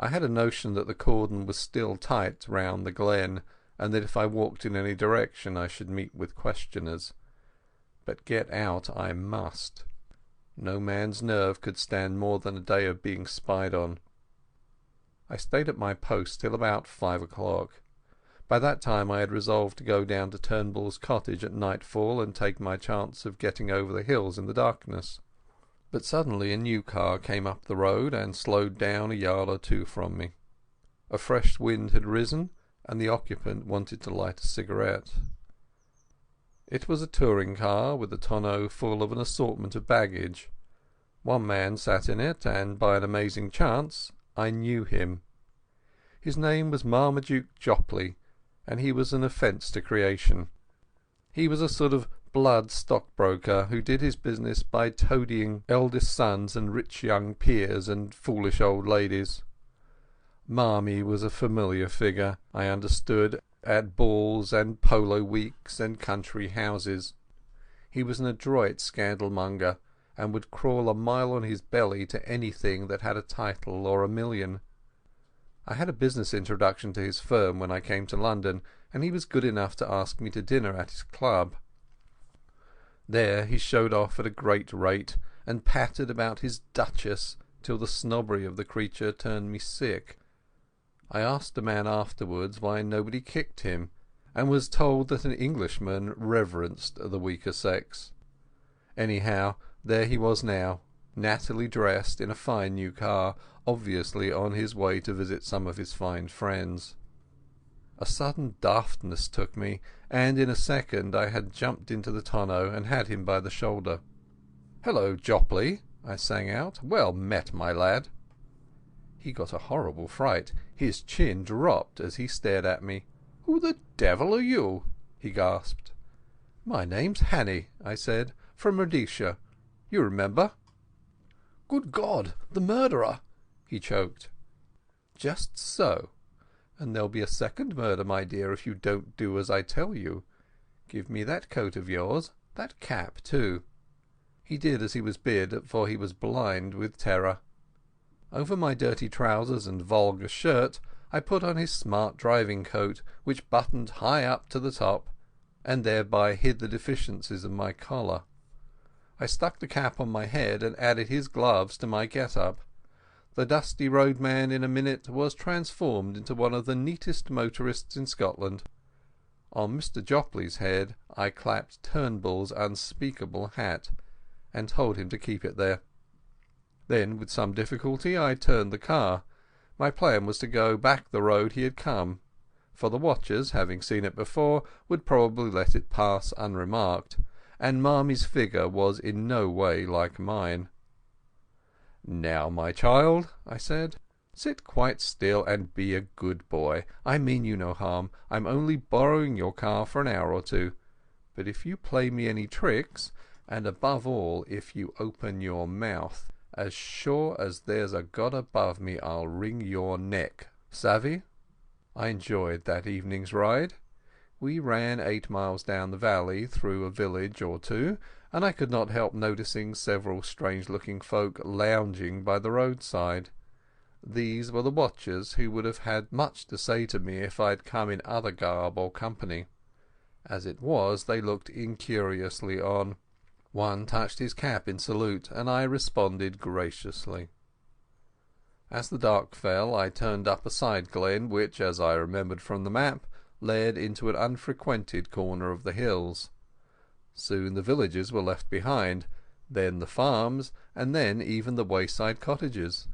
I had a notion that the cordon was still tight round the glen, and that if I walked in any direction I should meet with questioners. But get out I must. No man's nerve could stand more than a day of being spied on. I stayed at my post till about 5 o'clock. By that time I had resolved to go down to Turnbull's cottage at nightfall and take my chance of getting over the hills in the darkness. But suddenly a new car came up the road and slowed down a yard or two from me. A fresh wind had risen, and the occupant wanted to light a cigarette. It was a touring car with a tonneau full of an assortment of baggage. One man sat in it, and by an amazing chance I knew him. His name was Marmaduke Jopley, and he was an offence to creation. He was a sort of blood stockbroker who did his business by toadying eldest sons and rich young peers and foolish old ladies. Marmy was a familiar figure, I understood, at balls and polo weeks and country houses. He was an adroit scandalmonger, and would crawl a mile on his belly to anything that had a title or a million. I had a business introduction to his firm when I came to London, and he was good enough to ask me to dinner at his club. There he showed off at a great rate, and pattered about his Duchess till the snobbery of the creature turned me sick. I asked a man afterwards why nobody kicked him, and was told that an Englishman reverenced the weaker sex. Anyhow, there he was now, nattily dressed in a fine new car, obviously on his way to visit some of his fine friends. A sudden daftness took me, and in a second I had jumped into the tonneau and had him by the shoulder. "Hello, Jopley," I sang out. "Well met, my lad." He got a horrible fright. His chin dropped as he stared at me. "Who the devil are you?" he gasped. "My name's Hannay," I said, "from Rhodesia. You remember?" "Good God, the murderer!" he choked. "Just so. And there'll be a second murder, my dear, if you don't do as I tell you. Give me that coat of yours, that cap too." He did as he was bid, for he was blind with terror. Over my dirty trousers and vulgar shirt I put on his smart driving coat, which buttoned high up to the top, and thereby hid the deficiencies of my collar. I stuck the cap on my head and added his gloves to my get-up. The dusty roadman in a minute was transformed into one of the neatest motorists in Scotland. On Mr. Jopley's head I clapped Turnbull's unspeakable hat, and told him to keep it there. Then, with some difficulty, I turned the car. My plan was to go back the road he had come, for the watchers, having seen it before, would probably let it pass unremarked, and Marmy's figure was in no way like mine. "Now, my child," I said, "sit quite still and be a good boy. I mean you no harm. I'm only borrowing your car for an hour or two. But if you play me any tricks, and above all if you open your mouth, as sure as there's a God above me I'll wring your neck. Savvy?" I enjoyed that evening's ride. We ran 8 miles down the valley through a village or two, and I could not help noticing several strange-looking folk lounging by the roadside. These were the watchers, who would have had much to say to me if I had come in other garb or company. As it was, they looked incuriously on. One touched his cap in salute, and I responded graciously. As the dark fell, I turned up a side glen which, as I remembered from the map, led into an unfrequented corner of the hills. Soon the villages were left behind, then the farms, and then even the wayside cottages.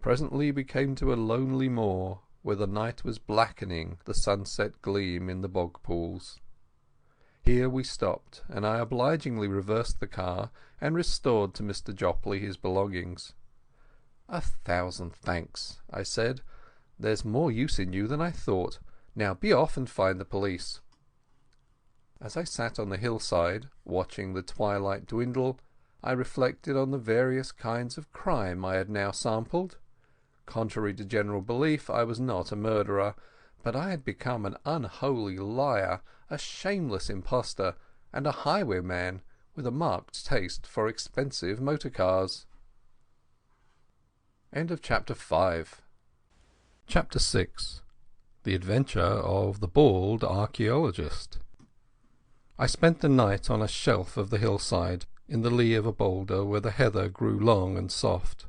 Presently we came to a lonely moor, where the night was blackening the sunset gleam in the bog pools. Here we stopped, and I obligingly reversed the car and restored to Mr. Jopley his belongings. "1,000 thanks," I said. "There's more use in you than I thought. Now be off and find the police." As I sat on the hillside, watching the twilight dwindle, I reflected on the various kinds of crime I had now sampled. Contrary to general belief, I was not a murderer, but I had become an unholy liar, a shameless impostor, and a highwayman with a marked taste for expensive motor cars. Chapter 6. The Adventure of the Bald Archaeologist. I spent the night on a shelf of the hillside, in the lee of a boulder where the heather grew long and soft.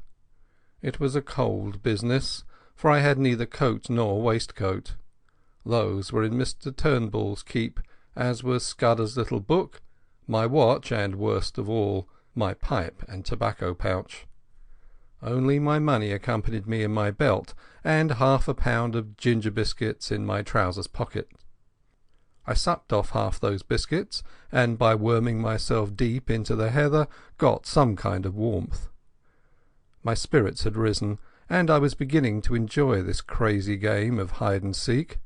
It was a cold business, for I had neither coat nor waistcoat. Those were in Mr. Turnbull's keep, as was Scudder's little book, my watch, and, worst of all, my pipe and tobacco pouch. Only my money accompanied me in my belt, and half a pound of ginger biscuits in my trousers pocket. I supped off half those biscuits, and by worming myself deep into the heather got some kind of warmth. My spirits had risen, and I was beginning to enjoy this crazy game of hide-and-seek.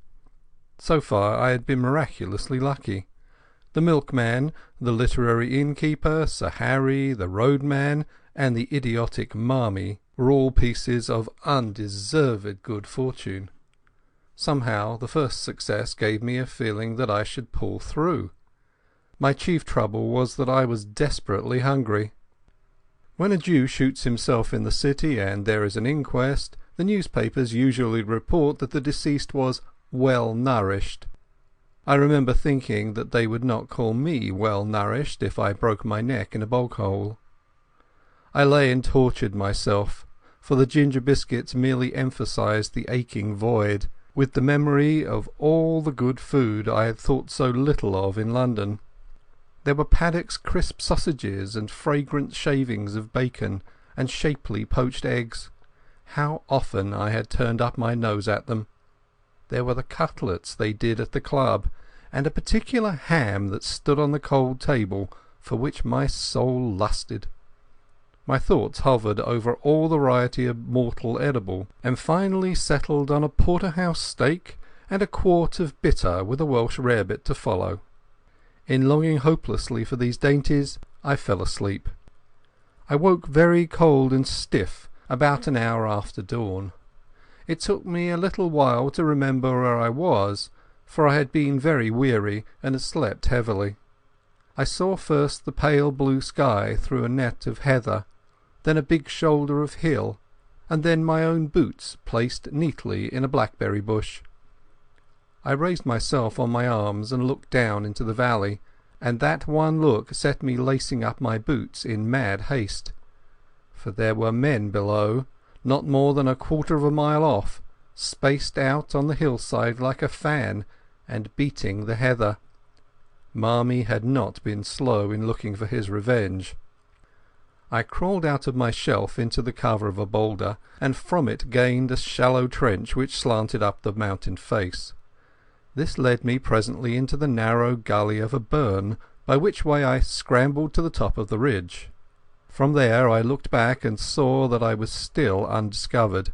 So far I had been miraculously lucky. The Milkman, the literary Innkeeper, Sir Harry, the Roadman, and the idiotic Marmee were all pieces of undeserved good fortune. Somehow the first success gave me a feeling that I should pull through. My chief trouble was that I was desperately hungry. When a Jew shoots himself in the city and there is an inquest, the newspapers usually report that the deceased was well nourished. I remember thinking that they would not call me well nourished if I broke my neck in a bog hole. I lay and tortured myself, for the ginger biscuits merely emphasized the aching void, with the memory of all the good food I had thought so little of in London. There were Paddock's crisp sausages and fragrant shavings of bacon and shapely poached eggs. How often I had turned up my nose at them. There were the cutlets they did at the club, and a particular ham that stood on the cold table, for which my soul lusted. My thoughts hovered over all the variety of mortal edible, and finally settled on a porterhouse steak and a quart of bitter with a Welsh rarebit to follow. In longing hopelessly for these dainties, I fell asleep. I woke very cold and stiff about an hour after dawn. It took me a little while to remember where I was, for I had been very weary and had slept heavily. I saw first the pale blue sky through a net of heather, then a big shoulder of hill, and then my own boots placed neatly in a blackberry bush. I raised myself on my arms and looked down into the valley, and that one look set me lacing up my boots in mad haste. For there were men below, not more than a quarter of a mile off, spaced out on the hillside like a fan, and beating the heather. Marmee had not been slow in looking for his revenge. I crawled out of my shelf into the cover of a boulder, and from it gained a shallow trench which slanted up the mountain face. This led me presently into the narrow gully of a burn, by which way I scrambled to the top of the ridge. From there I looked back and saw that I was still undiscovered.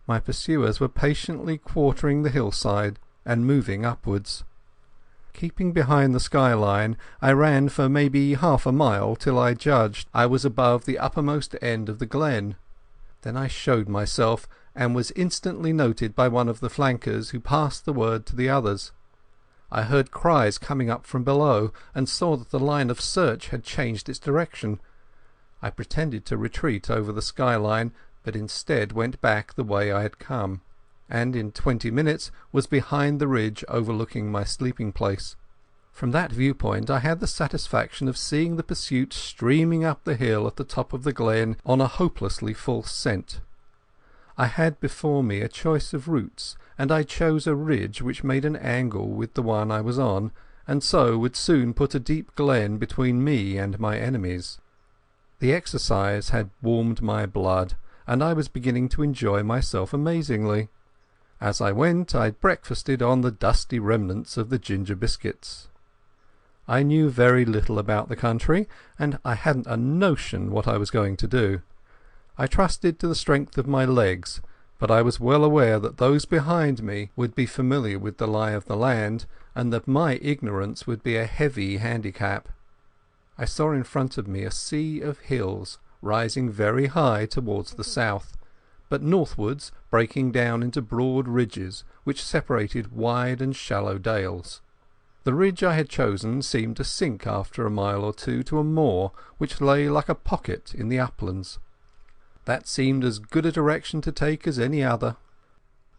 My pursuers were patiently quartering the hillside and moving upwards. Keeping behind the skyline, I ran for maybe half a mile till I judged I was above the uppermost end of the glen. Then I showed myself, and was instantly noted by one of the flankers, who passed the word to the others. I heard cries coming up from below, and saw that the line of search had changed its direction. I pretended to retreat over the skyline, but instead went back the way I had come, and in 20 minutes was behind the ridge overlooking my sleeping place. From that viewpoint I had the satisfaction of seeing the pursuit streaming up the hill at the top of the glen on a hopelessly false scent. I had before me a choice of routes, and I chose a ridge which made an angle with the one I was on, and so would soon put a deep glen between me and my enemies. The exercise had warmed my blood, and I was beginning to enjoy myself amazingly. As I went I breakfasted on the dusty remnants of the ginger biscuits. I knew very little about the country, and I hadn't a notion what I was going to do. I trusted to the strength of my legs, but I was well aware that those behind me would be familiar with the lie of the land, and that my ignorance would be a heavy handicap. I saw in front of me a sea of hills rising very high towards the south, but northwards breaking down into broad ridges which separated wide and shallow dales. The ridge I had chosen seemed to sink after a mile or two to a moor which lay like a pocket in the uplands. That seemed as good a direction to take as any other.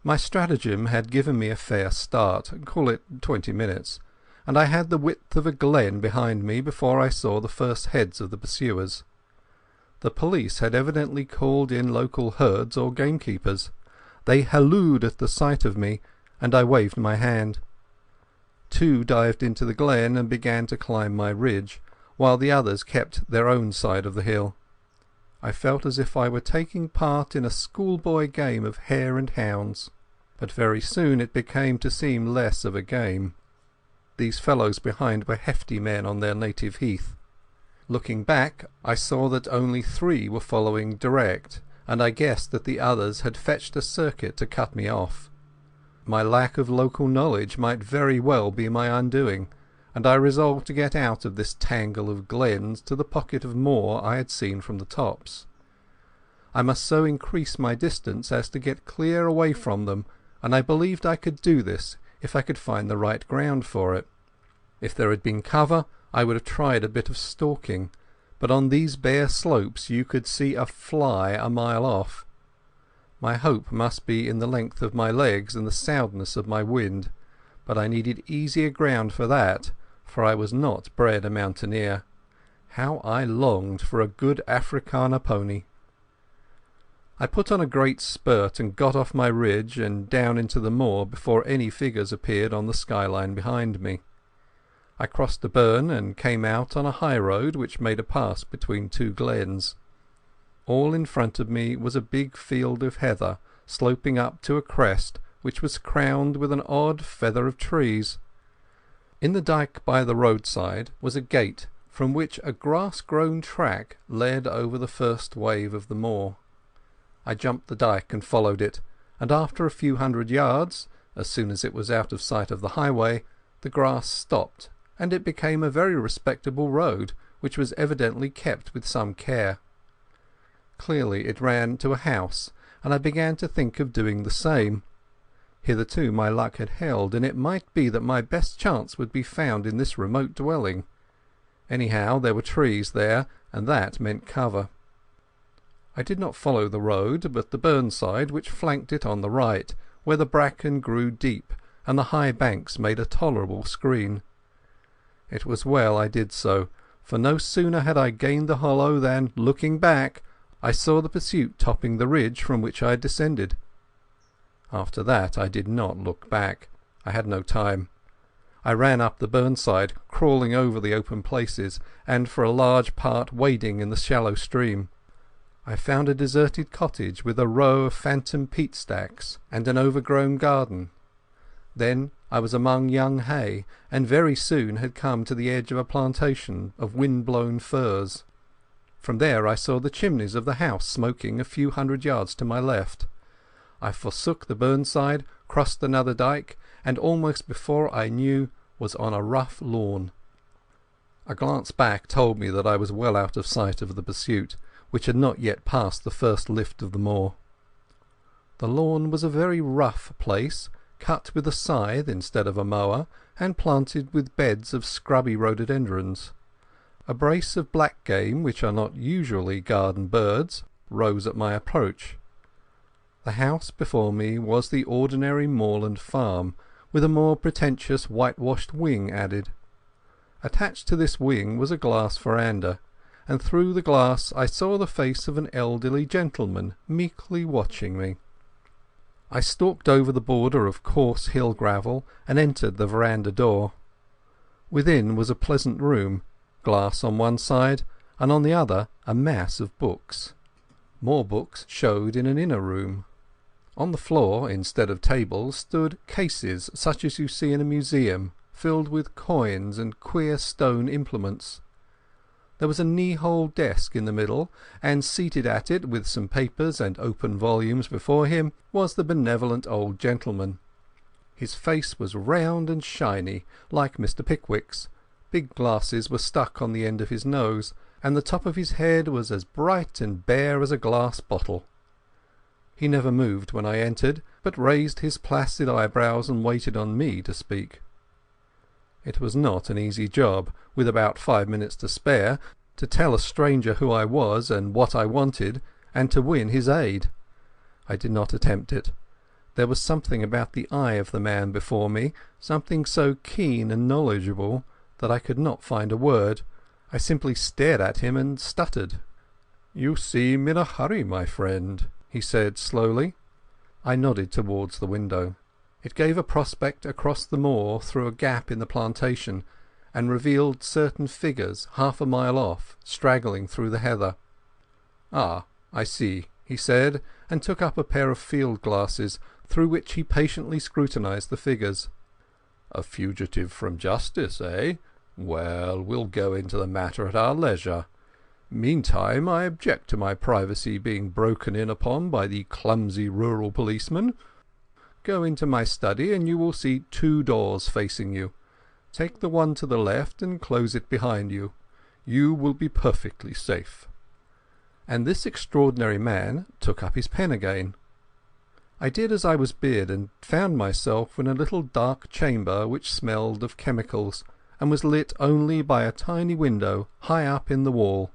My stratagem had given me a fair start, call it 20 minutes, and I had the width of a glen behind me before I saw the first heads of the pursuers. The police had evidently called in local herds or gamekeepers. They hallooed at the sight of me, and I waved my hand. 2 dived into the glen and began to climb my ridge, while the others kept their own side of the hill. I felt as if I were taking part in a schoolboy game of hare and hounds, but very soon it became to seem less of a game. These fellows behind were hefty men on their native heath. Looking back, I saw that only 3 were following direct, and I guessed that the others had fetched a circuit to cut me off. My lack of local knowledge might very well be my undoing, and I resolved to get out of this tangle of glens to the pocket of moor I had seen from the tops. I must so increase my distance as to get clear away from them, and I believed I could do this if I could find the right ground for it. If there had been cover, I would have tried a bit of stalking, but on these bare slopes you could see a fly a mile off. My hope must be in the length of my legs and the soundness of my wind, but I needed easier ground for that, for I was not bred a mountaineer. How I longed for a good Afrikaner pony! I put on a great spurt and got off my ridge and down into the moor before any figures appeared on the skyline behind me. I crossed a burn and came out on a high road which made a pass between 2 glens. All in front of me was a big field of heather sloping up to a crest which was crowned with an odd feather of trees. In the dyke by the roadside was a gate from which a grass-grown track led over the first wave of the moor. I jumped the dyke and followed it, and after a few hundred yards, as soon as it was out of sight of the highway, the grass stopped, and it became a very respectable road, which was evidently kept with some care. Clearly it ran to a house, and I began to think of doing the same. Hitherto my luck had held, and it might be that my best chance would be found in this remote dwelling. Anyhow, there were trees there, and that meant cover. I did not follow the road, but the burnside which flanked it on the right, where the bracken grew deep and the high banks made a tolerable screen. It was well I did so, for no sooner had I gained the hollow than, looking back, I saw the pursuit topping the ridge from which I had descended. After that I did not look back. I had no time. I ran up the burnside, crawling over the open places, and for a large part wading in the shallow stream. I found a deserted cottage with a row of phantom peat stacks and an overgrown garden. Then I was among young hay, and very soon had come to the edge of a plantation of wind-blown firs. From there I saw the chimneys of the house smoking a few hundred yards to my left. I forsook the burnside, crossed another dyke, and almost before I knew was on a rough lawn. A glance back told me that I was well out of sight of the pursuit, which had not yet passed the first lift of the moor. The lawn was a very rough place, cut with a scythe instead of a mower, and planted with beds of scrubby rhododendrons. A brace of black game, which are not usually garden birds, rose at my approach. The house before me was the ordinary moorland farm, with a more pretentious whitewashed wing added. Attached to this wing was a glass veranda, and through the glass I saw the face of an elderly gentleman meekly watching me. I stalked over the border of coarse hill gravel and entered the veranda door. Within was a pleasant room, glass on one side, and on the other a mass of books. More books showed in an inner room. On the floor, instead of tables, stood cases such as you see in a museum, filled with coins and queer stone implements. There was a knee-hole desk in the middle, and seated at it, with some papers and open volumes before him, was the benevolent old gentleman. His face was round and shiny, like Mr. Pickwick's. Big glasses were stuck on the end of his nose, and the top of his head was as bright and bare as a glass bottle. He never moved when I entered, but raised his placid eyebrows and waited on me to speak. It was not an easy job, with about 5 minutes to spare, to tell a stranger who I was and what I wanted, and to win his aid. I did not attempt it. There was something about the eye of the man before me, something so keen and knowledgeable, that I could not find a word. I simply stared at him and stuttered. "You seem in a hurry, my friend," he said slowly. I nodded towards the window. It gave a prospect across the moor through a gap in the plantation, and revealed certain figures half a mile off, straggling through the heather. "Ah, I see," he said, and took up a pair of field glasses, through which he patiently scrutinized the figures. "A fugitive from justice, eh? Well, we'll go into the matter at our leisure. Meantime, I object to my privacy being broken in upon by the clumsy rural policeman. Go into my study and you will see 2 doors facing you. Take the one to the left and close it behind you. You will be perfectly safe." And this extraordinary man took up his pen again. I did as I was bid, and found myself in a little dark chamber which smelled of chemicals, and was lit only by a tiny window high up in the wall.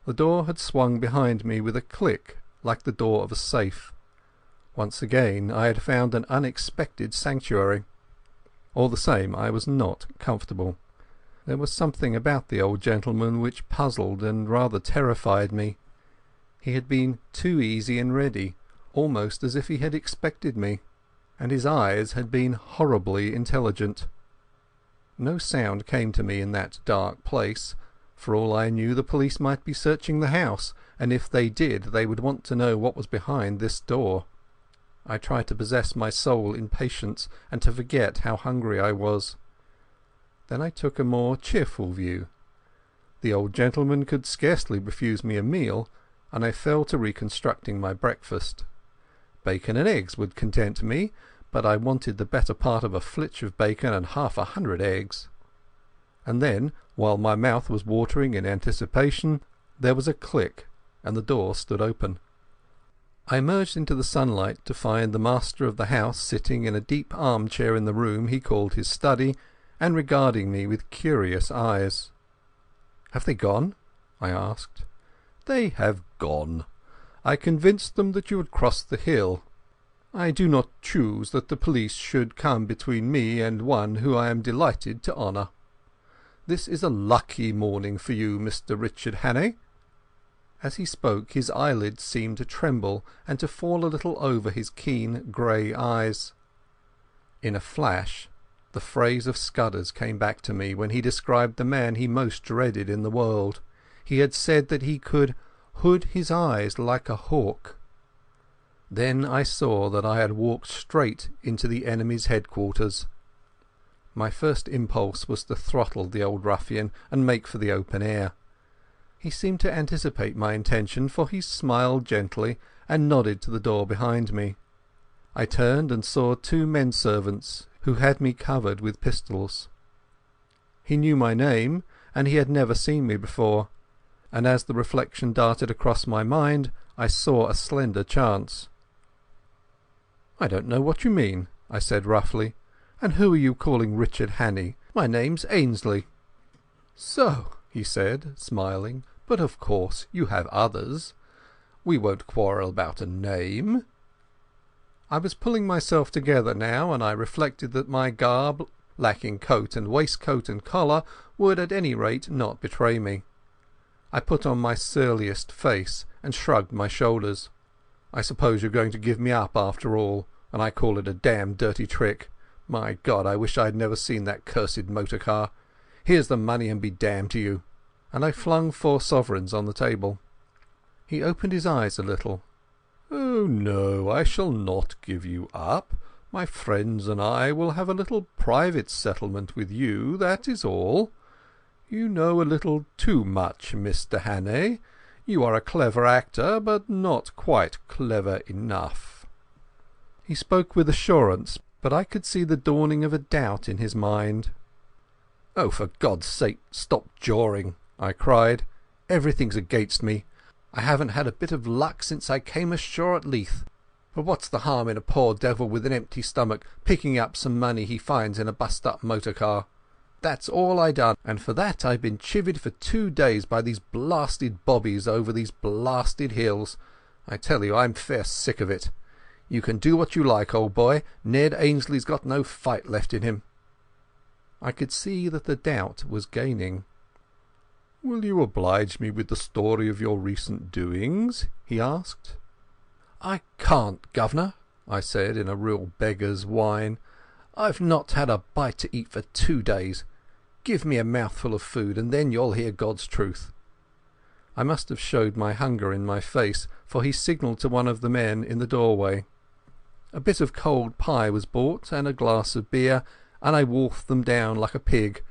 The door had swung behind me with a click like the door of a safe. Once again I had found an unexpected sanctuary. All the same, I was not comfortable. There was something about the old gentleman which puzzled and rather terrified me. He had been too easy and ready, almost as if he had expected me, and his eyes had been horribly intelligent. No sound came to me in that dark place. For all I knew, the police might be searching the house, and if they did they would want to know what was behind this door. I tried to possess my soul in patience and to forget how hungry I was. Then I took a more cheerful view. The old gentleman could scarcely refuse me a meal, and I fell to reconstructing my breakfast. Bacon and eggs would content me, but I wanted the better part of a flitch of bacon and 100 eggs. And then, while my mouth was watering in anticipation, there was a click, and the door stood open. I emerged into the sunlight to find the master of the house sitting in a deep armchair in the room he called his study, and regarding me with curious eyes. "Have they gone?" I asked. "They have gone. I convinced them that you had crossed the hill. I do not choose that the police should come between me and one who I am delighted to honour. This is a lucky morning for you, Mr. Richard Hannay." As he spoke his eyelids seemed to tremble and to fall a little over his keen grey eyes. In a flash the phrase of Scudder's came back to me when he described the man he most dreaded in the world. He had said that he could hood his eyes like a hawk. Then I saw that I had walked straight into the enemy's headquarters. My first impulse was to throttle the old ruffian and make for the open air. He seemed to anticipate my intention, for he smiled gently and nodded to the door behind me. I turned and saw 2 men-servants who had me covered with pistols. He knew my name, and he had never seen me before, and as the reflection darted across my mind I saw a slender chance. "I don't know what you mean," I said roughly. "And who are you calling Richard Hannay? My name's Ainslie." "So," he said, smiling, "but of course you have others. We won't quarrel about a name." I was pulling myself together now, and I reflected that my garb, lacking coat and waistcoat and collar, would at any rate not betray me. I put on my surliest face and shrugged my shoulders. I suppose you're going to give me up after all, and I call it a damned dirty trick. My God, I wish I had never seen that cursed motor car. Here's the money and be damned to you." And I flung 4 sovereigns on the table. He opened his eyes a little. "Oh no, I shall not give you up. My friends and I will have a little private settlement with you, that is all. You know a little too much, Mr. Hannay. You are a clever actor, but not quite clever enough." He spoke with assurance, but I could see the dawning of a doubt in his mind. "Oh, for God's sake, stop jawing," I cried. "Everything's against me. I haven't had a bit of luck since I came ashore at Leith. But what's the harm in a poor devil with an empty stomach picking up some money he finds in a bust-up motor car? That's all I done, and for that I've been chivied for 2 days by these blasted bobbies over these blasted hills. I tell you, I'm fair sick of it. You can do what you like, old boy. Ned Ainsley's got no fight left in him." I could see that the doubt was gaining. "Will you oblige me with the story of your recent doings?" he asked. "I can't, governor," I said in a real beggar's whine. "I've not had a bite to eat for 2 days. Give me a mouthful of food and then you'll hear God's truth." I must have showed my hunger in my face, for he signalled to one of the men in the doorway. A bit of cold pie was bought and a glass of beer, and I wolfed them down like a pig,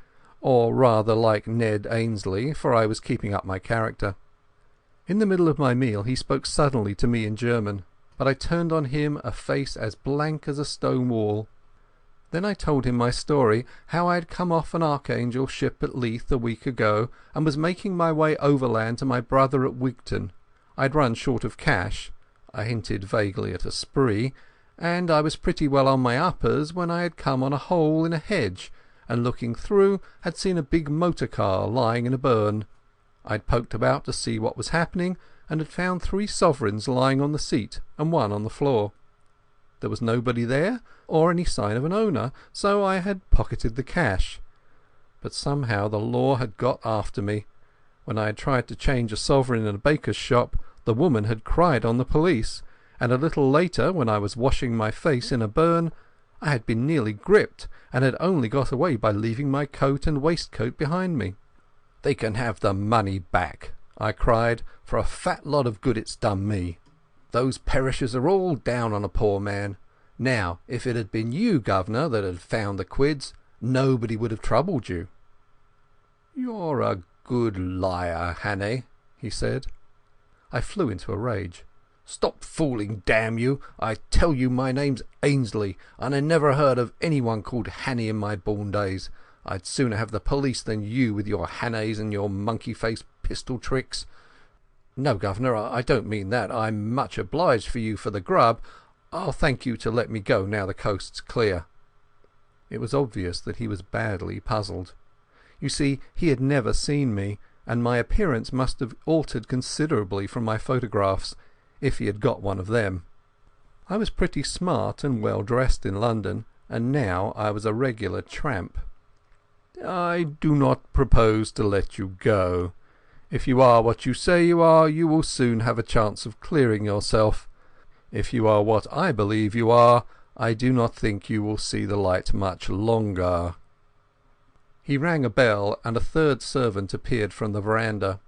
or rather like Ned Ainsley, for I was keeping up my character. In the middle of my meal he spoke suddenly to me in German, but I turned on him a face as blank as a stone wall. Then I told him my story, how I had come off an Archangel ship at Leith a week ago and was making my way overland to my brother at Wigton. I had run short of cash, I hinted vaguely at a spree, and I was pretty well on my uppers when I had come on a hole in a hedge, and looking through had seen a big motor car lying in a burn. I'd poked about to see what was happening, and had found 3 sovereigns lying on the seat and 1 on the floor. There was nobody there, or any sign of an owner, so I had pocketed the cash. But somehow the law had got after me. When I had tried to change a sovereign in a baker's shop, the woman had cried on the police, and a little later, when I was washing my face in a burn, I had been nearly gripped, and had only got away by leaving my coat and waistcoat behind me. "They can have the money back," I cried, "for a fat lot of good it's done me. Those perishers are all down on a poor man. Now, if it had been you, governor, that had found the quids, nobody would have troubled you." "You're a good liar, Hannay," he said. I flew into a rage. "Stop fooling, damn you! I tell you my name's Ainsley, and I never heard of anyone called Hannay in my born days. I'd sooner have the police than you with your Hannays and your monkey-faced pistol tricks. No, governor, I don't mean that. I'm much obliged for you for the grub. I'll thank you to let me go now the coast's clear." It was obvious that he was badly puzzled. You see, he had never seen me, and my appearance must have altered considerably from my photographs, if he had got one of them. I was pretty smart and well dressed in London, and now I was a regular tramp. "I do not propose to let you go. If you are what you say you are, you will soon have a chance of clearing yourself. If you are what I believe you are, I do not think you will see the light much longer." He rang a bell, and a 3rd servant appeared from the veranda.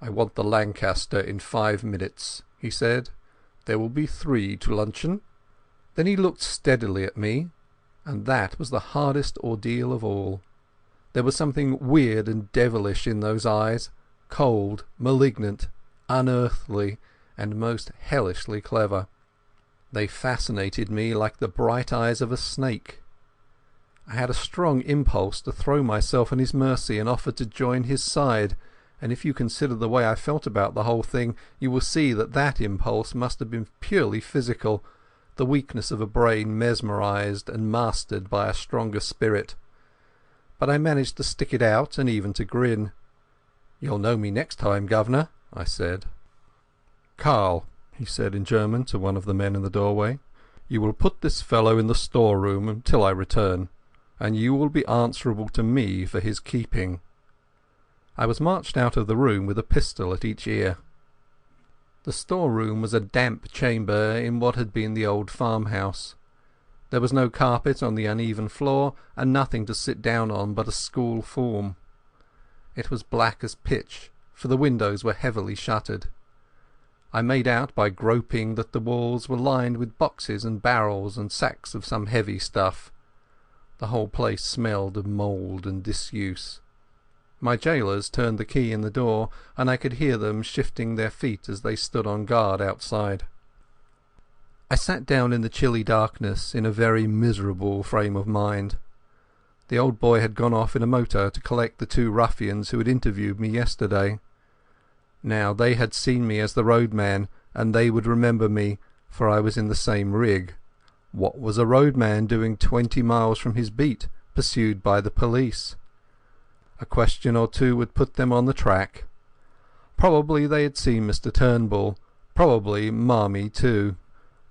"I want the Lancaster in 5 minutes," he said. "There will be 3 to luncheon." Then he looked steadily at me, and that was the hardest ordeal of all. There was something weird and devilish in those eyes, cold, malignant, unearthly, and most hellishly clever. They fascinated me like the bright eyes of a snake. I had a strong impulse to throw myself on his mercy and offer to join his side, and if you consider the way I felt about the whole thing, you will see that that impulse must have been purely physical, the weakness of a brain mesmerized and mastered by a stronger spirit. But I managed to stick it out and even to grin. "You'll know me next time, governor," I said. "Karl," he said in German to one of the men in the doorway, "you will put this fellow in the storeroom until I return, and you will be answerable to me for his keeping." I was marched out of the room with a pistol at each ear. The storeroom was a damp chamber in what had been the old farmhouse. There was no carpet on the uneven floor, and nothing to sit down on but a school form. It was black as pitch, for the windows were heavily shuttered. I made out by groping that the walls were lined with boxes and barrels and sacks of some heavy stuff. The whole place smelled of mould and disuse. My jailers turned the key in the door, and I could hear them shifting their feet as they stood on guard outside. I sat down in the chilly darkness in a very miserable frame of mind. The old boy had gone off in a motor to collect the two ruffians who had interviewed me yesterday. Now they had seen me as the roadman, and they would remember me, for I was in the same rig. What was a roadman doing 20 miles from his beat, pursued by the police? A question or two would put them on the track. Probably they had seen Mr Turnbull, probably Marmie too.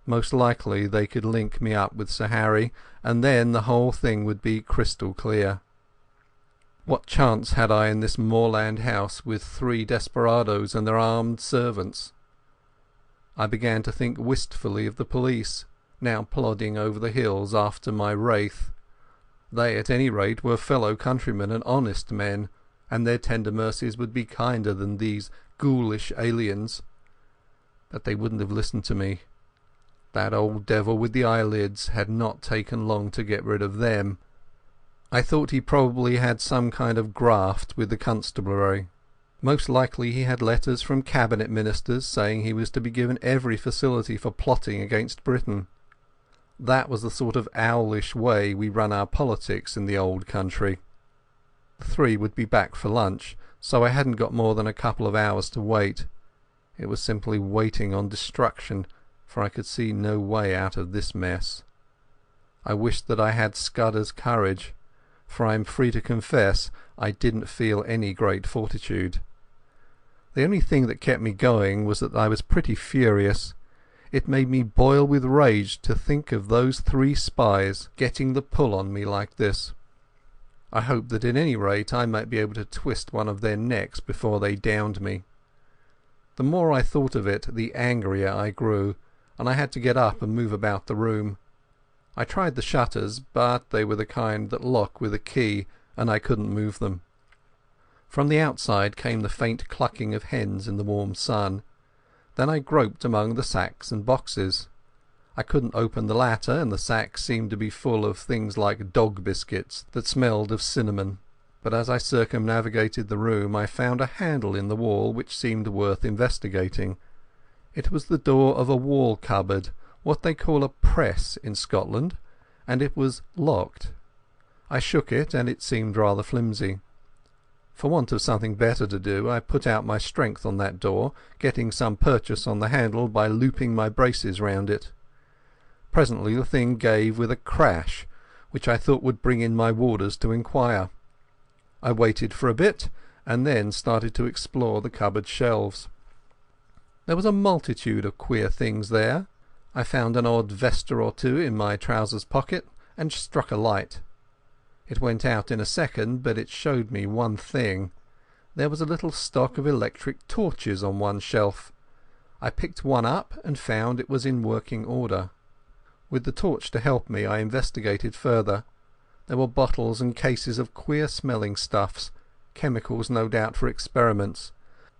Most likely they could link me up with Sir Harry, and then the whole thing would be crystal clear. What chance had I in this moorland house with 3 desperadoes and their armed servants? I began to think wistfully of the police, now plodding over the hills after my wraith. They at any rate were fellow countrymen and honest men, and their tender mercies would be kinder than these ghoulish aliens. But they wouldn't have listened to me. That old devil with the eyelids had not taken long to get rid of them. I thought he probably had some kind of graft with the constabulary. Most likely he had letters from cabinet ministers saying he was to be given every facility for plotting against Britain. That was the sort of owlish way we run our politics in the old country. The 3 would be back for lunch, so I hadn't got more than a couple of hours to wait. It was simply waiting on destruction, for I could see no way out of this mess. I wished that I had Scudder's courage, for I am free to confess I didn't feel any great fortitude. The only thing that kept me going was that I was pretty furious. It made me boil with rage to think of those 3 spies getting the pull on me like this. I hoped that at any rate I might be able to twist one of their necks before they downed me. The more I thought of it, the angrier I grew, and I had to get up and move about the room. I tried the shutters, but they were the kind that lock with a key, and I couldn't move them. From the outside came the faint clucking of hens in the warm sun. Then I groped among the sacks and boxes. I couldn't open the latter, and the sacks seemed to be full of things like dog biscuits that smelled of cinnamon. But as I circumnavigated the room I found a handle in the wall which seemed worth investigating. It was the door of a wall cupboard, what they call a press in Scotland, and it was locked. I shook it, and it seemed rather flimsy. For want of something better to do, I put out my strength on that door, getting some purchase on the handle by looping my braces round it. Presently the thing gave with a crash, which I thought would bring in my warders to inquire. I waited for a bit, and then started to explore the cupboard shelves. There was a multitude of queer things there. I found an odd vesta or two in my trousers pocket, and struck a light. It went out in a second, but it showed me one thing. There was a little stock of electric torches on one shelf. I picked one up and found it was in working order. With the torch to help me I investigated further. There were bottles and cases of queer-smelling stuffs, chemicals no doubt for experiments,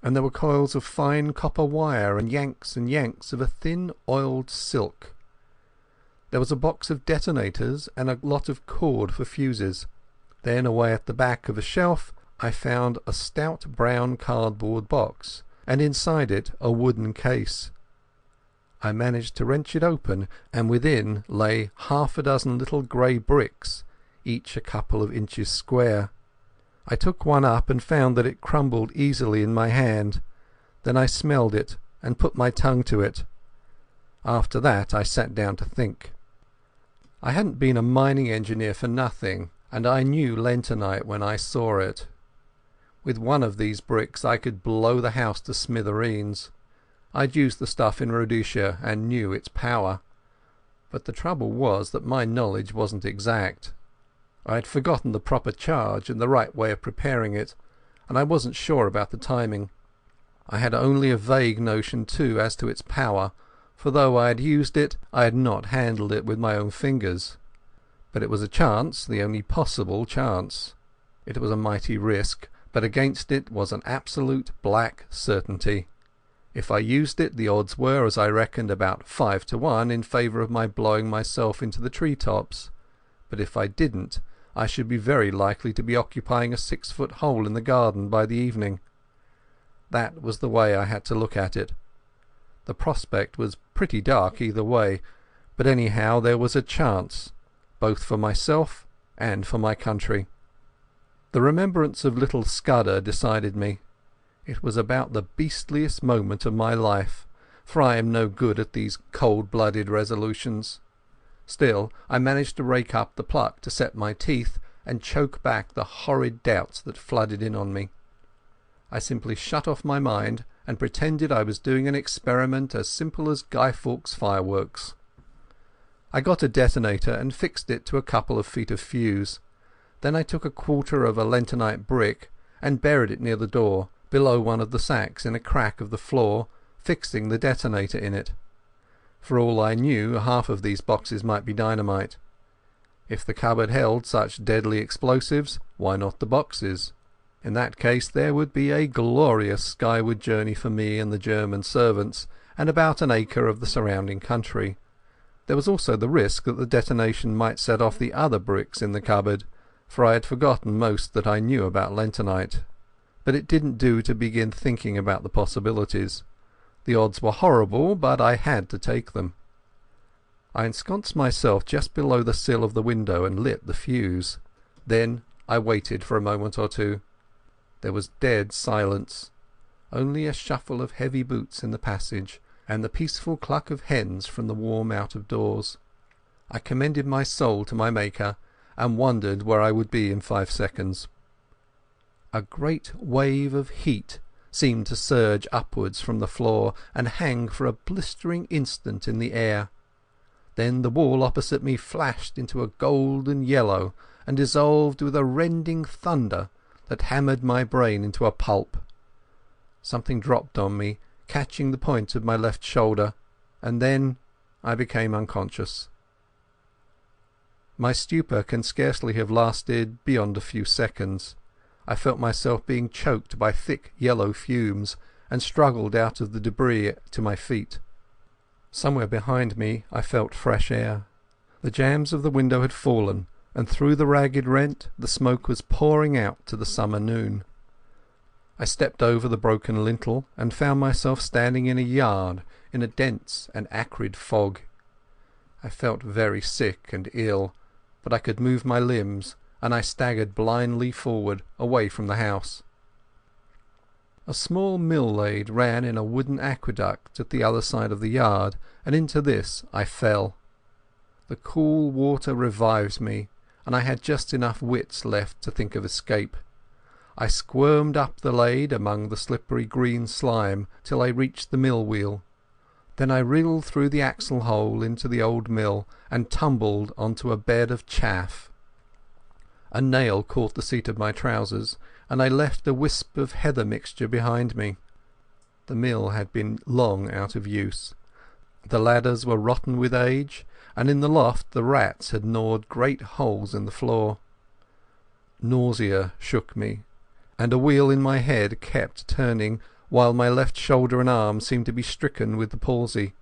and there were coils of fine copper wire and yanks of a thin oiled silk. There was a box of detonators and a lot of cord for fuses. Then away at the back of a shelf I found a stout brown cardboard box, and inside it a wooden case. I managed to wrench it open, and within lay 6 little grey bricks, each a couple of inches square. I took one up and found that it crumbled easily in my hand. Then I smelled it and put my tongue to it. After that I sat down to think. I hadn't been a mining engineer for nothing, and I knew lentonite when I saw it. With one of these bricks I could blow the house to smithereens. I'd used the stuff in Rhodesia and knew its power. But the trouble was that my knowledge wasn't exact. I had forgotten the proper charge and the right way of preparing it, and I wasn't sure about the timing. I had only a vague notion too as to its power, for though I had used it I had not handled it with my own fingers. But it was a chance, the only possible chance. It was a mighty risk, but against it was an absolute black certainty. If I used it, the odds were, as I reckoned, about 5 to 1 in favour of my blowing myself into the tree-tops. But if I didn't, I should be very likely to be occupying a 6-foot hole in the garden by the evening. That was the way I had to look at it. The prospect was pretty dark either way, but anyhow there was a chance, both for myself and for my country. The remembrance of little Scudder decided me. It was about the beastliest moment of my life, for I am no good at these cold-blooded resolutions. Still, I managed to rake up the pluck to set my teeth and choke back the horrid doubts that flooded in on me. I simply shut off my mind and pretended I was doing an experiment as simple as Guy Fawkes fireworks. I got a detonator and fixed it to a couple of feet of fuse. Then I took a quarter of a lentonite brick and buried it near the door, below one of the sacks in a crack of the floor, fixing the detonator in it. For all I knew, half of these boxes might be dynamite. If the cupboard held such deadly explosives, why not the boxes? In that case there would be a glorious skyward journey for me and the German servants, and about an acre of the surrounding country. There was also the risk that the detonation might set off the other bricks in the cupboard, for I had forgotten most that I knew about lentonite. But it didn't do to begin thinking about the possibilities. The odds were horrible, but I had to take them. I ensconced myself just below the sill of the window and lit the fuse. Then I waited for a moment or two. There was dead silence, only a shuffle of heavy boots in the passage, and the peaceful cluck of hens from the warm out-of-doors. I commended my soul to my Maker, and wondered where I would be in 5 seconds. A great wave of heat seemed to surge upwards from the floor and hang for a blistering instant in the air. Then the wall opposite me flashed into a golden yellow and dissolved with a rending thunder that hammered my brain into a pulp. Something dropped on me, catching the point of my left shoulder, and then I became unconscious. My stupor can scarcely have lasted beyond a few seconds. I felt myself being choked by thick yellow fumes, and struggled out of the debris to my feet. Somewhere behind me I felt fresh air. The jambs of the window had fallen, and through the ragged rent the smoke was pouring out to the summer noon. I stepped over the broken lintel and found myself standing in a yard in a dense and acrid fog. I felt very sick and ill, but I could move my limbs, and I staggered blindly forward, away from the house. A small mill-lade ran in a wooden aqueduct at the other side of the yard, and into this I fell. The cool water revived me, and I had just enough wits left to think of escape. I squirmed up the lade among the slippery green slime till I reached the mill wheel. Then I wriggled through the axle hole into the old mill and tumbled onto a bed of chaff. A nail caught the seat of my trousers, and I left a wisp of heather mixture behind me. The mill had been long out of use. The ladders were rotten with age, and in the loft the rats had gnawed great holes in the floor. Nausea shook me, and a wheel in my head kept turning, while my left shoulder and arm seemed to be stricken with the palsy.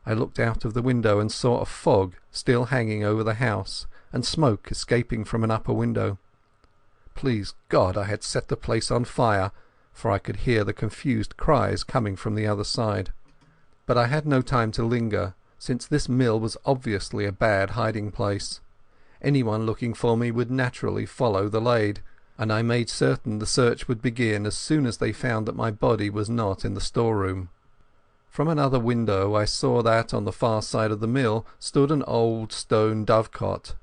I looked out of the window and saw a fog still hanging over the house, and smoke escaping from an upper window. Please God I had set the place on fire, for I could hear the confused cries coming from the other side. But I had no time to linger, since this mill was obviously a bad hiding place. Anyone looking for me would naturally follow the lade, and I made certain the search would begin as soon as they found that my body was not in the storeroom. From another window I saw that on the far side of the mill stood an old stone dovecot.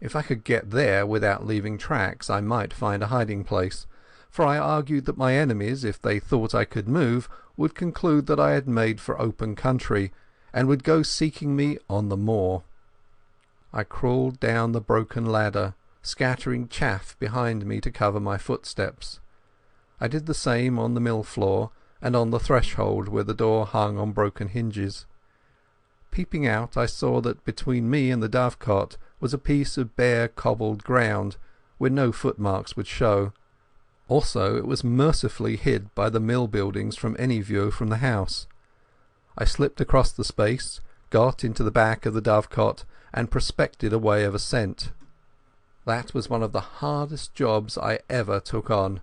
If I could get there without leaving tracks I might find a hiding place, for I argued that my enemies, if they thought I could move, would conclude that I had made for open country, and would go seeking me on the moor. I crawled down the broken ladder, scattering chaff behind me to cover my footsteps. I did the same on the mill floor and on the threshold where the door hung on broken hinges. Peeping out, I saw that between me and the dovecot was a piece of bare cobbled ground where no footmarks would show. Also it was mercifully hid by the mill buildings from any view from the house. I slipped across the space, got into the back of the dovecot and prospected a way of ascent. That was one of the hardest jobs I ever took on.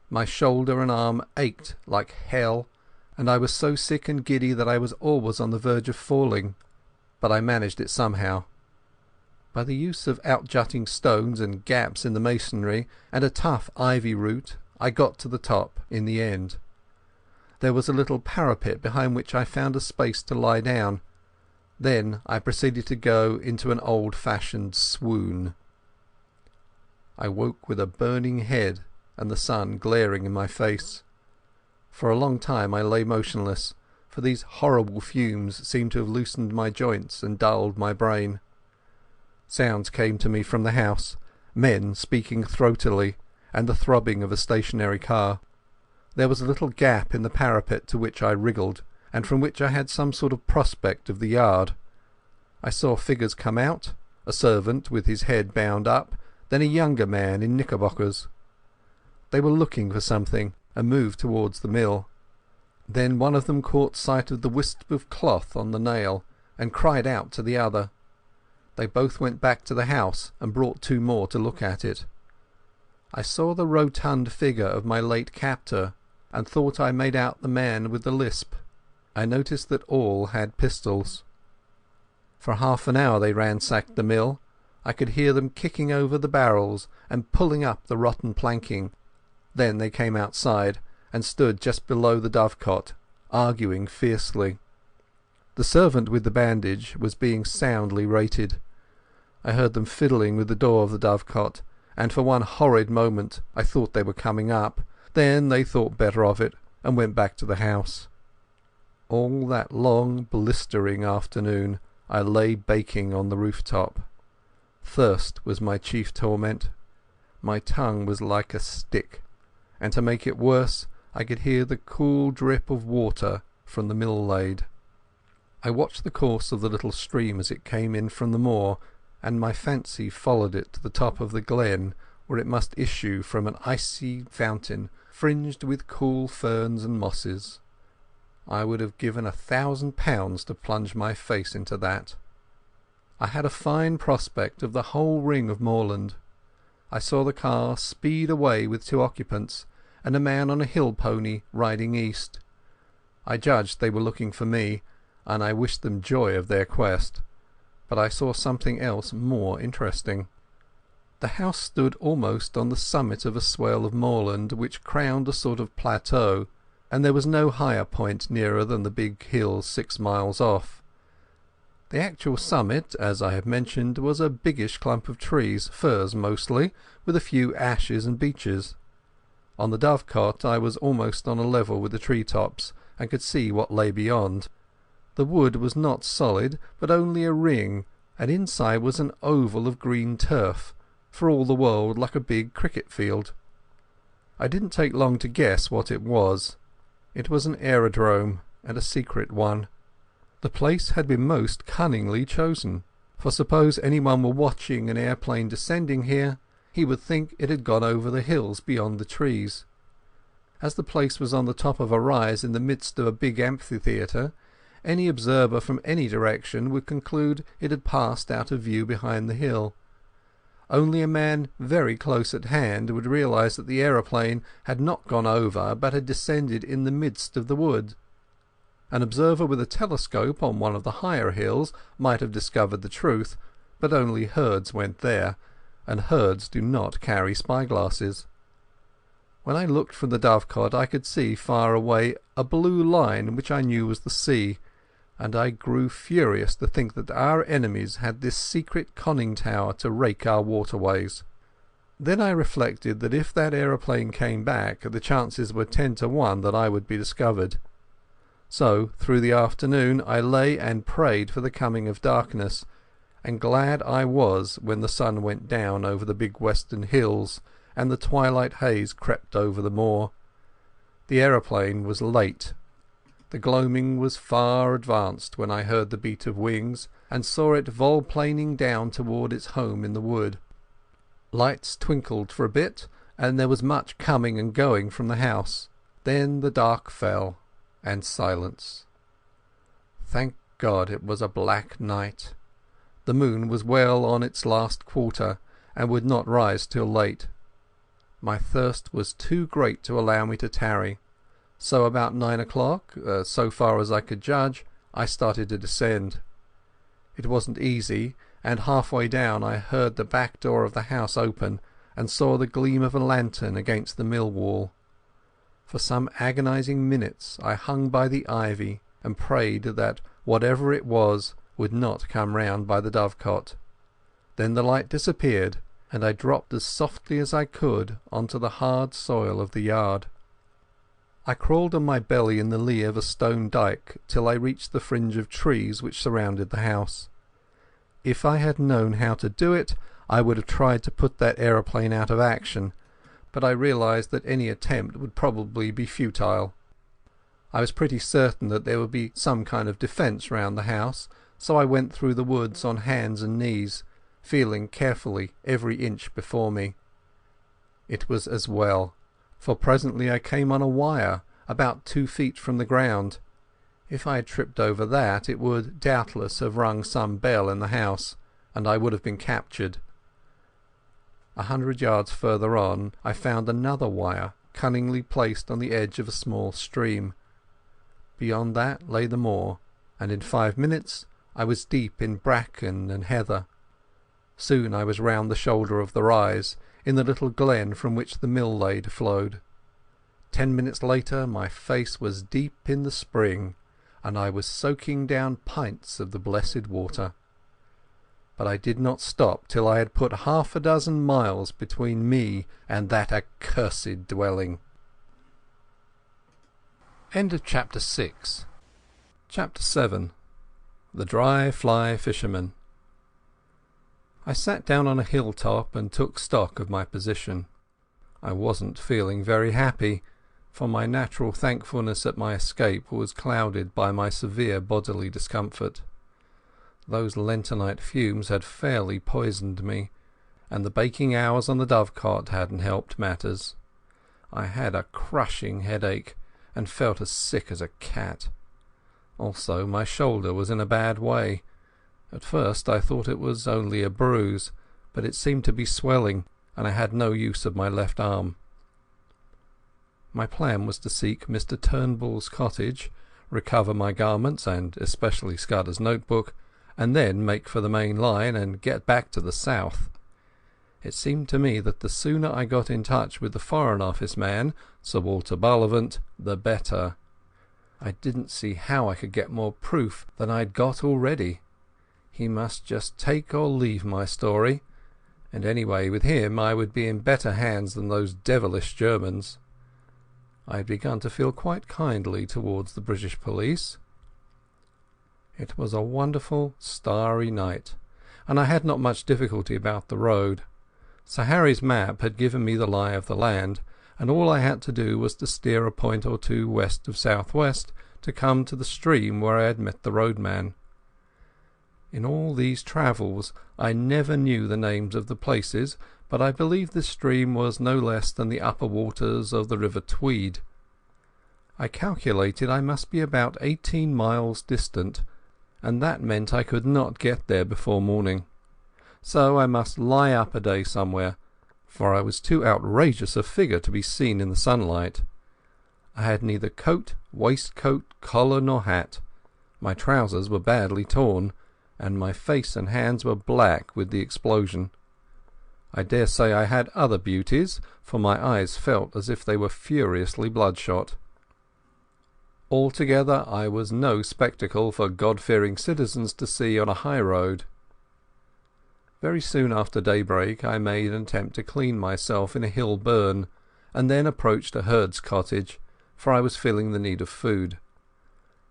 My shoulder and arm ached like hell, and I was so sick and giddy that I was always on the verge of falling. But I managed it somehow. By the use of outjutting stones and gaps in the masonry and a tough ivy root I got to the top in the end. There was a little parapet behind which I found a space to lie down. Then I proceeded to go into an old-fashioned swoon. I woke with a burning head and the sun glaring in my face. For a long time I lay motionless, for these horrible fumes seemed to have loosened my joints and dulled my brain. Sounds came to me from the house, men speaking throatily, and the throbbing of a stationary car. There was a little gap in the parapet to which I wriggled, and from which I had some sort of prospect of the yard. I saw figures come out, a servant with his head bound up, then a younger man in knickerbockers. They were looking for something, and moved towards the mill. Then one of them caught sight of the wisp of cloth on the nail, and cried out to the other. They both went back to the house and brought two more to look at it. I saw the rotund figure of my late captor, and thought I made out the man with the lisp. I noticed that all had pistols. For half an hour they ransacked the mill. I could hear them kicking over the barrels and pulling up the rotten planking. Then they came outside and stood just below the dovecot, arguing fiercely. The servant with the bandage was being soundly rated. I heard them fiddling with the door of the dovecot, and for one horrid moment I thought they were coming up. Then they thought better of it and went back to the house. All that long blistering afternoon I lay baking on the rooftop. Thirst was my chief torment. My tongue was like a stick, and to make it worse I could hear the cool drip of water from the mill lade. I watched the course of the little stream as it came in from the moor, and my fancy followed it to the top of the glen, where it must issue from an icy fountain fringed with cool ferns and mosses. I would have given £1,000 to plunge my face into that. I had a fine prospect of the whole ring of moorland. I saw the car speed away with two occupants, and a man on a hill pony riding east. I judged they were looking for me, and I wished them joy of their quest. But I saw something else more interesting. The house stood almost on the summit of a swell of moorland which crowned a sort of plateau, and there was no higher point nearer than the big hills 6 miles off. The actual summit, as I have mentioned, was a biggish clump of trees, firs mostly, with a few ashes and beeches. On the dovecot I was almost on a level with the tree-tops, and could see what lay beyond. The wood was not solid, but only a ring, and inside was an oval of green turf, for all the world like a big cricket field. I didn't take long to guess what it was. It was an aerodrome, and a secret one. The place had been most cunningly chosen, for suppose anyone were watching an airplane descending here, he would think it had gone over the hills beyond the trees. As the place was on the top of a rise in the midst of a big amphitheatre, any observer from any direction would conclude it had passed out of view behind the hill. Only a man very close at hand would realize that the aeroplane had not gone over but had descended in the midst of the wood. An observer with a telescope on one of the higher hills might have discovered the truth, but only herds went there, and herds do not carry spyglasses. When I looked from the dovecot I could see far away a blue line which I knew was the sea, and I grew furious to think that our enemies had this secret conning tower to rake our waterways. Then I reflected that if that aeroplane came back the chances were 10 to 1 that I would be discovered. So through the afternoon I lay and prayed for the coming of darkness, and glad I was when the sun went down over the big western hills and the twilight haze crept over the moor. The aeroplane was late. The gloaming was far advanced when I heard the beat of wings and saw it volplaning down toward its home in the wood. Lights twinkled for a bit, and there was much coming and going from the house. Then the dark fell, and silence. Thank God it was a black night. The moon was well on its last quarter, and would not rise till late. My thirst was too great to allow me to tarry, so about 9 o'clock, so far as I could judge, I started to descend. It wasn't easy, and halfway down I heard the back door of the house open and saw the gleam of a lantern against the mill wall. For some agonizing minutes I hung by the ivy and prayed that whatever it was would not come round by the dovecot. Then the light disappeared, and I dropped as softly as I could onto the hard soil of the yard. I crawled on my belly in the lee of a stone dyke till I reached the fringe of trees which surrounded the house. If I had known how to do it, I would have tried to put that aeroplane out of action, but I realized that any attempt would probably be futile. I was pretty certain that there would be some kind of defence round the house, so I went through the woods on hands and knees, feeling carefully every inch before me. It was as well, for presently I came on a wire about 2 feet from the ground. If I had tripped over that, it would doubtless have rung some bell in the house, and I would have been captured. 100 yards further on I found another wire cunningly placed on the edge of a small stream. Beyond that lay the moor, and in 5 minutes I was deep in bracken and heather. Soon I was round the shoulder of the rise, in the little glen from which the mill lade flowed. 10 minutes later my face was deep in the spring, and I was soaking down pints of the blessed water. But I did not stop till I had put 6 miles between me and that accursed dwelling. End of Chapter 6. Chapter 7. The Dry Fly Fisherman. I sat down on a hilltop and took stock of my position. I wasn't feeling very happy, for my natural thankfulness at my escape was clouded by my severe bodily discomfort. Those lentonite fumes had fairly poisoned me, and the baking hours on the dovecot hadn't helped matters. I had a crushing headache, and felt as sick as a cat. Also my shoulder was in a bad way. At first I thought it was only a bruise, but it seemed to be swelling, and I had no use of my left arm. My plan was to seek Mr Turnbull's cottage, recover my garments, and especially Scudder's notebook, and then make for the main line and get back to the south. It seemed to me that the sooner I got in touch with the Foreign Office man, Sir Walter Bullivant, the better. I didn't see how I could get more proof than I'd got already. He must just take or leave my story, and anyway with him I would be in better hands than those devilish Germans. I had begun to feel quite kindly towards the British police. It was a wonderful starry night, and I had not much difficulty about the road. Sir Harry's map had given me the lie of the land, and all I had to do was to steer a point or two west of southwest to come to the stream where I had met the roadman. In all these travels I never knew the names of the places, but I believe this stream was no less than the upper waters of the River Tweed. I calculated I must be about 18 miles distant, and that meant I could not get there before morning. So I must lie up a day somewhere, for I was too outrageous a figure to be seen in the sunlight. I had neither coat, waistcoat, collar nor hat. My trousers were badly torn, and my face and hands were black with the explosion. I dare say I had other beauties, for my eyes felt as if they were furiously bloodshot. Altogether I was no spectacle for God-fearing citizens to see on a high road. Very soon after daybreak I made an attempt to clean myself in a hill burn, and then approached a herd's cottage, for I was feeling the need of food.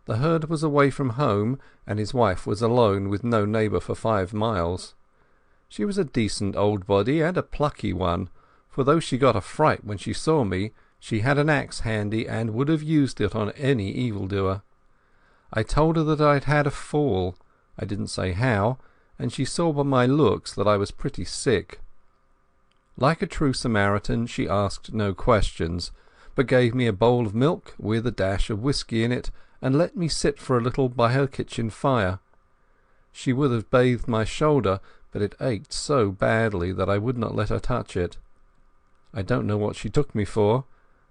The herd was away from home, and his wife was alone with no neighbour for 5 miles. She was a decent old body and a plucky one, for though she got a fright when she saw me, she had an axe handy and would have used it on any evildoer. I told her that I'd had a fall. I didn't say how, and she saw by my looks that I was pretty sick. Like a true Samaritan, she asked no questions, but gave me a bowl of milk with a dash of whisky in it, and let me sit for a little by her kitchen fire. She would have bathed my shoulder, but it ached so badly that I would not let her touch it. I don't know what she took me for,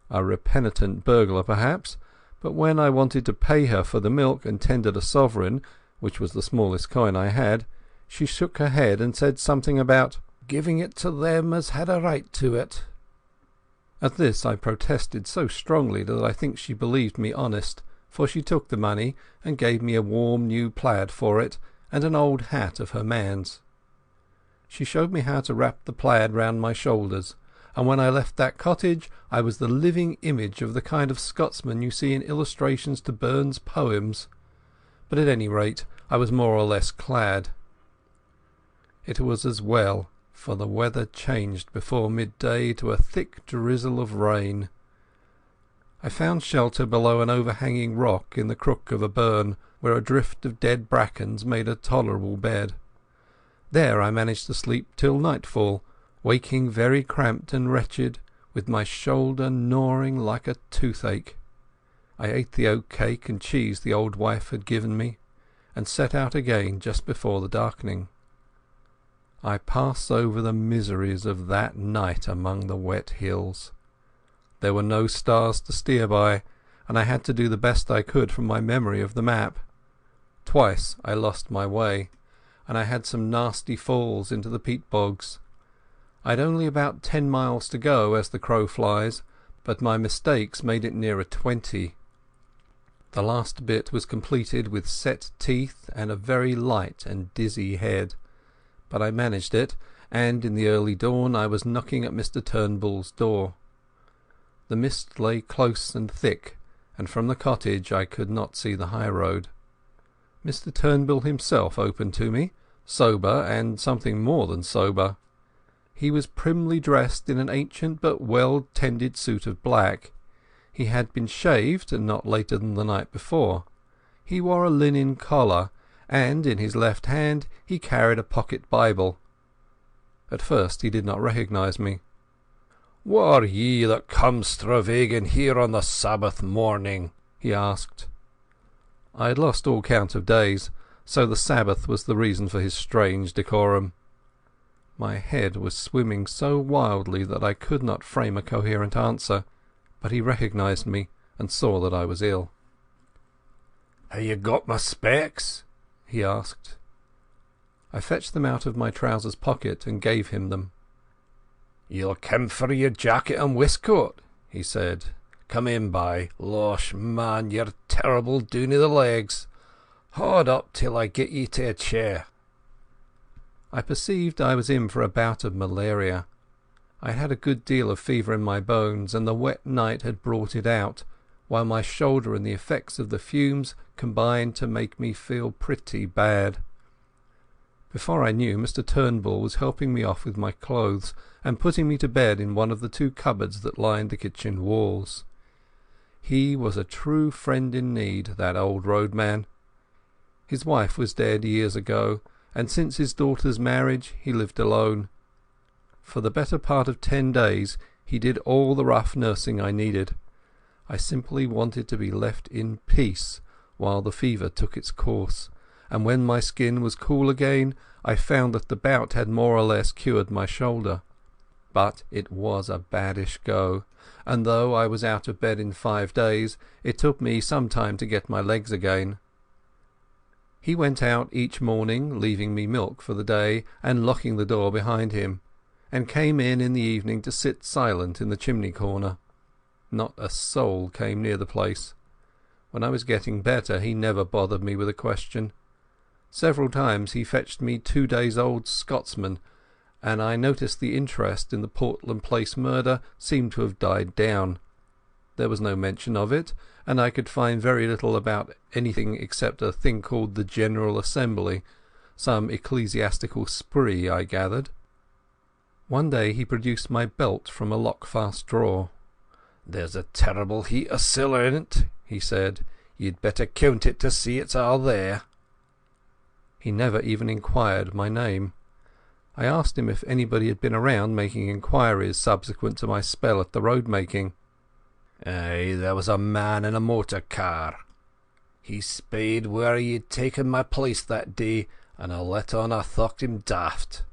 a repenitent burglar perhaps, but when I wanted to pay her for the milk and tendered a sovereign, which was the smallest coin I had, she shook her head and said something about giving it to them as had a right to it. At this I protested so strongly that I think she believed me honest, for she took the money and gave me a warm new plaid for it and an old hat of her man's. She showed me how to wrap the plaid round my shoulders, and when I left that cottage I was the living image of the kind of Scotsman you see in illustrations to Burns' poems. But at any rate I was more or less clad. It was as well, for the weather changed before midday to a thick drizzle of rain. I found shelter below an overhanging rock in the crook of a burn, where a drift of dead brackens made a tolerable bed. There I managed to sleep till nightfall, waking very cramped and wretched, with my shoulder gnawing like a toothache. I ate the oat cake and cheese the old wife had given me, and set out again just before the darkening. I pass over the miseries of that night among the wet hills. There were no stars to steer by, and I had to do the best I could from my memory of the map. Twice I lost my way, and I had some nasty falls into the peat bogs. I'd only about 10 miles to go as the crow flies, but my mistakes made it nearer 20. The last bit was completed with set teeth and a very light and dizzy head. But I managed it, and in the early dawn I was knocking at Mr Turnbull's door. The mist lay close and thick, and from the cottage I could not see the high road. Mr Turnbull himself opened to me, sober and something more than sober. He was primly dressed in an ancient but well-tended suit of black. He had been shaved, not later than the night before. He wore a linen collar, and in his left hand he carried a pocket Bible. At first he did not recognize me. "What are ye that come stravaiging here on the Sabbath morning?" he asked. I had lost all count of days, so the Sabbath was the reason for his strange decorum. My head was swimming so wildly that I could not frame a coherent answer, but he recognized me and saw that I was ill. "Have you got my specs?" he asked. I fetched them out of my trousers pocket and gave him them. "You'll come for your jacket and waistcoat," he said. "Come in by. Losh, man, you're terrible doon i' the legs. Haud up till I get ye to a chair." I perceived I was in for a bout of malaria. I had a good deal of fever in my bones, and the wet night had brought it out, while my shoulder and the effects of the fumes combined to make me feel pretty bad. Before I knew, Mr Turnbull was helping me off with my clothes and putting me to bed in one of the 2 cupboards that lined the kitchen walls. He was a true friend in need, that old roadman. His wife was dead years ago, and since his daughter's marriage he lived alone. For the better part of 10 days he did all the rough nursing I needed. I simply wanted to be left in peace while the fever took its course, and when my skin was cool again I found that the bout had more or less cured my shoulder. But it was a baddish go, and though I was out of bed in 5 days, it took me some time to get my legs again. He went out each morning, leaving me milk for the day and locking the door behind him, and came in the evening to sit silent in the chimney corner. Not a soul came near the place. When I was getting better he never bothered me with a question. Several times he fetched me 2 days old Scotsmen, and I noticed the interest in the Portland Place murder seemed to have died down. There was no mention of it, and I could find very little about anything except a thing called the General Assembly, some ecclesiastical spree, I gathered. One day he produced my belt from a lock-fast drawer. "There's a terrible heap of siller in it," he said. "You'd better count it to see it's all there." He never even inquired my name. I asked him if anybody had been around making inquiries subsequent to my spell at the road making. "Aye, there was a man in a motor car. He spied where he had taken my place that day, and I let on I thought him daft.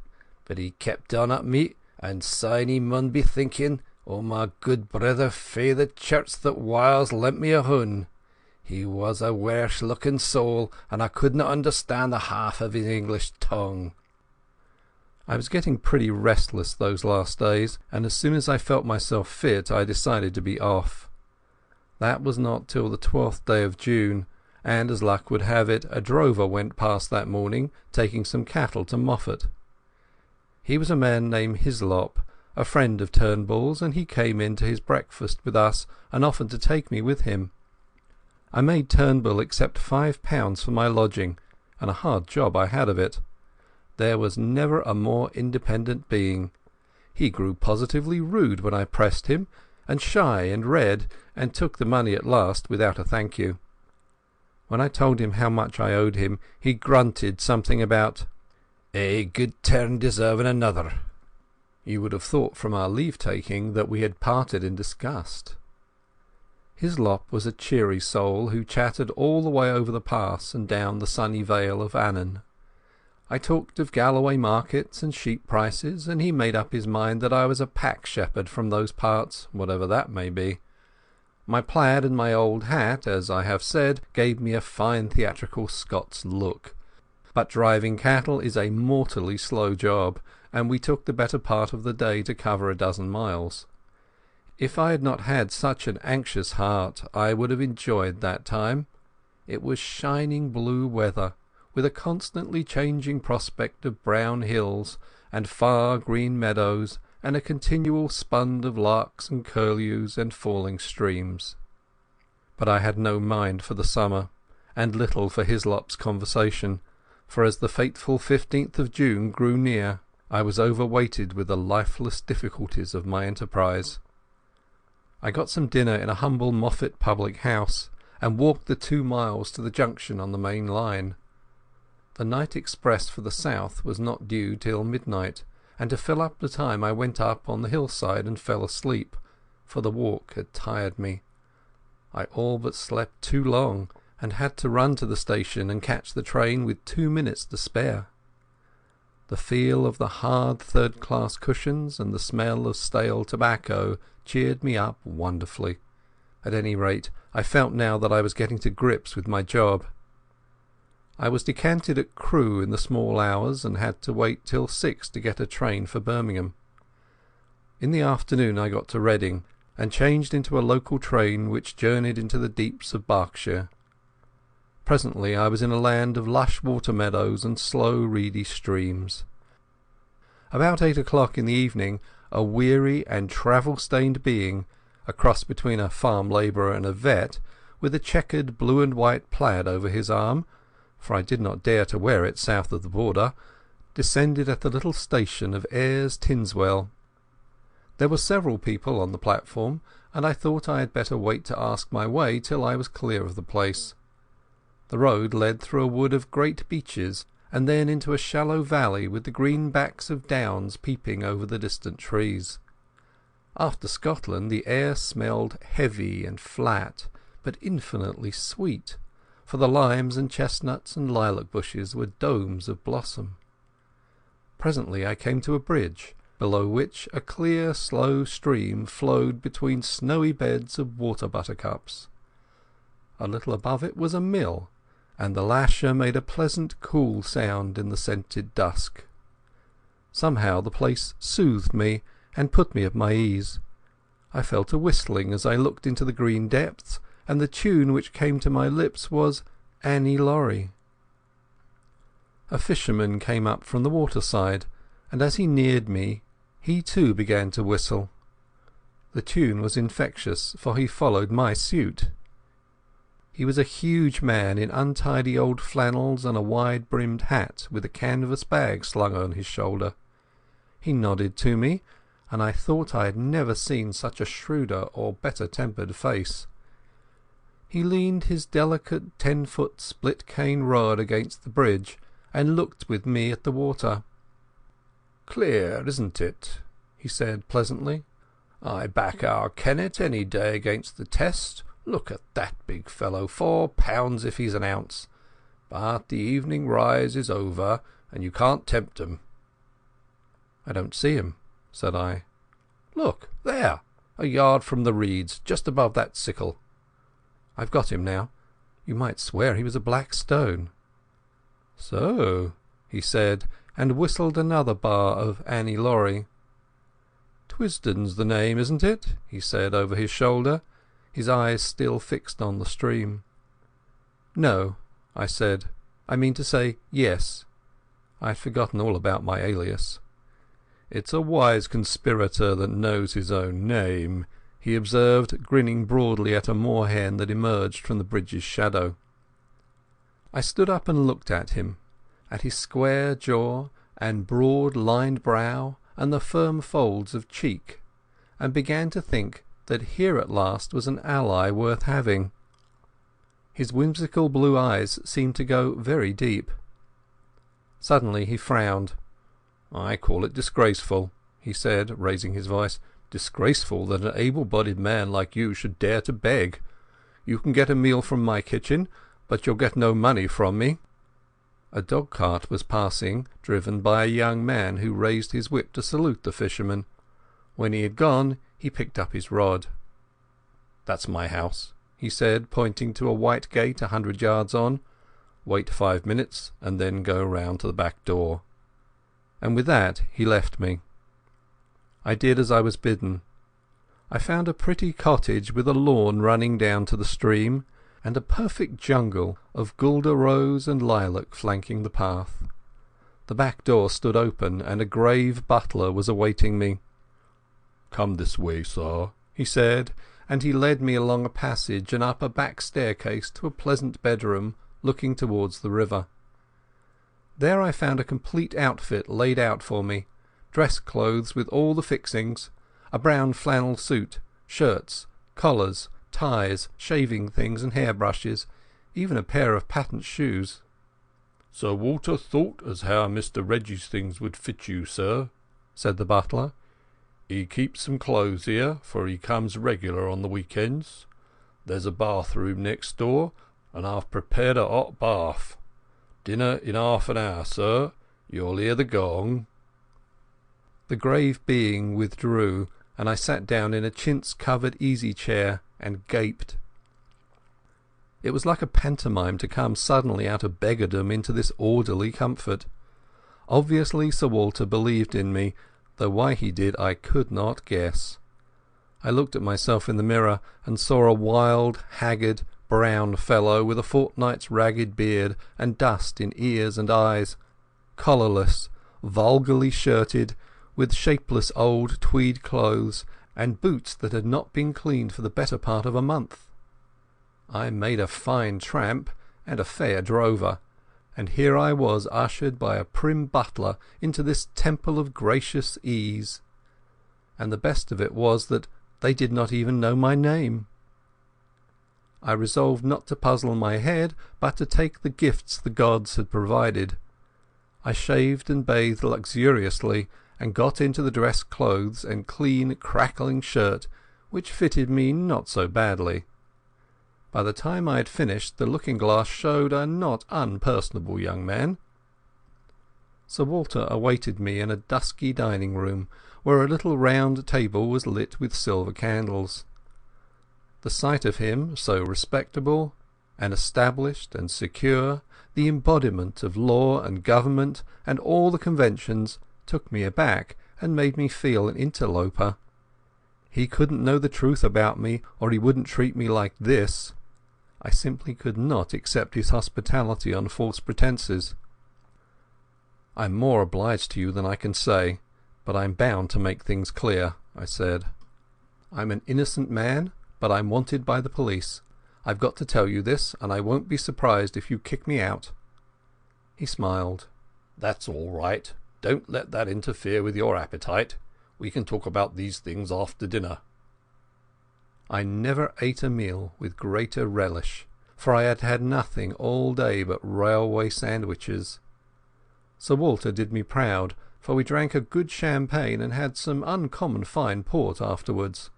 But he kept on at me, and syne he mun be thinking, oh my good brother fae the church that whiles lent me a hun. He was a wersh-looking soul, and I could not understand the half of his English tongue." I was getting pretty restless those last days, and as soon as I felt myself fit I decided to be off. That was not till the 12th day of June, and as luck would have it, a drover went past that morning taking some cattle to Moffat. He was a man named Hislop, a friend of Turnbull's, and he came in to his breakfast with us and offered to take me with him. I made Turnbull accept £5 for my lodging, and a hard job I had of it. There was never a more independent being. He grew positively rude when I pressed him, and shy and red, and took the money at last without a thank you. When I told him how much I owed him, he grunted something about "a good turn deserving another." You would have thought from our leave-taking that we had parted in disgust. Hislop was a cheery soul who chattered all the way over the pass and down the sunny vale of Annan. I talked of Galloway markets and sheep prices, and he made up his mind that I was a pack shepherd from those parts, whatever that may be. My plaid and my old hat, as I have said, gave me a fine theatrical Scots look. But driving cattle is a mortally slow job, and we took the better part of the day to cover a dozen miles. If I had not had such an anxious heart I would have enjoyed that time. It was shining blue weather, with a constantly changing prospect of brown hills and far green meadows, and a continual spund of larks and curlews and falling streams. But I had no mind for the summer, and little for Hislop's conversation, for as the fateful 15th of June grew near I was overweighted with the lifeless difficulties of my enterprise. I got some dinner in a humble Moffat public house, and walked the 2 miles to the junction on the main line. The night express for the south was not due till midnight, and to fill up the time I went up on the hillside and fell asleep, for the walk had tired me. I all but slept too long, and had to run to the station and catch the train with 2 minutes to spare. The feel of the hard third-class cushions and the smell of stale tobacco cheered me up wonderfully. At any rate, I felt now that I was getting to grips with my job. I was decanted at Crewe in the small hours, and had to wait till 6 to get a train for Birmingham. In the afternoon I got to Reading, and changed into a local train which journeyed into the deeps of Berkshire. Presently I was in a land of lush water meadows and slow reedy streams. About 8 o'clock in the evening a weary and travel-stained being, a cross between a farm labourer and a vet, with a checkered blue and white plaid over his arm, for I did not dare to wear it south of the border, descended at the little station of Ayres Tinswell. There were several people on the platform, and I thought I had better wait to ask my way till I was clear of the place. The road led through a wood of great beeches, and then into a shallow valley with the green backs of downs peeping over the distant trees. After Scotland the air smelled heavy and flat, but infinitely sweet, for the limes and chestnuts and lilac bushes were domes of blossom. Presently I came to a bridge, below which a clear slow stream flowed between snowy beds of water buttercups. A little above it was a mill, and the lasher made a pleasant cool sound in the scented dusk. Somehow the place soothed me and put me at my ease. I fell to whistling as I looked into the green depths, and the tune which came to my lips was Annie Laurie. A fisherman came up from the waterside, and as he neared me he too began to whistle. The tune was infectious, for he followed my suit. He was a huge man in untidy old flannels and a wide-brimmed hat with a canvas bag slung on his shoulder. He nodded to me, and I thought I had never seen such a shrewder or better-tempered face. He leaned his delicate 10-foot split-cane rod against the bridge and looked with me at the water. "Clear, isn't it?" he said pleasantly. "I back our Kennet any day against the test. Look at that big fellow, 4 pounds if he's an ounce. But the evening rise is over, and you can't tempt 'em." "I don't see him," said I. "Look, there, a yard from the reeds, just above that sickle." "I've got him now. You might swear he was a black stone." "So," he said, and whistled another bar of Annie Laurie. "Twisden's the name, isn't it?" he said over his shoulder, his eyes still fixed on the stream. "No," I said. "I mean to say yes." I had forgotten all about my alias. "It's a wise conspirator that knows his own name," he observed, grinning broadly at a moorhen that emerged from the bridge's shadow. I stood up and looked at him, at his square jaw and broad-lined brow and the firm folds of cheek, and began to think that here at last was an ally worth having. His whimsical blue eyes seemed to go very deep. Suddenly he frowned. "I call it disgraceful," he said, raising his voice. "Disgraceful that an able-bodied man like you should dare to beg. You can get a meal from my kitchen, but you'll get no money from me." A dog-cart was passing, driven by a young man who raised his whip to salute the fisherman. When he had gone, he picked up his rod. "That's my house," he said, pointing to a white gate 100 yards on. "Wait 5 minutes and then go round to the back door." And with that he left me. I did as I was bidden. I found a pretty cottage with a lawn running down to the stream, and a perfect jungle of guelder rose and lilac flanking the path. The back door stood open, and a grave butler was awaiting me. "Come this way, sir," he said, and he led me along a passage and up a back staircase to a pleasant bedroom looking towards the river. There I found a complete outfit laid out for me, dress clothes with all the fixings, a brown flannel suit, shirts, collars, ties, shaving things and hairbrushes, even a pair of patent shoes. "Sir Walter thought as how Mr Reggie's things would fit you, sir," said the butler. "He keeps some clothes here, for he comes regular on the weekends. There's a bathroom next door, and I've prepared a hot bath. Dinner in half an hour, sir. You'll hear the gong." The grave being withdrew, and I sat down in a chintz-covered easy-chair and gaped. It was like a pantomime to come suddenly out of beggardom into this orderly comfort. Obviously Sir Walter believed in me, though why he did I could not guess. I looked at myself in the mirror and saw a wild, haggard, brown fellow with a fortnight's ragged beard and dust in ears and eyes, collarless, vulgarly shirted, with shapeless old tweed clothes and boots that had not been cleaned for the better part of a month. I made a fine tramp and a fair drover, and here I was ushered by a prim butler into this temple of gracious ease. And the best of it was that they did not even know my name. I resolved not to puzzle my head, but to take the gifts the gods had provided. I shaved and bathed luxuriously, and got into the dress clothes and clean, crackling shirt, which fitted me not so badly. By the time I had finished, the looking-glass showed a not unpersonable young man. Sir Walter awaited me in a dusky dining-room, where a little round table was lit with silver candles. The sight of him, so respectable and established and secure, the embodiment of law and government and all the conventions, took me aback and made me feel an interloper. He couldn't know the truth about me, or he wouldn't treat me like this. I simply could not accept his hospitality on false pretences. "I'm more obliged to you than I can say, but I'm bound to make things clear," I said. "I'm an innocent man, but I'm wanted by the police. I've got to tell you this, and I won't be surprised if you kick me out." He smiled. "That's all right. Don't let that interfere with your appetite. We can talk about these things after dinner." I never ate a meal with greater relish, for I had had nothing all day but railway sandwiches. Sir Walter did me proud, for we drank a good champagne and had some uncommon fine port afterwards.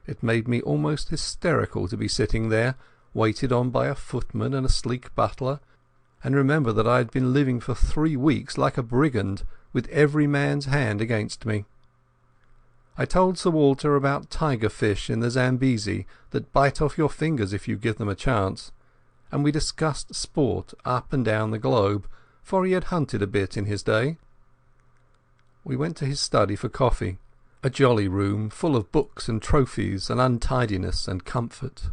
It made me almost hysterical to be sitting there, waited on by a footman and a sleek butler, and remember that I had been living for 3 weeks like a brigand, with every man's hand against me. I told Sir Walter about tiger fish in the Zambesi that bite off your fingers if you give them a chance, and we discussed sport up and down the globe, for he had hunted a bit in his day. We went to his study for coffee, a jolly room full of books and trophies and untidiness and comfort.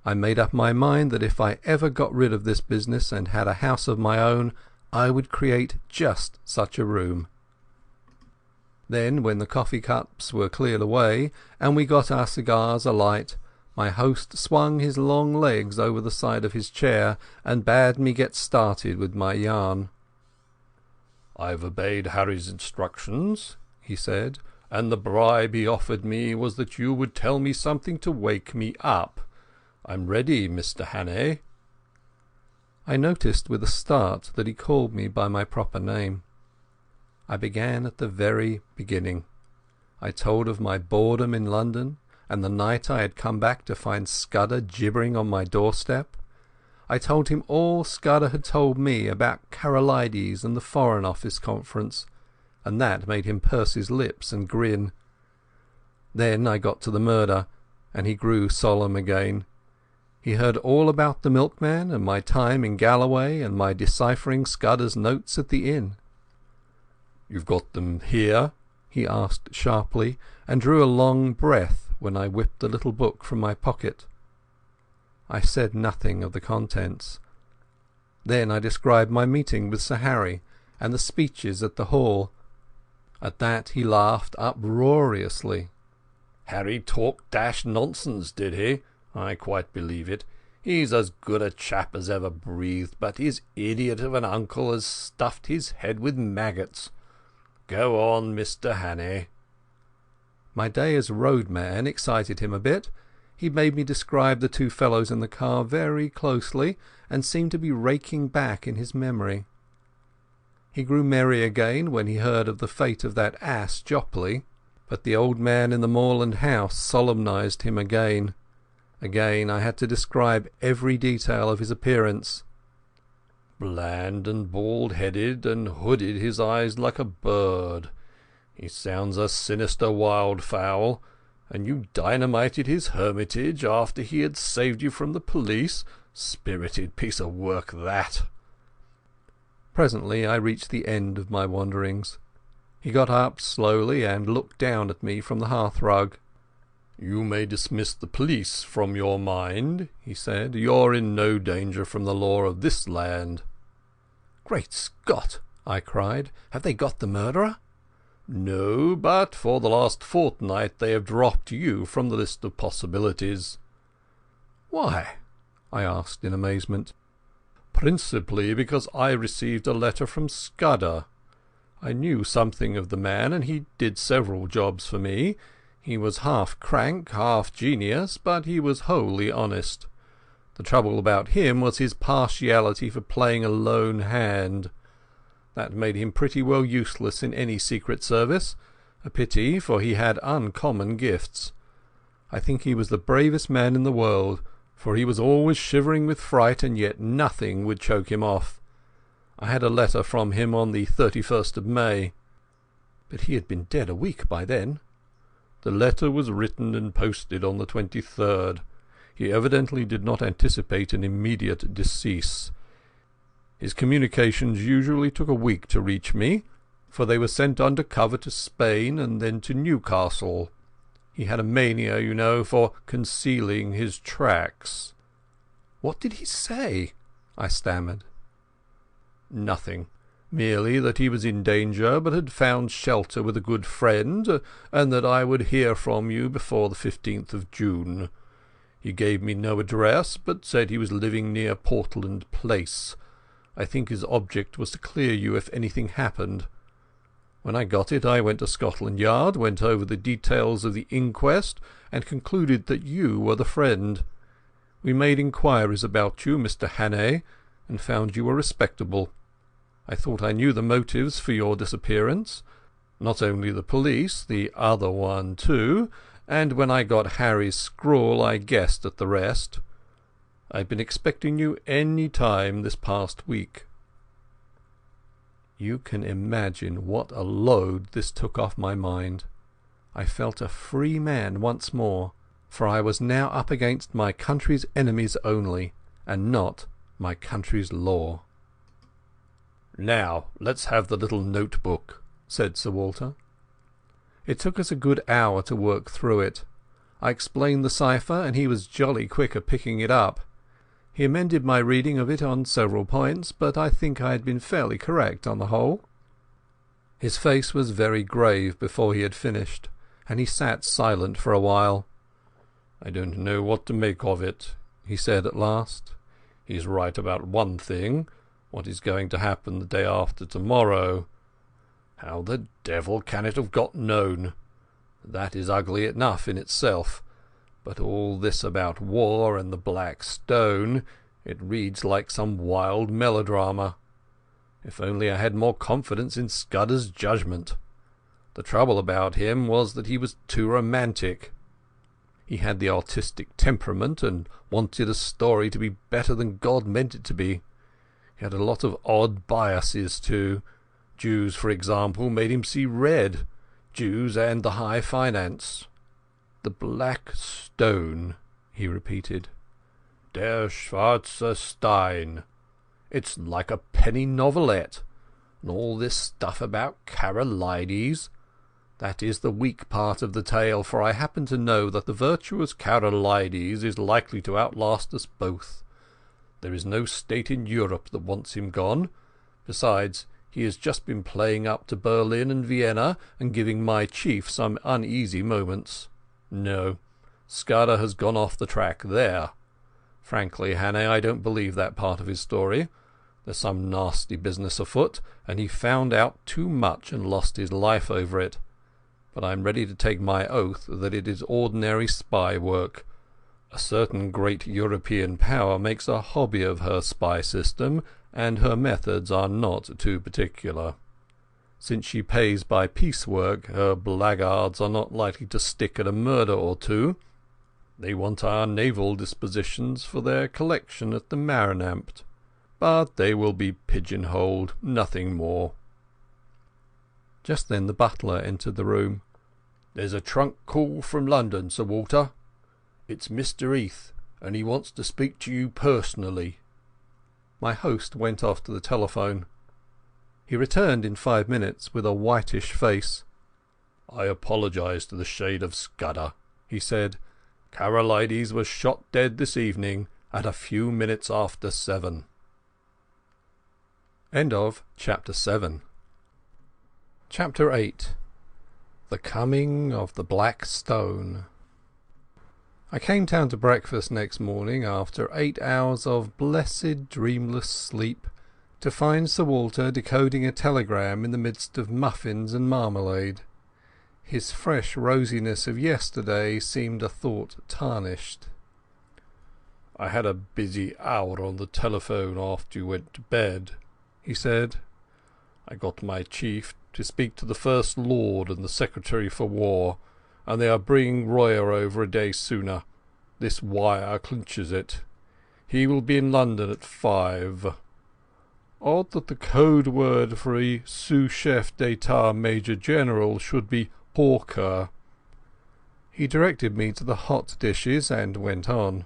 I made up my mind that if I ever got rid of this business and had a house of my own, I would create just such a room. Then, when the coffee cups were cleared away and we got our cigars alight, my host swung his long legs over the side of his chair and bade me get started with my yarn. "I've obeyed Harry's instructions," he said, "and the bribe he offered me was that you would tell me something to wake me up. I'm ready, Mr. Hannay." I noticed with a start that he called me by my proper name. I began at the very beginning. I told of my boredom in London, and the night I had come back to find Scudder gibbering on my doorstep. I told him all Scudder had told me about Karolides and the Foreign Office Conference, and that made him purse his lips and grin. Then I got to the murder, and he grew solemn again. He heard all about the Milkman and my time in Galloway and my deciphering Scudder's notes at the inn. "You've got them here?" he asked sharply, and drew a long breath when I whipped the little book from my pocket. I said nothing of the contents. Then I described my meeting with Sir Harry and the speeches at the hall. At that he laughed uproariously. "Harry talked dash nonsense, did he? I quite believe it. He's as good a chap as ever breathed, but his idiot of an uncle has stuffed his head with maggots. Go on, Mr. Hannay." My day as roadman excited him a bit. He made me describe the two fellows in the car very closely, and seemed to be raking back in his memory. He grew merry again when he heard of the fate of that ass Jopley, but the old man in the moorland house solemnized him again. Again I had to describe every detail of his appearance. "Bland and bald-headed, and hooded his eyes like a bird. He sounds a sinister wildfowl. And you dynamited his hermitage after he had saved you from the police. Spirited piece of work, that." Presently I reached the end of my wanderings. He got up slowly and looked down at me from the hearthrug. "You may dismiss the police from your mind," he said. "You're in no danger from the law of this land." "Great Scott!" I cried. "Have they got the murderer?" "No, but for the last fortnight they have dropped you from the list of possibilities." "Why?" I asked in amazement. "Principally because I received a letter from Scudder. I knew something of the man, and he did several jobs for me. He was half crank, half genius, but he was wholly honest. The trouble about him was his partiality for playing a lone hand. That made him pretty well useless in any secret service. A pity, for he had uncommon gifts. I think he was the bravest man in the world, for he was always shivering with fright, and yet nothing would choke him off. I had a letter from him on the 31st of May. But he had been dead a week by then. The letter was written and posted on the 23rd. He evidently did not anticipate an immediate decease. His communications usually took a week to reach me, for they were sent under cover to Spain and then to Newcastle. He had a mania, you know, for concealing his tracks." "What did he say?" I stammered. "Nothing. Merely that he was in danger, but had found shelter with a good friend, and that I would hear from you before the 15th of June. He gave me no address, but said he was living near Portland Place. I think his object was to clear you if anything happened. When I got it I went to Scotland Yard, went over the details of the inquest, and concluded that you were the friend. We made inquiries about you, Mr. Hannay, and found you were respectable. I thought I knew the motives for your disappearance. Not only the police, the other one too, and when I got Harry's scrawl I guessed at the rest. I've been expecting you any time this past week." You can imagine what a load this took off my mind. I felt a free man once more, for I was now up against my country's enemies only, and not my country's law. "Now let's have the little notebook," said Sir Walter. It took us a good hour to work through it. I explained the cipher, and he was jolly quick at picking it up. He amended my reading of it on several points, but I think I had been fairly correct on the whole. His face was very grave before he had finished, and he sat silent for a while. "I don't know what to make of it," he said at last. "He's right about one thing, what is going to happen the day after tomorrow. How the devil can it have got known? That is ugly enough in itself. But all this about war and the Black Stone, it reads like some wild melodrama. If only I had more confidence in Scudder's judgment. The trouble about him was that he was too romantic. He had the artistic temperament and wanted a story to be better than God meant it to be. He had a lot of odd biases too. Jews, for example, made him see red. Jews and the high finance. "The Black Stone," he repeated. "Der schwarze Stein. It's like a penny novelette. And all this stuff about Karolides. That is the weak part of the tale, for I happen to know that the virtuous Karolides is likely to outlast us both. There is no state in Europe that wants him gone. Besides, he has just been playing up to Berlin and Vienna and giving my chief some uneasy moments. No, Scudder has gone off the track there. Frankly, Hannay, I don't believe that part of his story. There's some nasty business afoot, and he found out too much and lost his life over it. But I'm ready to take my oath that it is ordinary spy work. A certain great European power makes a hobby of her spy system, and her methods are not too particular. Since she pays by piecework, her blackguards are not likely to stick at a murder or two. They want our naval dispositions for their collection at the Marinampt, but they will be pigeonholed, nothing more." Just then the butler entered the room. "There's a trunk call from London, Sir Walter. It's Mr. Heath, and he wants to speak to you personally." My host went off to the telephone. He returned in 5 minutes with a whitish face. "I apologise to the shade of Scudder," he said. "Karolides was shot dead this evening at a few minutes after 7. End of Chapter 7. Chapter 8. The Coming of the Black Stone. I came down to breakfast next morning after 8 hours of blessed dreamless sleep to find Sir Walter decoding a telegram in the midst of muffins and marmalade. His fresh rosiness of yesterday seemed a thought tarnished. "I had a busy hour on the telephone after you went to bed," he said. "I got my chief to speak to the First Lord and the Secretary for War, and they are bringing Royer over a day sooner. This wire clinches it. He will be in London at 5. Odd that the code word for a sous-chef d'etat major general should be porker." He directed me to the hot dishes and went on.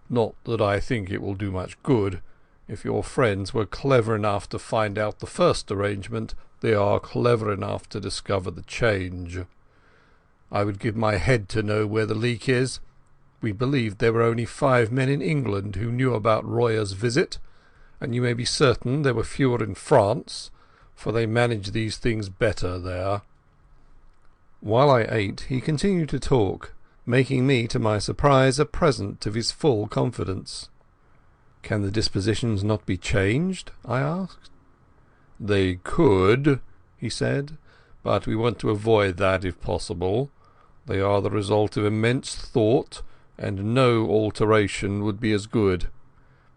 "Not that I think it will do much good. If your friends were clever enough to find out the first arrangement, they are clever enough to discover the change. I would give my head to know where the leak is. We believed there were only 5 men in England who knew about Royer's visit, and you may be certain there were fewer in France, for they manage these things better there." While I ate he continued to talk, making me, to my surprise, a present of his full confidence. Can the dispositions not be changed? I asked. They could, he said, but we want to avoid that if possible. They are the result of immense thought, and no alteration would be as good.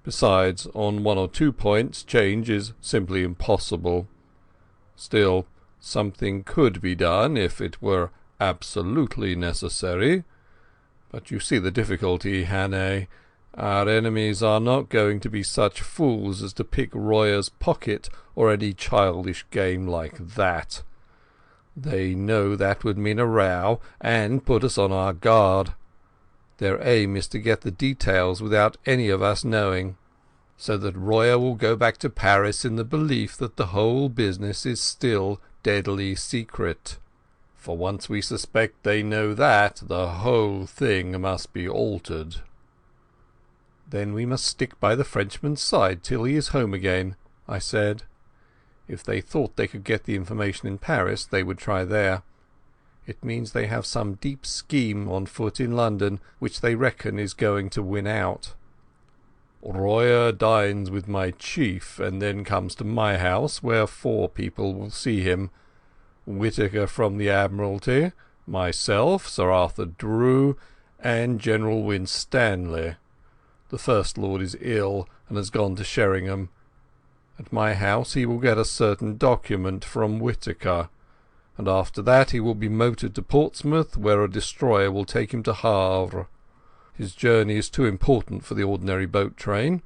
Besides, on one or two points change is simply impossible. Still, something could be done if it were absolutely necessary. But you see the difficulty, Hannay. Our enemies are not going to be such fools as to pick Royer's pocket or any childish game like that. They know that would mean a row and put us on our guard. Their aim is to get the details without any of us knowing, so that Royer will go back to Paris in the belief that the whole business is still deadly secret. For once we suspect they know that, the whole thing must be altered. Then we must stick by the Frenchman's side till he is home again, I said. If they thought they could get the information in Paris, they would try there. It means they have some deep scheme on foot in London which they reckon is going to win out. Royer dines with my chief and then comes to my house, where 4 people will see him. Whittaker from the Admiralty, myself, Sir Arthur Drew, and General Winstanley. The First Lord is ill and has gone to Sheringham. At my house he will get a certain document from Whittaker, and after that he will be motored to Portsmouth, where a destroyer will take him to Havre. His journey is too important for the ordinary boat train.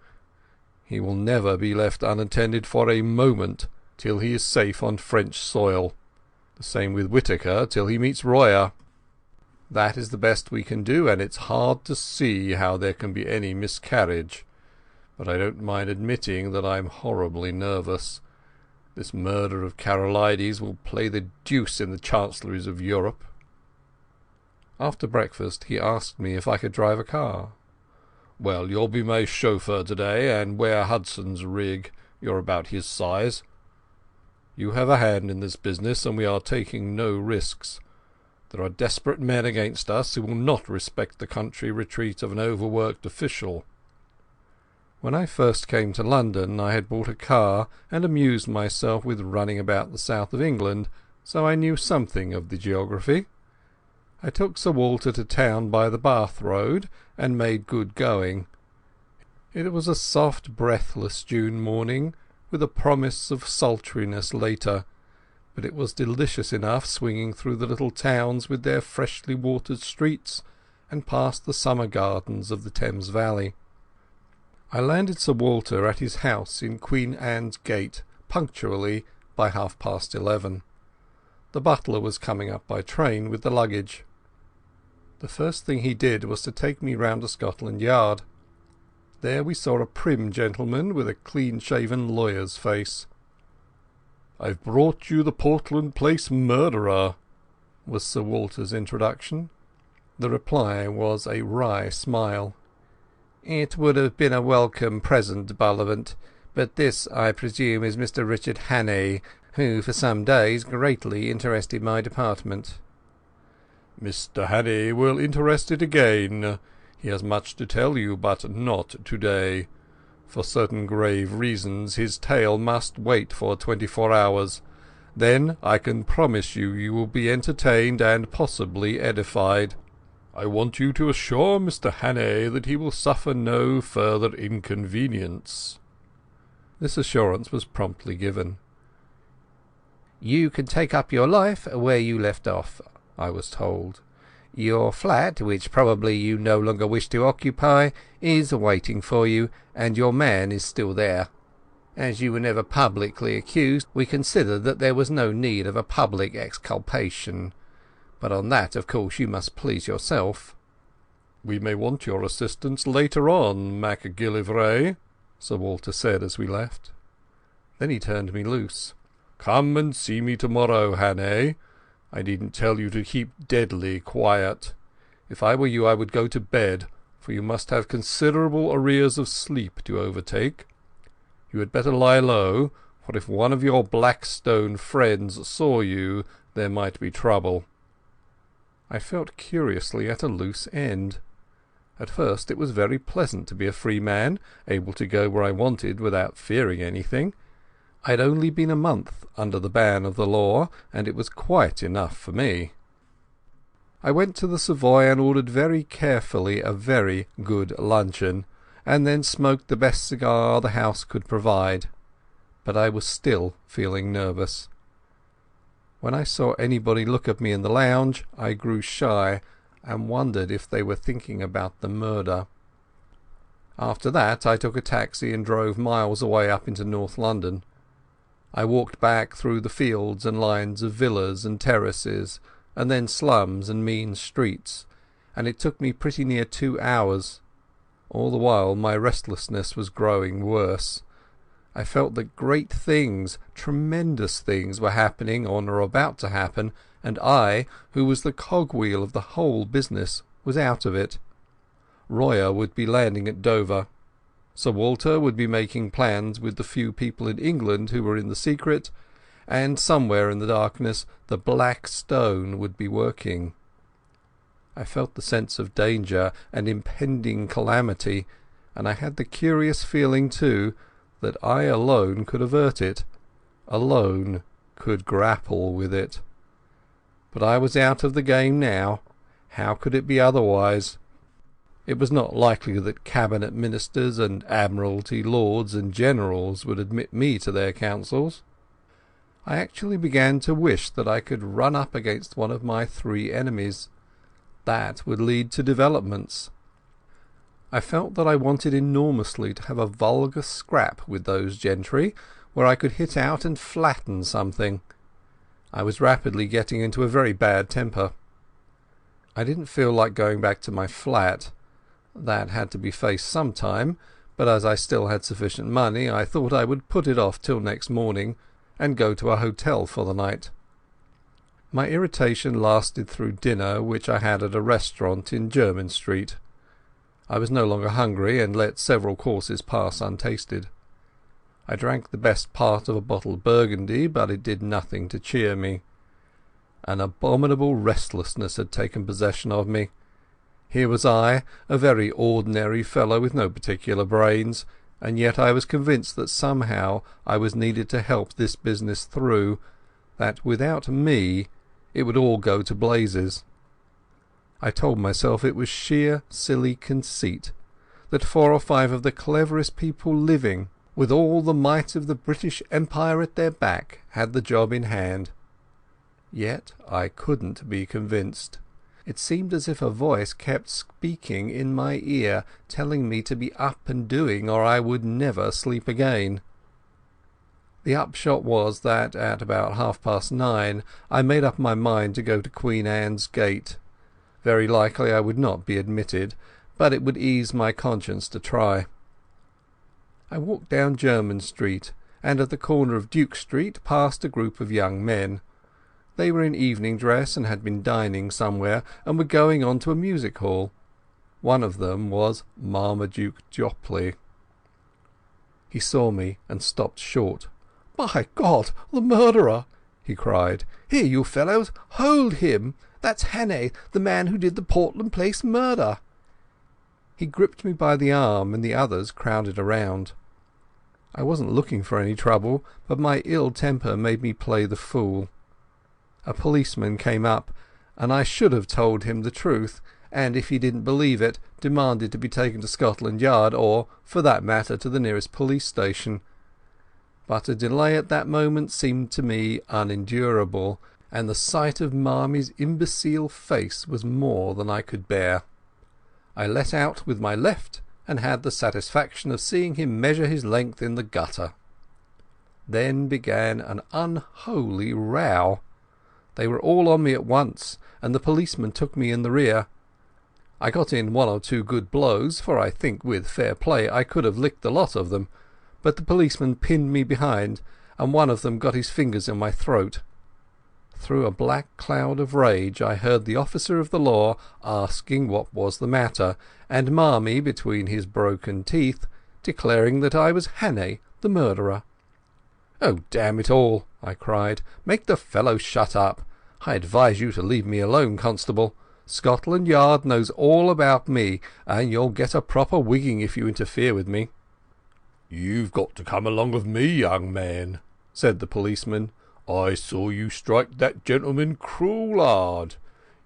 He will never be left unattended for a moment till he is safe on French soil. The same with Whittaker till he meets Royer. That is the best we can do, and it's hard to see how there can be any miscarriage. But I don't mind admitting that I'm horribly nervous. This murder of Karolides will play the deuce in the chancelleries of Europe. After breakfast he asked me if I could drive a car. Well, you'll be my chauffeur today, and wear Hudson's rig. You're about his size. You have a hand in this business, and we are taking no risks. There are desperate men against us who will not respect the country retreat of an overworked official. When I first came to London I had bought a car and amused myself with running about the south of England, so I knew something of the geography. I took Sir Walter to town by the Bath road and made good going. It was a soft, breathless June morning, with a promise of sultriness later, but it was delicious enough swinging through the little towns with their freshly watered streets and past the summer gardens of the Thames Valley. I landed Sir Walter at his house in Queen Anne's Gate punctually by 11:30. The butler was coming up by train with the luggage. The first thing he did was to take me round to Scotland Yard. There we saw a prim gentleman with a clean-shaven lawyer's face. "I've brought you the Portland Place murderer," was Sir Walter's introduction. The reply was a wry smile. "It would have been a welcome present, Bullivant, but this, I presume, is Mr. Richard Hannay, who for some days greatly interested my department." "Mr. Hannay will interest it again. He has much to tell you, but not today. For certain grave reasons his tale must wait for 24 hours. Then I can promise you will be entertained and possibly edified. I want you to assure Mr. Hannay that he will suffer no further inconvenience." This assurance was promptly given. "You can take up your life where you left off," I was told. "Your flat, which probably you no longer wish to occupy, is waiting for you, and your man is still there. As you were never publicly accused, we considered that there was no need of a public exculpation. But on that, of course, you must please yourself." "We may want your assistance later on, MacGillivray," Sir Walter said as we left. Then he turned me loose. "Come and see me tomorrow, Hannay. I needn't tell you to keep deadly quiet. If I were you I would go to bed, for you must have considerable arrears of sleep to overtake. You had better lie low, for if one of your Blackstone friends saw you there might be trouble." I felt curiously at a loose end. At first it was very pleasant to be a free man, able to go where I wanted without fearing anything. I had only been a month under the ban of the law, and it was quite enough for me. I went to the Savoy and ordered very carefully a very good luncheon, and then smoked the best cigar the house could provide. But I was still feeling nervous. When I saw anybody look at me in the lounge, I grew shy and wondered if they were thinking about the murder. After that I took a taxi and drove miles away up into North London. I walked back through the fields and lines of villas and terraces, and then slums and mean streets, and it took me pretty near 2 hours. All the while my restlessness was growing worse. I felt that great things, tremendous things, were happening or were about to happen, and I, who was the cogwheel of the whole business, was out of it. Royer would be landing at Dover. Sir Walter would be making plans with the few people in England who were in the secret, and somewhere in the darkness the Black Stone would be working. I felt the sense of danger and impending calamity, and I had the curious feeling too that I alone could avert it, alone could grapple with it. But I was out of the game now. How could it be otherwise? It was not likely that cabinet ministers and admiralty lords and generals would admit me to their councils. I actually began to wish that I could run up against one of my 3 enemies. That would lead to developments. I felt that I wanted enormously to have a vulgar scrap with those gentry, where I could hit out and flatten something. I was rapidly getting into a very bad temper. I didn't feel like going back to my flat. That had to be faced some time, but as I still had sufficient money I thought I would put it off till next morning and go to a hotel for the night. My irritation lasted through dinner, which I had at a restaurant in Jermyn Street. I was no longer hungry, and let several courses pass untasted. I drank the best part of a bottle of Burgundy, but it did nothing to cheer me. An abominable restlessness had taken possession of me. Here was I, a very ordinary fellow with no particular brains, and yet I was convinced that somehow I was needed to help this business through, that without me it would all go to blazes. I told myself it was sheer silly conceit, that 4 or 5 of the cleverest people living, with all the might of the British Empire at their back, had the job in hand. Yet I couldn't be convinced. It seemed as if a voice kept speaking in my ear, telling me to be up and doing, or I would never sleep again. The upshot was that at about 9:30 I made up my mind to go to Queen Anne's Gate. Very likely I would not be admitted, but it would ease my conscience to try. I walked down Jermyn Street, and at the corner of Duke Street passed a group of young men. They were in evening dress and had been dining somewhere, and were going on to a music hall. One of them was Marmaduke Jopley. He saw me and stopped short. "By God, the murderer!" he cried. "Here, you fellows, hold him! That's Hannay, the man who did the Portland Place murder." He gripped me by the arm, and the others crowded around. I wasn't looking for any trouble, but my ill temper made me play the fool. A policeman came up, and I should have told him the truth, and if he didn't believe it, demanded to be taken to Scotland Yard, or, for that matter, to the nearest police station. But a delay at that moment seemed to me unendurable, and the sight of Marmy's imbecile face was more than I could bear. I let out with my left, and had the satisfaction of seeing him measure his length in the gutter. Then began an unholy row. They were all on me at once, and the policeman took me in the rear. I got in 1 or 2 good blows, for I think with fair play I could have licked the lot of them, but the policeman pinned me behind, and one of them got his fingers in my throat. Through a black cloud of rage I heard the officer of the law asking what was the matter, and Marmy, between his broken teeth, declaring that I was Hannay, the murderer. "Oh, damn it all," I cried, "make the fellow shut up. I advise you to leave me alone, constable. Scotland Yard knows all about me, and you'll get a proper wigging if you interfere with me." "You've got to come along with me, young man," said the policeman. "I saw you strike that gentleman cruel hard.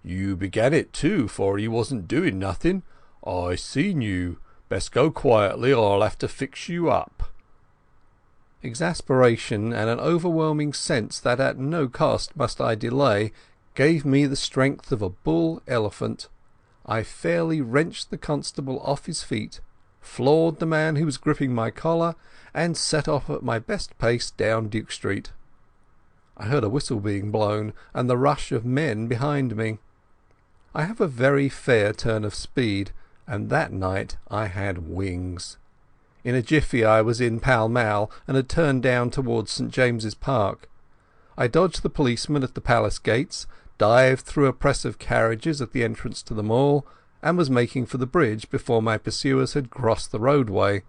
You began it too, for he wasn't doing nothing. I seen you. Best go quietly or I'll have to fix you up." Exasperation and an overwhelming sense that at no cost must I delay gave me the strength of a bull elephant. I fairly wrenched the constable off his feet, floored the man who was gripping my collar, and set off at my best pace down Duke Street. I heard a whistle being blown and the rush of men behind me. I have a very fair turn of speed, and that night I had wings. In a jiffy I was in Pall Mall and had turned down towards St James's Park. I dodged the policeman at the palace gates, dived through a press of carriages at the entrance to the mall, and was making for the bridge before my pursuers had crossed the roadway.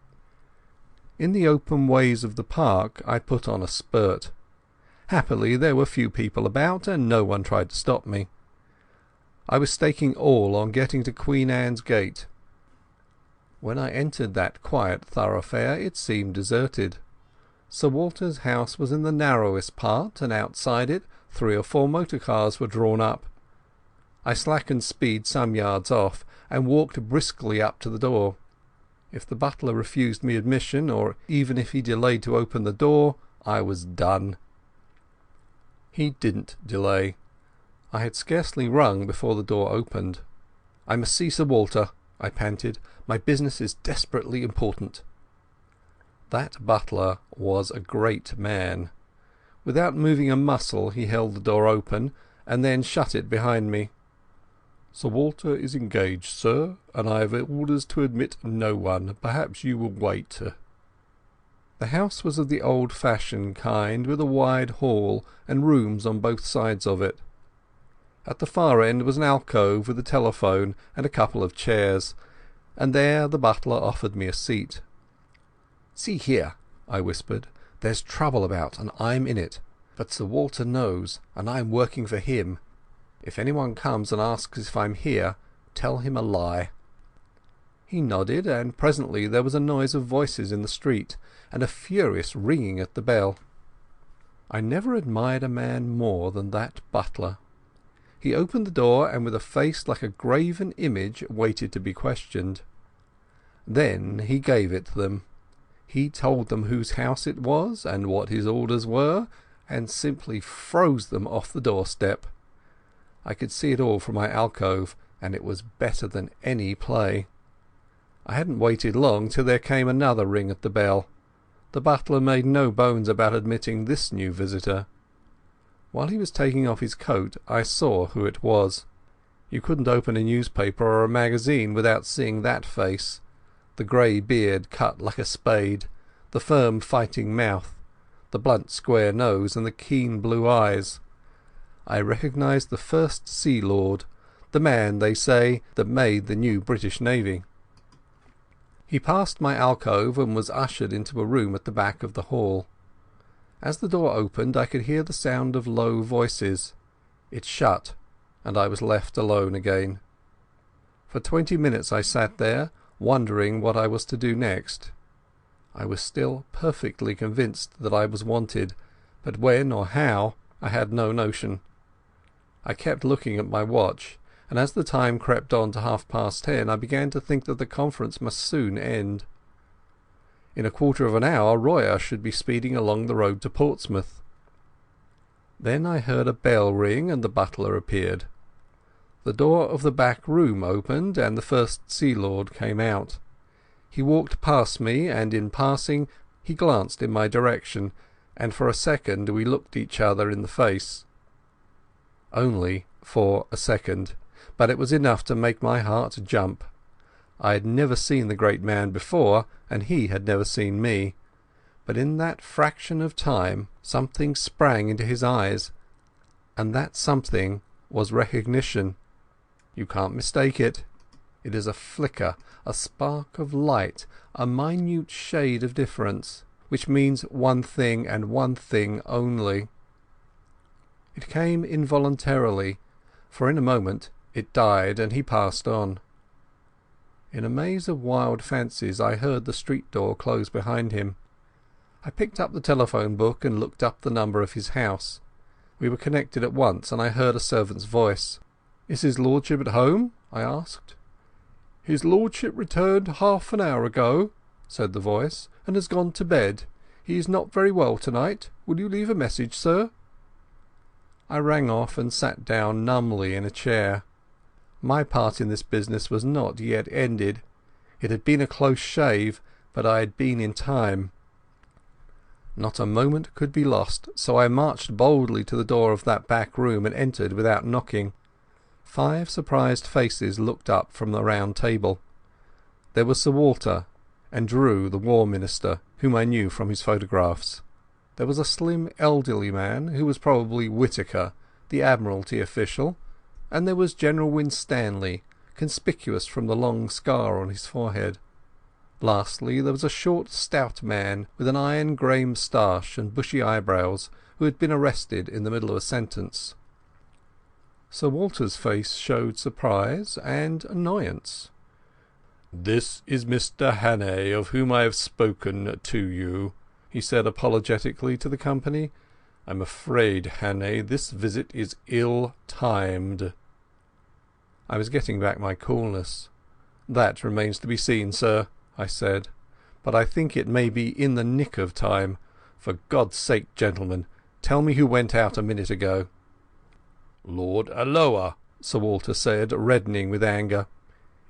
In the open ways of the park I put on a spurt. Happily there were few people about, and no one tried to stop me. I was staking all on getting to Queen Anne's Gate. When I entered that quiet thoroughfare it seemed deserted. Sir Walter's house was in the narrowest part, and outside it 3 or 4 motor cars were drawn up. I slackened speed some yards off and walked briskly up to the door. If the butler refused me admission, or even if he delayed to open the door, I was done. He didn't delay. I had scarcely rung before the door opened. "I must see Sir Walter," I panted. "My business is desperately important." That butler was a great man. Without moving a muscle he held the door open, and then shut it behind me. "Sir Walter is engaged, sir, and I have orders to admit no one. Perhaps you will wait." The house was of the old-fashioned kind, with a wide hall and rooms on both sides of it. At the far end was an alcove with a telephone and a couple of chairs, and there the butler offered me a seat. "See here," I whispered, "there's trouble about, and I'm in it. But Sir Walter knows, and I'm working for him. If anyone comes and asks if I'm here, tell him a lie." He nodded, and presently there was a noise of voices in the street, and a furious ringing at the bell. I never admired a man more than that butler. He opened the door, and with a face like a graven image waited to be questioned. Then he gave it them. He told them whose house it was and what his orders were, and simply froze them off the doorstep. I could see it all from my alcove, and it was better than any play. I hadn't waited long till there came another ring at the bell. The butler made no bones about admitting this new visitor. While he was taking off his coat I saw who it was. You couldn't open a newspaper or a magazine without seeing that face. The grey beard cut like a spade, the firm fighting mouth, the blunt square nose and the keen blue eyes. I recognised the First Sea Lord, the man, they say, that made the new British Navy. He passed my alcove and was ushered into a room at the back of the hall. As the door opened I could hear the sound of low voices. It shut, and I was left alone again. For 20 minutes I sat there, wondering what I was to do next. I was still perfectly convinced that I was wanted, but when or how I had no notion. I kept looking at my watch, and as the time crept on to 10:30 I began to think that the conference must soon end. In a quarter of an hour Royer should be speeding along the road to Portsmouth. Then I heard a bell ring and the butler appeared. The door of the back room opened and the First Sea Lord came out. He walked past me, and in passing he glanced in my direction, and for a second we looked each other in the face. Only for a second, but it was enough to make my heart jump. I had never seen the great man before, and he had never seen me. But in that fraction of time something sprang into his eyes, and that something was recognition. You can't mistake it. It is a flicker, a spark of light, a minute shade of difference, which means one thing and one thing only. It came involuntarily, for in a moment It died, and he passed on. In a maze of wild fancies I heard the street door close behind him. I picked up the telephone book and looked up the number of his house. We were connected at once, and I heard a servant's voice. "Is his lordship at home?" I asked. "His lordship returned half an hour ago," said the voice, "and has gone to bed. He is not very well tonight. Will you leave a message, sir?" I rang off and sat down numbly in a chair. My part in this business was not yet ended. It had been a close shave, but I had been in time. Not a moment could be lost, so I marched boldly to the door of that back room and entered without knocking. 5 surprised faces looked up from the round table. There was Sir Walter, and Drew, the War Minister, whom I knew from his photographs. There was a slim elderly man, who was probably Whittaker, the Admiralty official, and there was General Winstanley, conspicuous from the long scar on his forehead. Lastly, there was a short, stout man with an iron grey moustache and bushy eyebrows, who had been arrested in the middle of a sentence. Sir Walter's face showed surprise and annoyance. "This is Mr. Hannay, of whom I have spoken to you," he said apologetically to the company. "I'm afraid, Hannay, this visit is ill-timed." I was getting back my coolness. "That remains to be seen, sir," I said, "but I think it may be in the nick of time. For God's sake, gentlemen, tell me who went out a minute ago." "Lord Alloa," Sir Walter said, reddening with anger.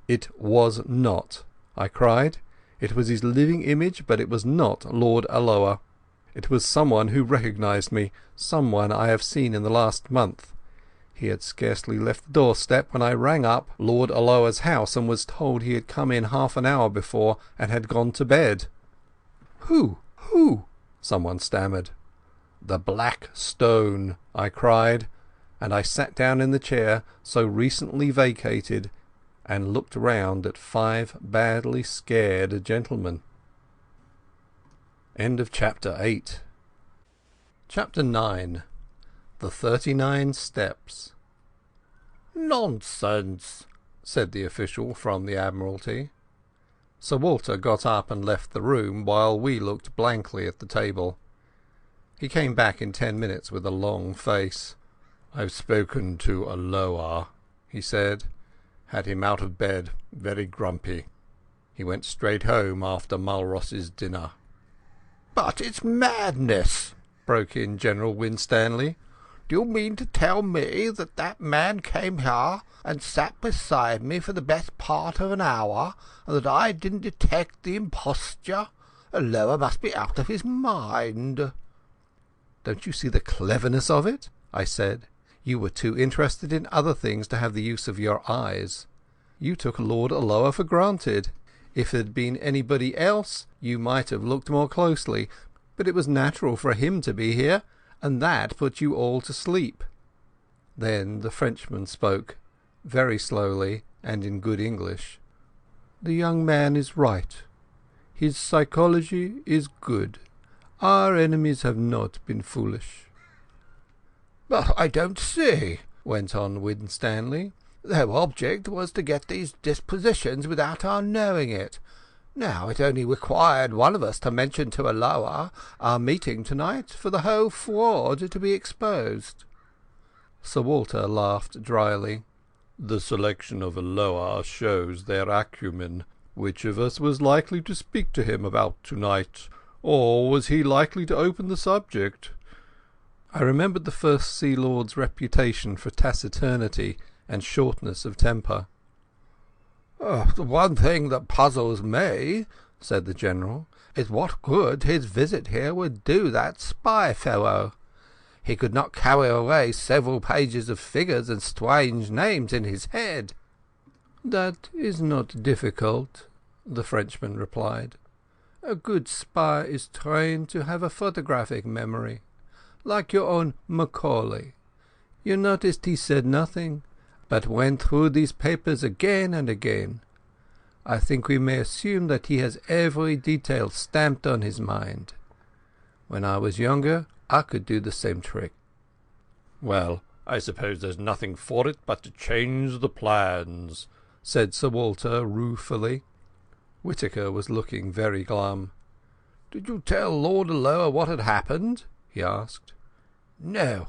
"It was not," I cried. "It was his living image, but it was not Lord Alloa. It was someone who recognized me, someone I have seen in the last month. He had scarcely left the doorstep when I rang up Lord Alloa's house and was told he had come in half an hour before and had gone to bed." Who? Someone stammered. "The Black Stone," I cried, and I sat down in the chair so recently vacated and looked round at 5 badly scared gentlemen. End of Chapter 8. Chapter 9. The 39 Steps. "Nonsense," said the official from the Admiralty. Sir Walter got up and left the room while we looked blankly at the table. He came back in 10 minutes with a long face. "I've spoken to Alloa," he said. "Had him out of bed, very grumpy. He went straight home after Mulross's dinner." "But it's madness," broke in General Winstanley. "Do you mean to tell me that that man came here and sat beside me for the best part of an hour, and that I didn't detect the imposture? Alloa must be out of his mind." "Don't you see the cleverness of it?" I said. "You were too interested in other things to have the use of your eyes. You took Lord Alloa for granted. If it had been anybody else you might have looked more closely, but it was natural for him to be here, and that put you all to sleep." Then the Frenchman spoke, very slowly and in good English. "The young man is right. His psychology is good. Our enemies have not been foolish." "But I don't see," went on Winstanley. "Their object was to get these dispositions without our knowing it. Now it only required one of us to mention to Alloa our meeting tonight for the whole fraud to be exposed." Sir Walter laughed dryly. "The selection of Alloa shows their acumen. Which of us was likely to speak to him about tonight, or was he likely to open the subject?" I remembered the First Sea Lord's reputation for taciturnity and shortness of temper. "The one thing that puzzles me," said the General, "is what good his visit here would do that spy fellow. He could not carry away several pages of figures and strange names in his head." "That is not difficult," the Frenchman replied. "A good spy is trained to have a photographic memory, like your own Macaulay. You noticed he said nothing, but went through these papers again and again. I think we may assume that he has every detail stamped on his mind. When I was younger I could do the same trick." "Well, "I suppose there's nothing for it but to change the plans," said Sir Walter ruefully. Whittaker was looking very glum. "Did you tell Lord Alloa what had happened?" he asked. "No.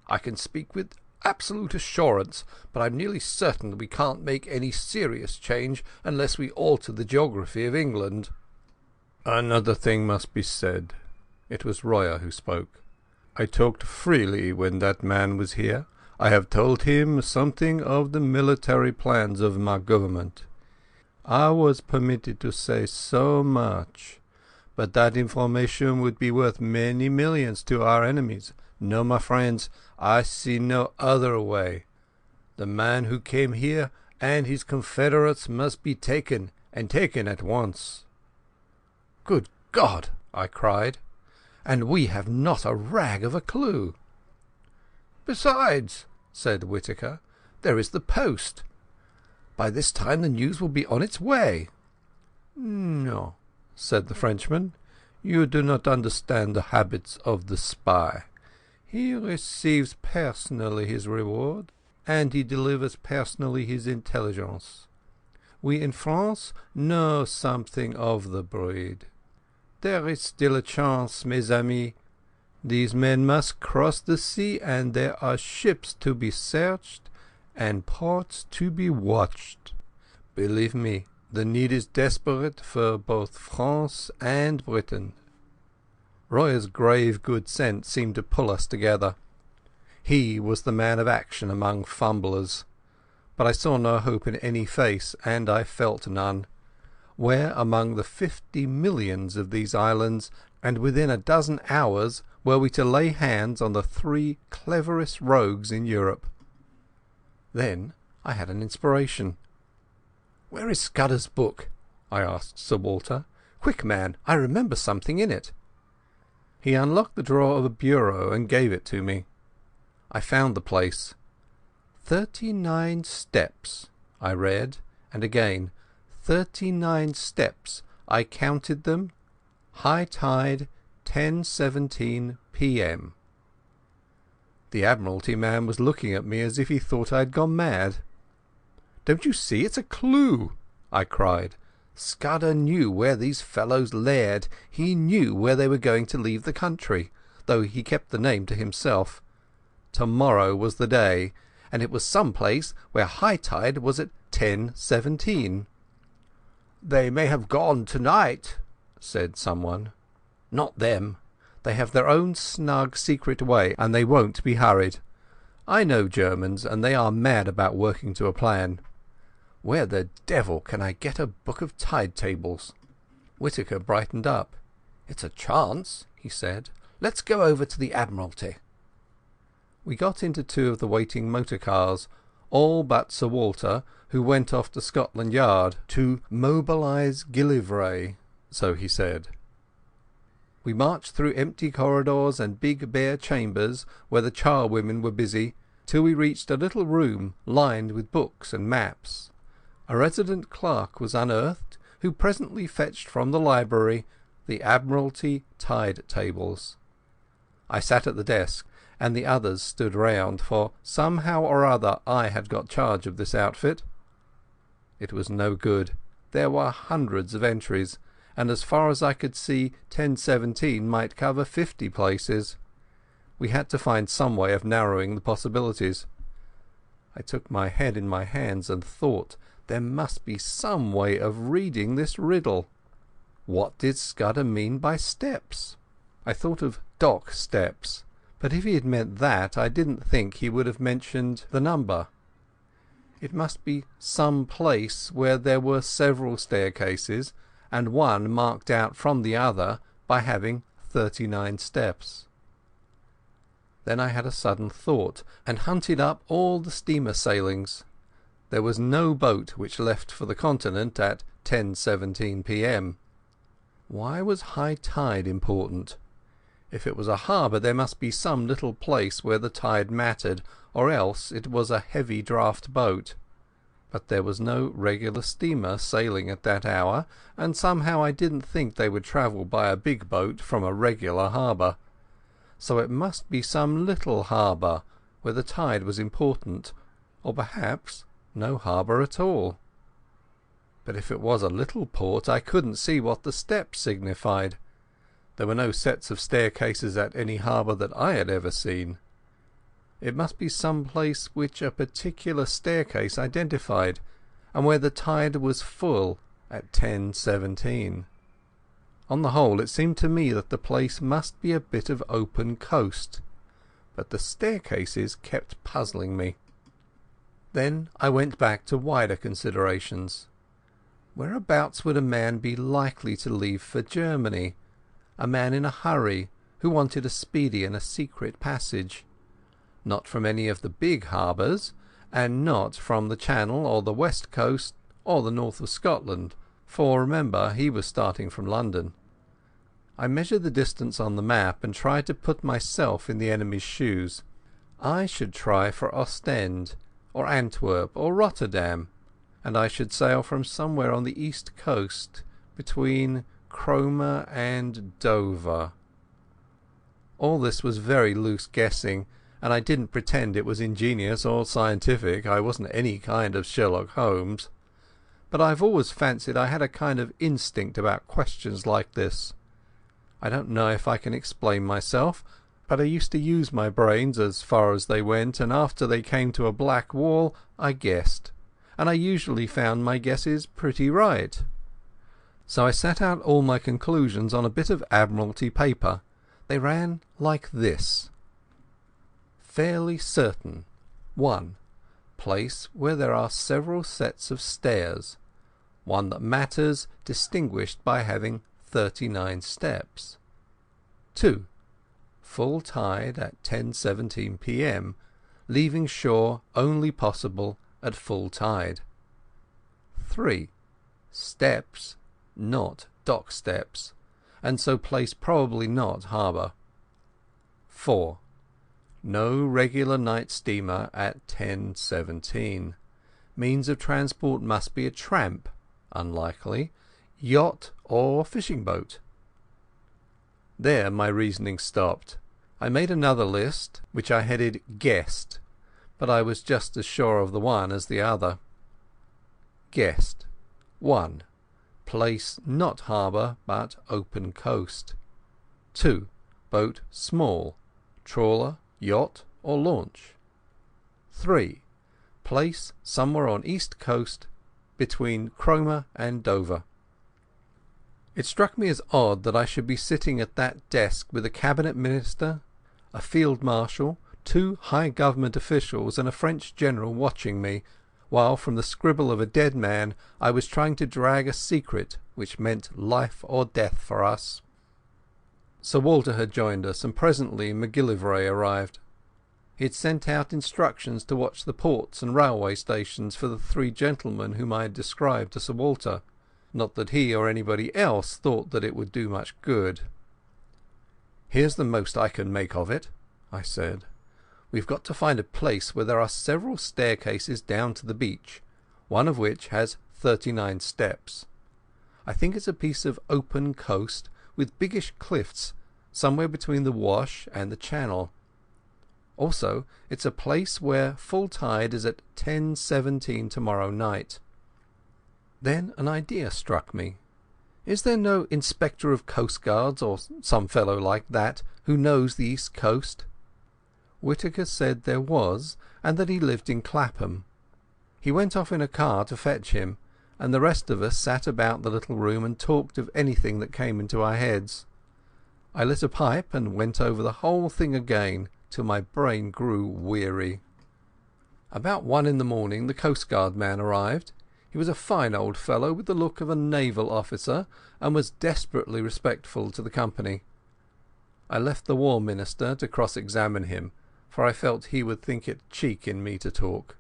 I can speak with absolute assurance, but I'm nearly certain that we can't make any serious change unless we alter the geography of England." "Another thing must be said." It was Royer who spoke. "I talked freely when that man was here. I have told him something of the military plans of my government. I was permitted to say so much, but that information would be worth many millions to our enemies. No, my friends, I see no other way. The man who came here and his confederates must be taken, and taken at once." "Good God!" I cried. "And we have not a rag of a clue." "Besides," said Whittaker, "there is the post. By this time the news will be on its way." "No," said the Frenchman, "you do not understand the habits of the spy. He receives personally his reward, and he delivers personally his intelligence. We in France know something of the breed. There is still a chance, mes amis. These men must cross the sea, and there are ships to be searched and ports to be watched. Believe me, the need is desperate for both France and Britain." Royer's grave good sense seemed to pull us together. He was the man of action among fumblers. But I saw no hope in any face, and I felt none. Where among the 50 millions of these islands, and within a dozen hours, were we to lay hands on the 3 cleverest rogues in Europe? Then I had an inspiration. "Where is Scudder's book?" I asked Sir Walter. "Quick, man, I remember something in it." He unlocked the drawer of a bureau and gave it to me. I found the place. 39 steps, I read, and again 39 steps. I counted them. High tide, 10:17 p.m. The Admiralty man was looking at me as if he thought I had gone mad. "Don't you see it's a clue?" I cried. "Scudder knew where these fellows laired. He knew where they were going to leave the country, though he kept the name to himself. Tomorrow was the day, and it was some place where high tide was at 10:17. "They may have gone tonight," said someone. "Not them. They have their own snug secret way, and they won't be hurried. I know Germans, and they are mad about working to a plan. Where the devil can I get a book of tide tables?" Whittaker brightened up. "It's a chance," he said. "Let's go over to the Admiralty." We got into 2 of the waiting motor cars, all but Sir Walter, who went off to Scotland Yard to mobilise Gillivray, so he said. We marched through empty corridors and big bare chambers where the charwomen were busy, till we reached a little room lined with books and maps. A resident clerk was unearthed, who presently fetched from the library the Admiralty tide tables. I sat at the desk, and the others stood round, for somehow or other I had got charge of this outfit. It was no good. There were hundreds of entries, and as far as I could see 10:17 might cover 50 places. We had to find some way of narrowing the possibilities. I took my head in my hands and thought there must be some way of reading this riddle. What did Scudder mean by steps? I thought of dock steps, but if he had meant that, I didn't think he would have mentioned the number. It must be some place where there were several staircases, and one marked out from the other by having 39 steps. Then I had a sudden thought, and hunted up all the steamer sailings. There was no boat which left for the continent at 10:17 p.m. Why was high tide important? If it was a harbour, there must be some little place where the tide mattered, or else it was a heavy draught boat. But there was no regular steamer sailing at that hour, and somehow I didn't think they would travel by a big boat from a regular harbour. So it must be some little harbour, where the tide was important, or perhaps no harbour at all. But if it was a little port, I couldn't see what the steps signified. There were no sets of staircases at any harbour that I had ever seen. It must be some place which a particular staircase identified, and where the tide was full at 10:17. On the whole, it seemed to me that the place must be a bit of open coast, but the staircases kept puzzling me. Then I went back to wider considerations. Whereabouts would a man be likely to leave for Germany? A man in a hurry, who wanted a speedy and a secret passage. Not from any of the big harbours, and not from the Channel or the West Coast or the north of Scotland, for remember he was starting from London. I measured the distance on the map and tried to put myself in the enemy's shoes. I should try for Ostend, or Antwerp, or Rotterdam, and I should sail from somewhere on the east coast, between Cromer and Dover. All this was very loose guessing, and I didn't pretend it was ingenious or scientific. I wasn't any kind of Sherlock Holmes. But I've always fancied I had a kind of instinct about questions like this. I don't know if I can explain myself, but I used to use my brains as far as they went, and after they came to a black wall I guessed, and I usually found my guesses pretty right. So I set out all my conclusions on a bit of Admiralty paper. They ran like this. Fairly certain. 1. Place where there are several sets of stairs. One that matters, distinguished by having 39 steps. 2. Full tide at 10:17 p.m, leaving shore only possible at full tide. 3. Steps, not dock steps, and so place probably not harbour. 4. No regular night steamer at 10:17. Means of transport must be a tramp, unlikely, yacht or fishing boat. There my reasoning stopped. I made another list, which I headed Guessed, but I was just as sure of the one as the other. Guessed. 1. Place not harbour but open coast. 2. Boat small, trawler, yacht or launch. 3. Place somewhere on east coast between Cromer and Dover. It struck me as odd that I should be sitting at that desk with a cabinet minister, a field marshal, 2 high government officials and a French general watching me, while from the scribble of a dead man I was trying to drag a secret which meant life or death for us. Sir Walter had joined us, and presently MacGillivray arrived. He had sent out instructions to watch the ports and railway stations for the 3 gentlemen whom I had described to Sir Walter. Not that he or anybody else thought that it would do much good. "Here's the most I can make of it," I said. "We've got to find a place where there are several staircases down to the beach, one of which has 39 steps. I think it's a piece of open coast with biggish cliffs somewhere between the Wash and the Channel. Also, it's a place where full tide is at 10:17 tomorrow night." Then an idea struck me. Is there no Inspector of Coastguards, or some fellow like that, who knows the East Coast? Whittaker said there was, and that he lived in Clapham. He went off in a car to fetch him, and the rest of us sat about the little room and talked of anything that came into our heads. I lit a pipe and went over the whole thing again till my brain grew weary. About 1 in the morning the coastguard man arrived. He was a fine old fellow with the look of a naval officer, and was desperately respectful to the company. I left the War Minister to cross-examine him, for I felt he would think it cheek in me to talk.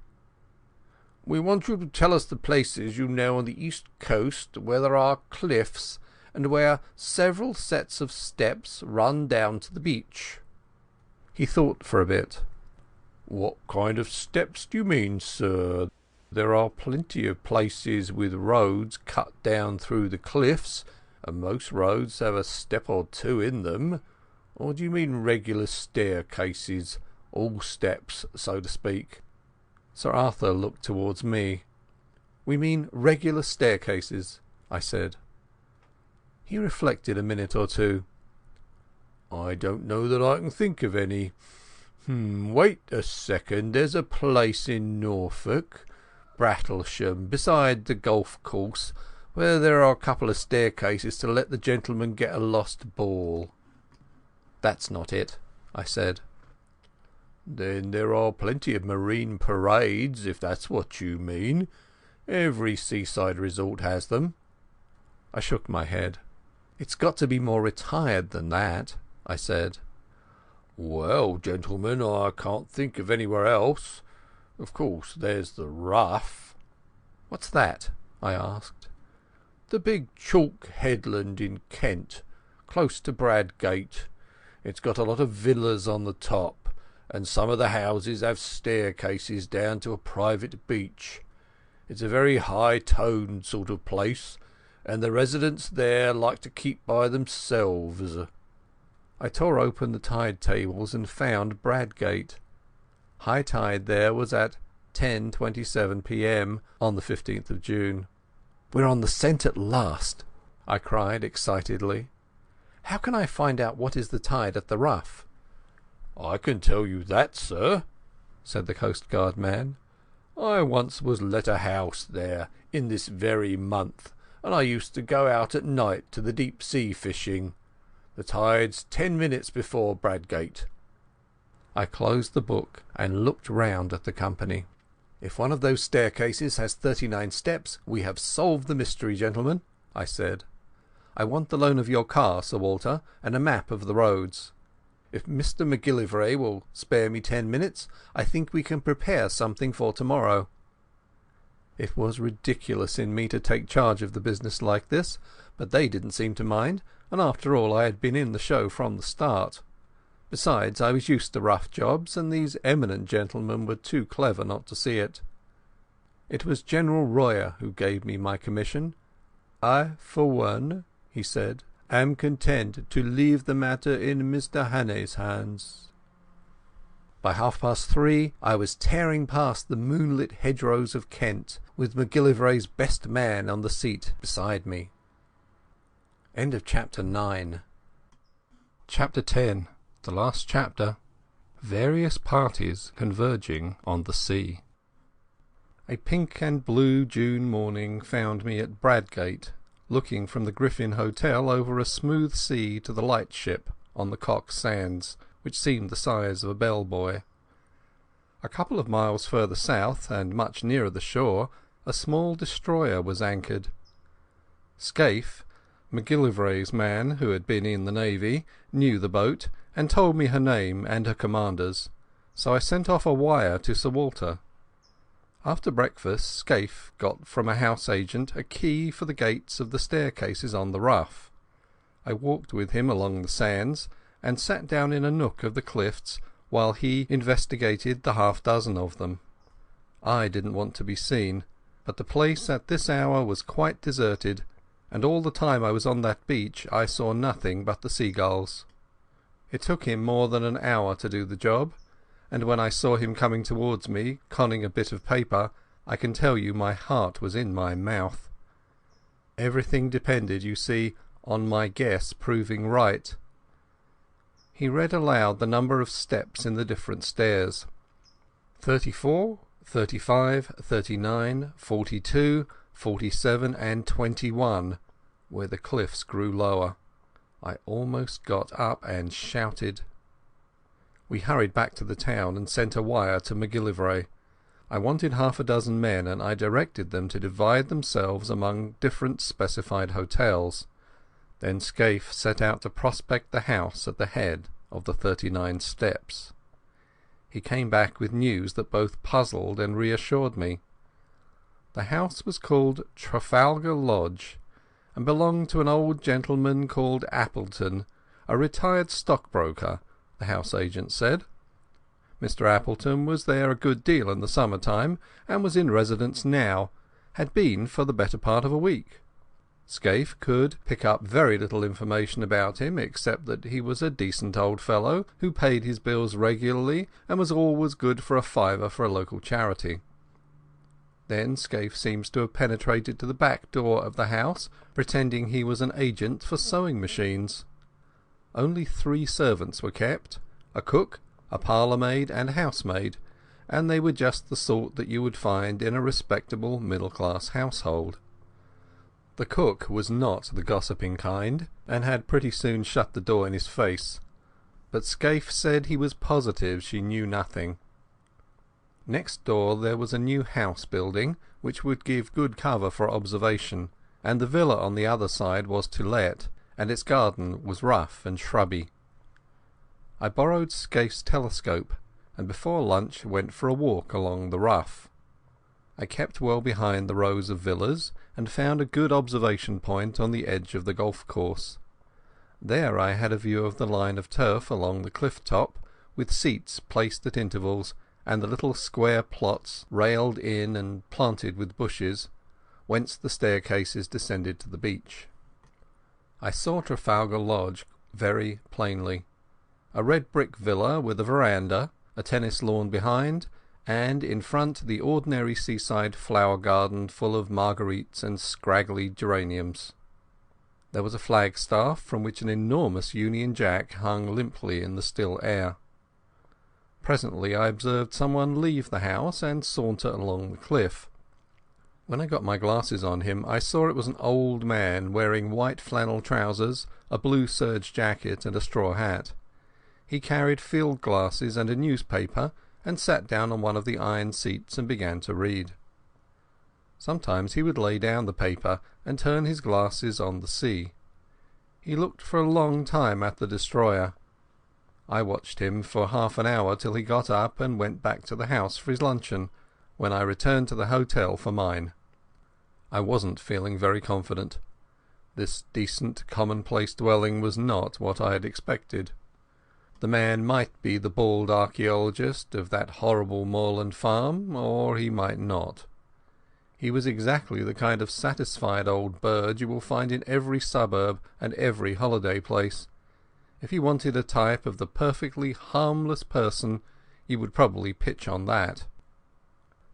"We want you to tell us the places you know on the east coast where there are cliffs, and where several sets of steps run down to the beach." He thought for a bit. "What kind of steps do you mean, sir? There are plenty of places with roads cut down through the cliffs, and most roads have a step or 2 in them. Or do you mean regular staircases, all steps, so to speak. Sir Arthur looked towards me. "We mean regular staircases," I said. He reflected a minute or two. "I don't know that I can think of any. Wait a second. There's a place in Norfolk, Brattlesham, beside the golf course, where there are a couple of staircases to let the gentleman get a lost ball." "That's not it," I said. "Then there are plenty of marine parades, if that's what you mean. Every seaside resort has them." I shook my head. "It's got to be more retired than that," I said. "Well, gentlemen, I can't think of anywhere else. Of course, there's the Rough." "What's that?" I asked. "The big chalk headland in Kent, close to Bradgate. It's got a lot of villas on the top, and some of the houses have staircases down to a private beach. It's a very high-toned sort of place, and the residents there like to keep by themselves." I tore open the tide tables and found Bradgate. High tide there was at 10:27 p.m. on the 15th of June. "We're on the scent at last," I cried excitedly. "How can I find out what is the tide at the Rough?" "I can tell you that, sir," said the coastguard man. "I once was let a house there in this very month, and I used to go out at night to the deep sea fishing. The tide's 10 minutes before Bradgate." I closed the book and looked round at the company. "If one of those staircases has 39 steps, we have solved the mystery, gentlemen," I said. "I want the loan of your car, Sir Walter, and a map of the roads. If Mr MacGillivray will spare me 10 minutes, I think we can prepare something for tomorrow." It was ridiculous in me to take charge of the business like this, but they didn't seem to mind, and after all I had been in the show from the start. Besides, I was used to rough jobs, and these eminent gentlemen were too clever not to see it. It was General Royer who gave me my commission. "I, for one," he said, "am content to leave the matter in Mr Hannay's hands." By 3:30 I was tearing past the moonlit hedgerows of Kent, with MacGillivray's best man on the seat beside me. Chapter 9. Chapter 10. The last chapter. Various parties converging on the sea. A pink and blue June morning found me at Bradgate, looking from the Griffin Hotel over a smooth sea to the lightship on the Cock Sands, which seemed the size of a bellboy. A couple of miles further south, and much nearer the shore, a small destroyer was anchored. Scaife, MacGillivray's man, who had been in the Navy, knew the boat, and told me her name and her commander's, so I sent off a wire to Sir Walter. After breakfast Scaife got from a house agent a key for the gates of the staircases on the Rough. I walked with him along the sands, and sat down in a nook of the cliffs while he investigated the half-dozen of them. I didn't want to be seen, but the place at this hour was quite deserted, and all the time I was on that beach I saw nothing but the seagulls. It took him more than an hour to do the job, and when I saw him coming towards me, conning a bit of paper, I can tell you my heart was in my mouth. Everything depended, you see, on my guess proving right. He read aloud the number of steps in the different stairs. 34, 35, 39, 42, 47 and 21, where the cliffs grew lower. I almost got up and shouted. We hurried back to the town and sent a wire to MacGillivray. I wanted 6 men, and I directed them to divide themselves among different specified hotels. Then Scaife set out to prospect the house at the head of the 39 steps. He came back with news that both puzzled and reassured me. The house was called Trafalgar Lodge, and belonged to an old gentleman called Appleton, a retired stockbroker, the house agent said. Mr Appleton was there a good deal in the summer time, and was in residence now, had been for the better part of a week. Scaife could pick up very little information about him, except that he was a decent old fellow who paid his bills regularly and was always good for a fiver for a local charity. Then Scaife seems to have penetrated to the back door of the house, pretending he was an agent for sewing machines. Only 3 servants were kept, a cook, a parlour-maid and a housemaid, and they were just the sort that you would find in a respectable middle-class household. The cook was not the gossiping kind, and had pretty soon shut the door in his face, but Scaife said he was positive she knew nothing. Next door there was a new house building, which would give good cover for observation, and the villa on the other side was to let, and its garden was rough and shrubby. I borrowed Scaife's telescope, and before lunch went for a walk along the rough. I kept well behind the rows of villas, and found a good observation point on the edge of the golf course. There I had a view of the line of turf along the cliff top, with seats placed at intervals, and the little square plots railed in and planted with bushes, whence the staircases descended to the beach. I saw Trafalgar Lodge very plainly. A red brick villa with a verandah, a tennis lawn behind, and in front the ordinary seaside flower garden full of marguerites and scraggly geraniums. There was a flagstaff from which an enormous Union Jack hung limply in the still air. Presently I observed someone leave the house and saunter along the cliff. When I got my glasses on him I saw it was an old man wearing white flannel trousers, a blue serge jacket and a straw hat. He carried field glasses and a newspaper, and sat down on one of the iron seats and began to read. Sometimes he would lay down the paper and turn his glasses on the sea. He looked for a long time at the destroyer. I watched him for half an hour till he got up and went back to the house for his luncheon, when I returned to the hotel for mine. I wasn't feeling very confident. This decent commonplace dwelling was not what I had expected. The man might be the bald archaeologist of that horrible moorland farm, or he might not. He was exactly the kind of satisfied old bird you will find in every suburb and every holiday place. If he wanted a type of the perfectly harmless person, he would probably pitch on that.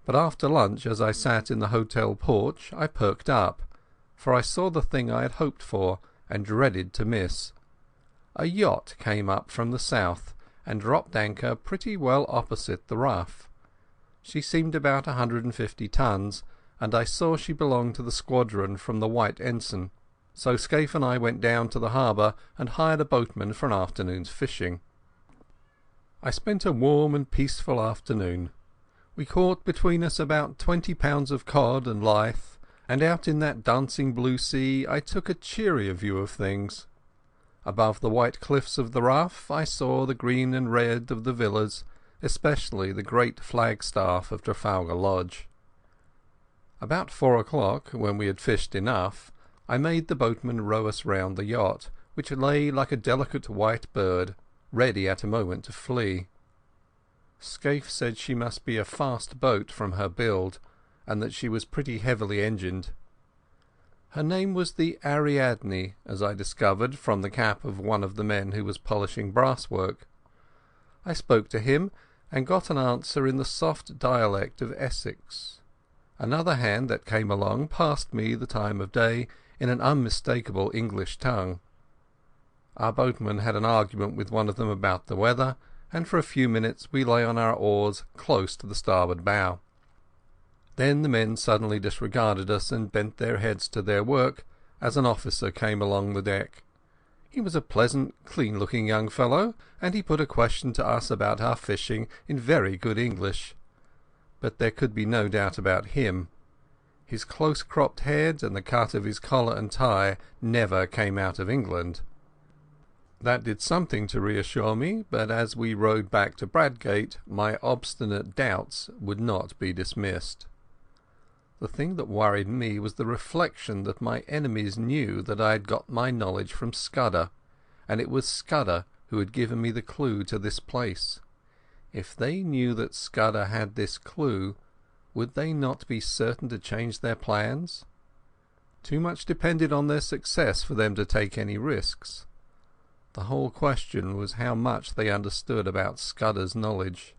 But after lunch, as I sat in the hotel porch, I perked up, for I saw the thing I had hoped for and dreaded to miss. A yacht came up from the south and dropped anchor pretty well opposite the Rough. She seemed about 150 tons, and I saw she belonged to the squadron from the White Ensign, so Scaife and I went down to the harbour and hired a boatman for an afternoon's fishing. I spent a warm and peaceful afternoon. We caught between us about 20 pounds of cod and lythe, and out in that dancing blue sea I took a cheerier view of things. Above the white cliffs of the Rough I saw the green and red of the villas, especially the great flagstaff of Trafalgar Lodge. About 4 o'clock, when we had fished enough, I made the boatman row us round the yacht, which lay like a delicate white bird, ready at a moment to flee. Scaife said she must be a fast boat from her build, and that she was pretty heavily engined. Her name was the Ariadne, as I discovered from the cap of one of the men who was polishing brasswork. I spoke to him, and got an answer in the soft dialect of Essex. Another hand that came along passed me the time of day in an unmistakable English tongue. Our boatman had an argument with one of them about the weather, and for a few minutes we lay on our oars close to the starboard bow. Then the men suddenly disregarded us and bent their heads to their work as an officer came along the deck. He was a pleasant, clean-looking young fellow, and he put a question to us about our fishing in very good English. But there could be no doubt about him. His close-cropped head and the cut of his collar and tie never came out of England. That did something to reassure me, but as we rowed back to Bradgate my obstinate doubts would not be dismissed. The thing that worried me was the reflection that my enemies knew that I had got my knowledge from Scudder, and it was Scudder who had given me the clue to this place. If they knew that Scudder had this clue, would they not be certain to change their plans? Too much depended on their success for them to take any risks. The whole question was how much they understood about Scudder's knowledge.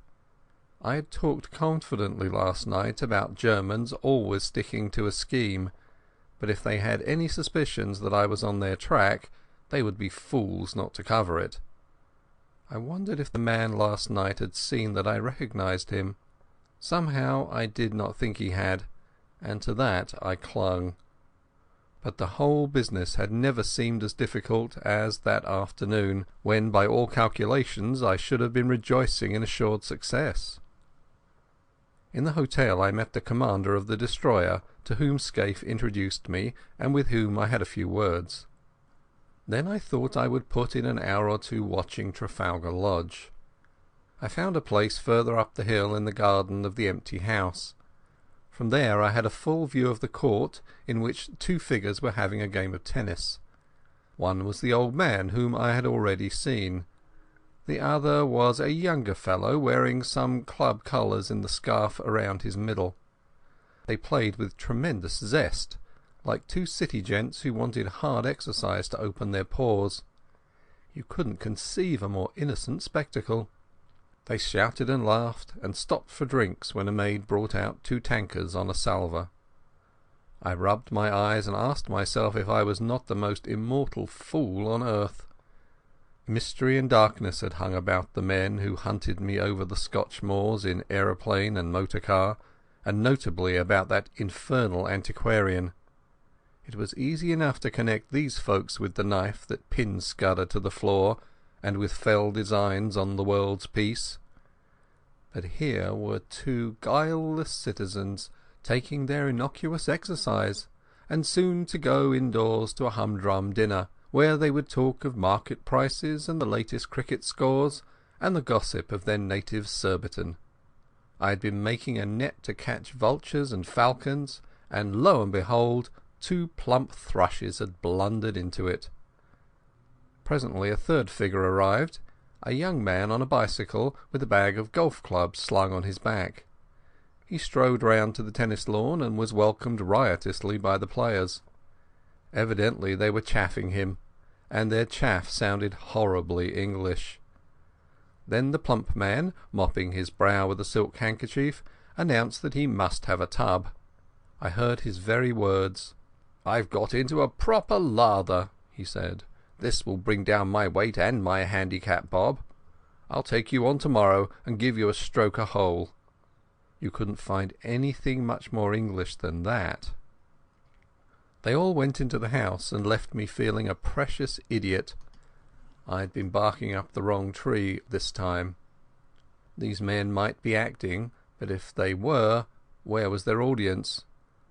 I had talked confidently last night about Germans always sticking to a scheme, but if they had any suspicions that I was on their track, they would be fools not to cover it. I wondered if the man last night had seen that I recognized him. Somehow I did not think he had, and to that I clung. But the whole business had never seemed as difficult as that afternoon, when by all calculations I should have been rejoicing in assured success. In the hotel I met the commander of the destroyer, to whom Scaife introduced me, and with whom I had a few words. Then I thought I would put in an hour or two watching Trafalgar Lodge. I found a place further up the hill in the garden of the empty house. From there I had a full view of the court, in which two figures were having a game of tennis. One was the old man whom I had already seen. The other was a younger fellow wearing some club colours in the scarf around his middle. They played with tremendous zest, like two city gents who wanted hard exercise to open their pores. You couldn't conceive a more innocent spectacle. They shouted and laughed and stopped for drinks when a maid brought out 2 tankards on a salver. I rubbed my eyes and asked myself if I was not the most immortal fool on earth. Mystery and darkness had hung about the men who hunted me over the Scotch moors in aeroplane and motor car, and notably about that infernal antiquarian. It was easy enough to connect these folks with the knife that pinned Scudder to the floor, and with fell designs on the world's peace. But here were 2 guileless citizens taking their innocuous exercise, and soon to go indoors to a humdrum dinner, where they would talk of market prices and the latest cricket scores, and the gossip of their native Surbiton. I had been making a net to catch vultures and falcons, and lo and behold, 2 plump thrushes had blundered into it. Presently a third figure arrived, a young man on a bicycle with a bag of golf clubs slung on his back. He strode round to the tennis lawn and was welcomed riotously by the players. Evidently they were chaffing him, and their chaff sounded horribly English. Then the plump man, mopping his brow with a silk handkerchief, announced that he must have a tub. I heard his very words. "I've got into a proper lather," he said. "This will bring down my weight and my handicap, Bob. I'll take you on tomorrow and give you a stroke a hole." You couldn't find anything much more English than that. They all went into the house and left me feeling a precious idiot. I had been barking up the wrong tree this time. These men might be acting, but if they were, where was their audience?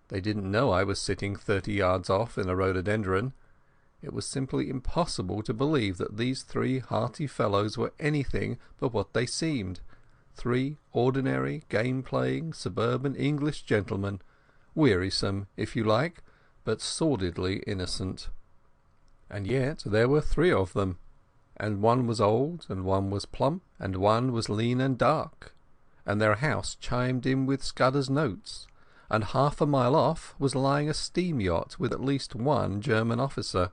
They didn't know I was sitting 30 yards off in a rhododendron. It was simply impossible to believe that these 3 hearty fellows were anything but what they seemed, 3 ordinary, game-playing, suburban English gentlemen, wearisome, if you like, but sordidly innocent. And yet there were 3 of them, and one was old, and one was plump, and one was lean and dark, and their house chimed in with Scudder's notes, and half a mile off was lying a steam yacht with at least 1 German officer.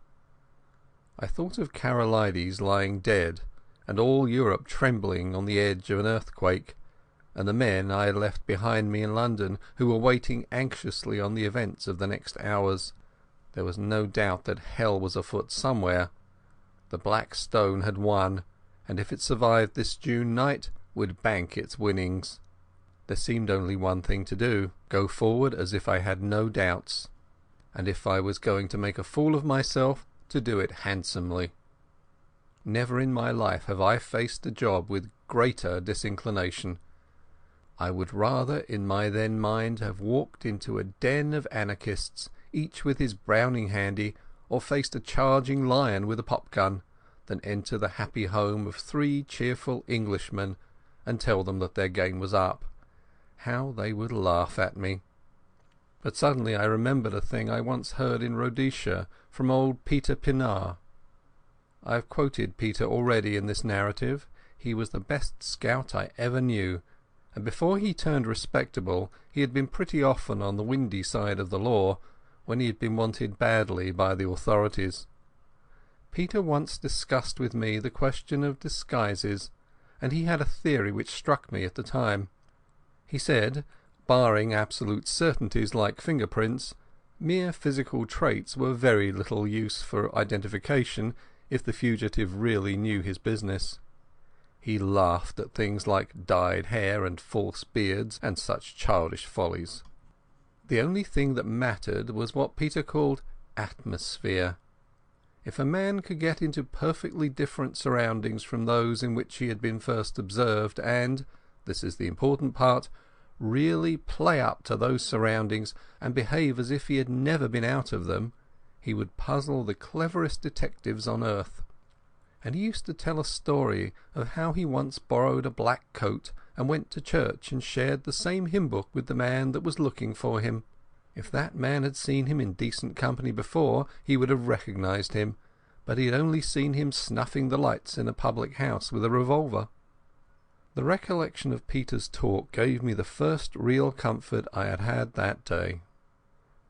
I thought of Karolides lying dead, and all Europe trembling on the edge of an earthquake, and the men I had left behind me in London who were waiting anxiously on the events of the next hours. There was no doubt that hell was afoot somewhere. The Black Stone had won, and if it survived this June night, would bank its winnings. There seemed only one thing to do, go forward as if I had no doubts, and if I was going to make a fool of myself, to do it handsomely. Never in my life have I faced a job with greater disinclination. I would rather in my then mind have walked into a den of anarchists, each with his Browning handy, or faced a charging lion with a pop-gun, than enter the happy home of 3 cheerful Englishmen and tell them that their game was up. How they would laugh at me! But suddenly I remembered a thing I once heard in Rhodesia from old Peter Pinar. I have quoted Peter already in this narrative. He was the best scout I ever knew, and before he turned respectable he had been pretty often on the windy side of the law, when he had been wanted badly by the authorities. Peter once discussed with me the question of disguises, and he had a theory which struck me at the time. He said, barring absolute certainties like fingerprints, mere physical traits were very little use for identification if the fugitive really knew his business. He laughed at things like dyed hair and false beards and such childish follies. The only thing that mattered was what Peter called atmosphere. If a man could get into perfectly different surroundings from those in which he had been first observed and, this is the important part, really play up to those surroundings and behave as if he had never been out of them, he would puzzle the cleverest detectives on earth. And he used to tell a story of how he once borrowed a black coat and went to church and shared the same hymn book with the man that was looking for him. If that man had seen him in decent company before, he would have recognized him, but he had only seen him snuffing the lights in a public house with a revolver. The recollection of Peter's talk gave me the first real comfort I had had that day.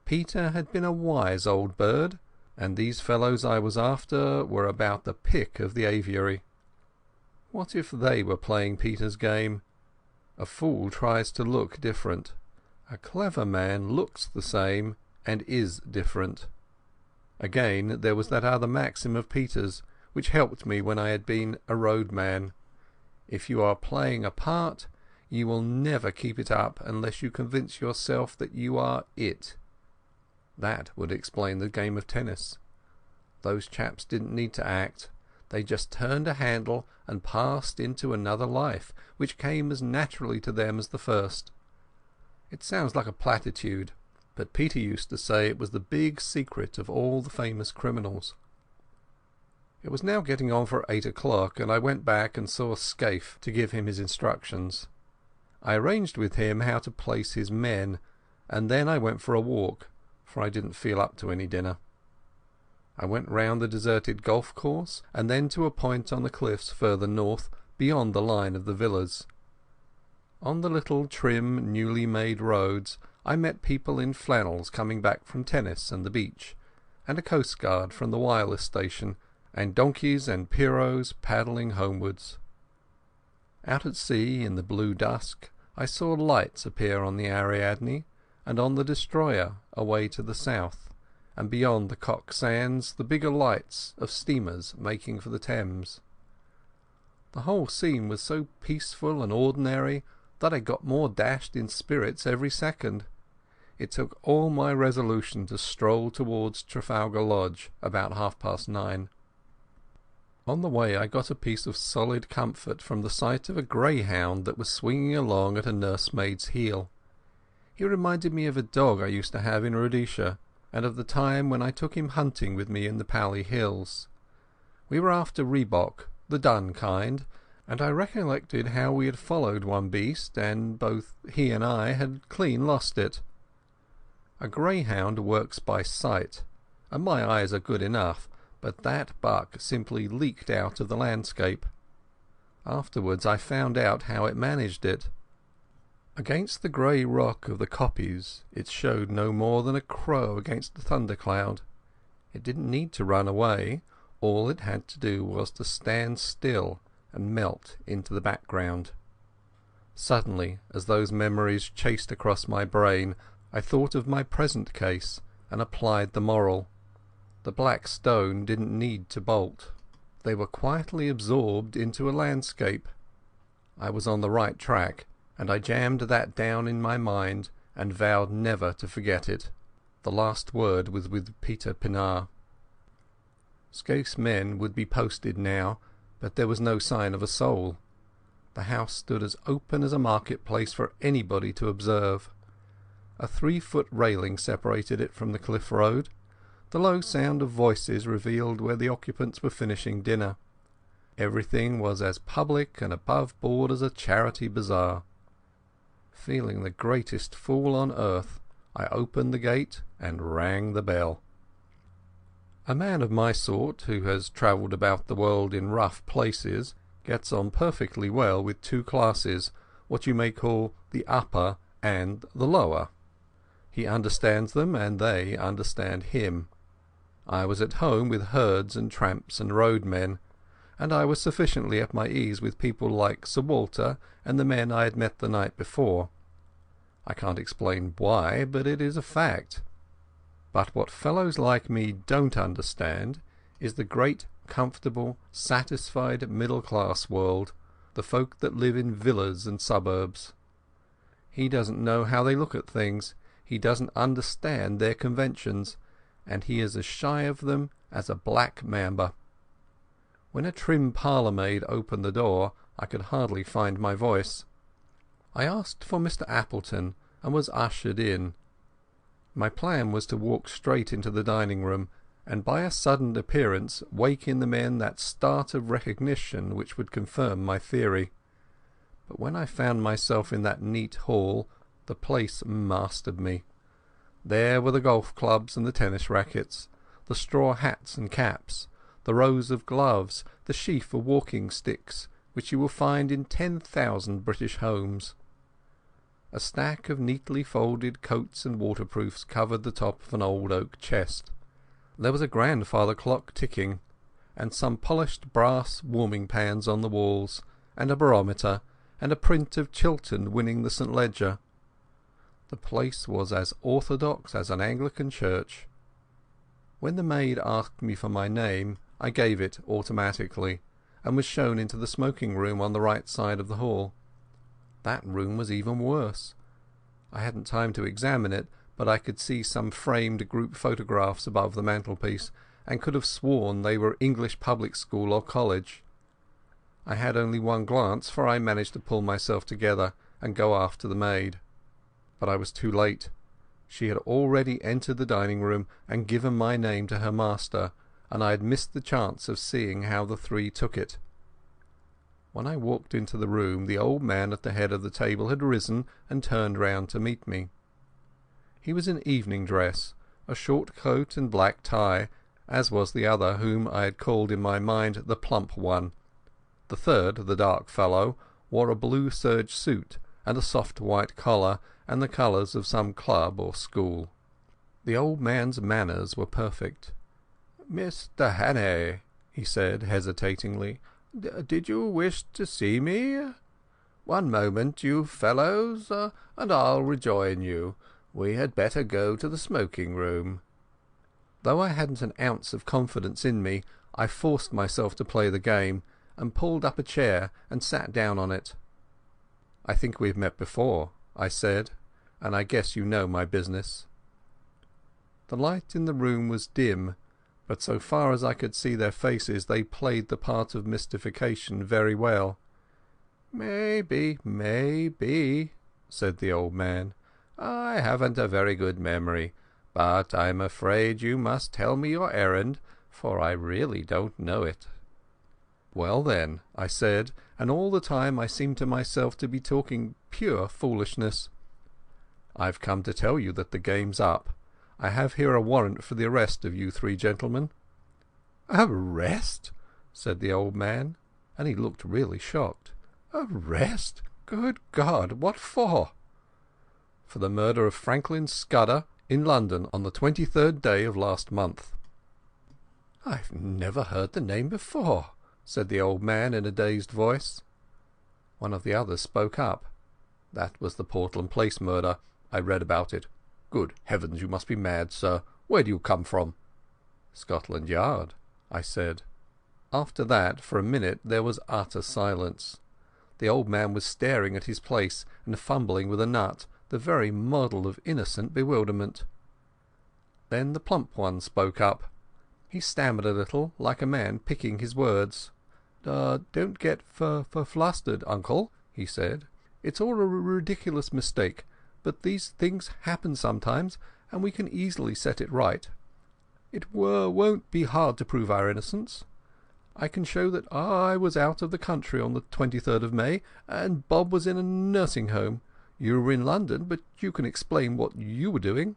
Peter had been a wise old bird, and these fellows I was after were about the pick of the aviary. What if they were playing Peter's game? A fool tries to look different. A clever man looks the same and is different. Again, there was that other maxim of Peter's, which helped me when I had been a roadman. If you are playing a part, you will never keep it up unless you convince yourself that you are it. That would explain the game of tennis. Those chaps didn't need to act. They just turned a handle and passed into another life, which came as naturally to them as the first. It sounds like a platitude, but Peter used to say it was the big secret of all the famous criminals. It was now getting on for 8 o'clock, and I went back and saw Scaife to give him his instructions. I arranged with him how to place his men, and then I went for a walk, for I didn't feel up to any dinner. I went round the deserted golf course, and then to a point on the cliffs further north, beyond the line of the villas. On the little trim, newly made roads I met people in flannels coming back from tennis and the beach, and a coastguard from the wireless station, and donkeys and pirogues paddling homewards. Out at sea in the blue dusk I saw lights appear on the Ariadne and on the Destroyer away to the south, and beyond the Cock Sands the bigger lights of steamers making for the Thames. The whole scene was so peaceful and ordinary that I got more dashed in spirits every second. It took all my resolution to stroll towards Trafalgar Lodge about 9:30. On the way I got a piece of solid comfort from the sight of a greyhound that was swinging along at a nursemaid's heel. He reminded me of a dog I used to have in Rhodesia, and of the time when I took him hunting with me in the Pali Hills. We were after rhebok, the dun kind, and I recollected how we had followed one beast, and both he and I had clean lost it. A greyhound works by sight, and my eyes are good enough, but that buck simply leaked out of the landscape. Afterwards I found out how it managed it. Against the grey rock of the kopjes it showed no more than a crow against a thundercloud. It didn't need to run away. All it had to do was to stand still and melt into the background. Suddenly, as those memories chased across my brain, I thought of my present case and applied the moral. The black stone didn't need to bolt. They were quietly absorbed into a landscape. I was on the right track, and I jammed that down in my mind and vowed never to forget it. The last word was with Peter Pienaar. Scaife's men would be posted now, but there was no sign of a soul. The house stood as open as a market-place for anybody to observe. A 3-foot railing separated it from the cliff road. The low sound of voices revealed where the occupants were finishing dinner. Everything was as public and above board as a charity bazaar. Feeling the greatest fool on earth, I opened the gate and rang the bell. A man of my sort, who has travelled about the world in rough places, gets on perfectly well with 2 classes, what you may call the upper and the lower. He understands them, and they understand him. I was at home with herds and tramps and roadmen, and I was sufficiently at my ease with people like Sir Walter and the men I had met the night before. I can't explain why, but it is a fact. But what fellows like me don't understand is the great, comfortable, satisfied middle-class world, the folk that live in villas and suburbs. He doesn't know how they look at things, he doesn't understand their conventions, and he is as shy of them as a black mamba. When a trim parlour-maid opened the door I could hardly find my voice. I asked for Mr. Appleton and was ushered in. My plan was to walk straight into the dining-room, and by a sudden appearance wake in the men that start of recognition which would confirm my theory. But when I found myself in that neat hall, the place mastered me. There were the golf clubs and the tennis rackets, the straw hats and caps, the rows of gloves, the sheaf of walking sticks, which you will find in 10,000 British homes. A stack of neatly folded coats and waterproofs covered the top of an old oak chest. There was a grandfather clock ticking, and some polished brass warming pans on the walls, and a barometer, and a print of Chiltern winning the St. Leger. The place was as orthodox as an Anglican church. When the maid asked me for my name, I gave it automatically, and was shown into the smoking-room on the right side of the hall. That room was even worse. I hadn't time to examine it, but I could see some framed group photographs above the mantelpiece, and could have sworn they were English public school or college. I had only one glance, for I managed to pull myself together and go after the maid. But I was too late. She had already entered the dining-room and given my name to her master, and I had missed the chance of seeing how the three took it. When I walked into the room, the old man at the head of the table had risen and turned round to meet me. He was in evening dress, a short coat and black tie, as was the other whom I had called in my mind the plump one. The third, the dark fellow, wore a blue serge suit and a soft white collar and the colours of some club or school. The old man's manners were perfect. "Mr. Hannay," he said hesitatingly, "did you wish to see me? One moment, you fellows, and I'll rejoin you. We had better go to the smoking-room." Though I hadn't an ounce of confidence in me, I forced myself to play the game, and pulled up a chair and sat down on it. "I think we've met before," I said, "and I guess you know my business." The light in the room was dim, but so far as I could see their faces they played the part of mystification very well. "Maybe, said the old man. "I haven't a very good memory, but I'm afraid you must tell me your errand, for I really don't know it." "Well then," I said, and all the time I seemed to myself to be talking pure foolishness, "I've come to tell you that the game's up. I have here a warrant for the arrest of you three gentlemen." "Arrest?" said the old man, and he looked really shocked. "Arrest? Good God, what for?" "For the murder of Franklin Scudder in London on the 23rd day of last month." "I've never heard the name before," said the old man in a dazed voice. One of the others spoke up. "That was the Portland Place murder. I read about it. Good heavens, you must be mad, sir. Where do you come from?" "Scotland Yard," I said. After that, for a minute, there was utter silence. The old man was staring at his place and fumbling with a nut, the very model of innocent bewilderment. Then the plump one spoke up. He stammered a little, like a man picking his words. "Don't get flustered, uncle," he said. "It's all a ridiculous mistake, but these things happen sometimes, and we can easily set it right. It won't be hard to prove our innocence. I can show that I was out of the country on the 23rd of May, and Bob was in a nursing home. You were in London, but you can explain what you were doing."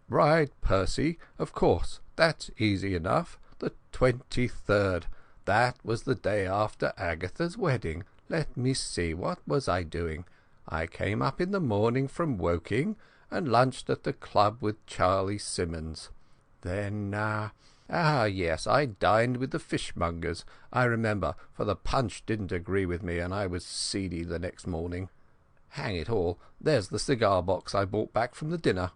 "Right, Percy, of course, that's easy enough. The 23rd. That was the day after Agatha's wedding. Let me see, what was I doing? I came up in the morning from Woking, and lunched at the club with Charlie Simmons. Then, yes, I dined with the fishmongers, I remember, for the punch didn't agree with me, and I was seedy the next morning. Hang it all, there's the cigar box I brought back from the dinner."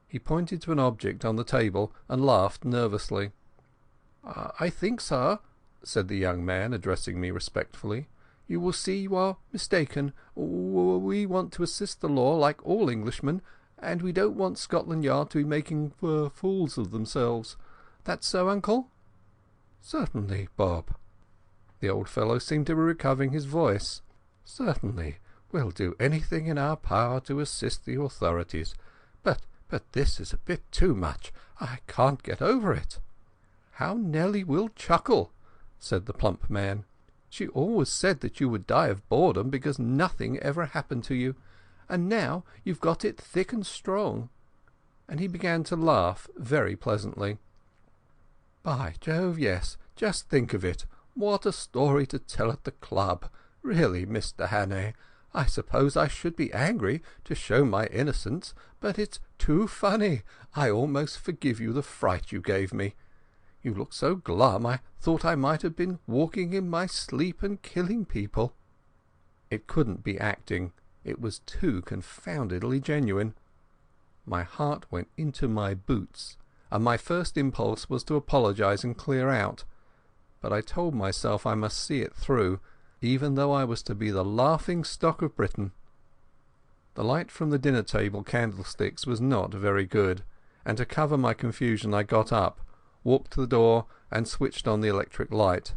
He pointed to an object on the table and laughed nervously. "I think, sir," said the young man, addressing me respectfully, "you will see you are mistaken. We want to assist the law like all Englishmen, and we don't want Scotland Yard to be making fools of themselves. That's so, uncle?" "Certainly, Bob." The old fellow seemed to be recovering his voice. "Certainly, we'll do anything in our power to assist the authorities. But this is a bit too much. I can't get over it." "How Nelly will chuckle," said the plump man. "She always said that you would die of boredom because nothing ever happened to you, and now you've got it thick and strong." And he began to laugh very pleasantly. "By Jove, yes, just think of it. What a story to tell at the club. Really, Mr. Hannay, I suppose I should be angry to show my innocence, but it's too funny. I almost forgive you the fright you gave me. You looked so glum I thought I might have been walking in my sleep and killing people." It couldn't be acting. It was too confoundedly genuine. My heart went into my boots, and my first impulse was to apologize and clear out. But I told myself I must see it through, even though I was to be the laughing stock of Britain. The light from the dinner-table candlesticks was not very good, and to cover my confusion I got up, walked to the door and switched on the electric light.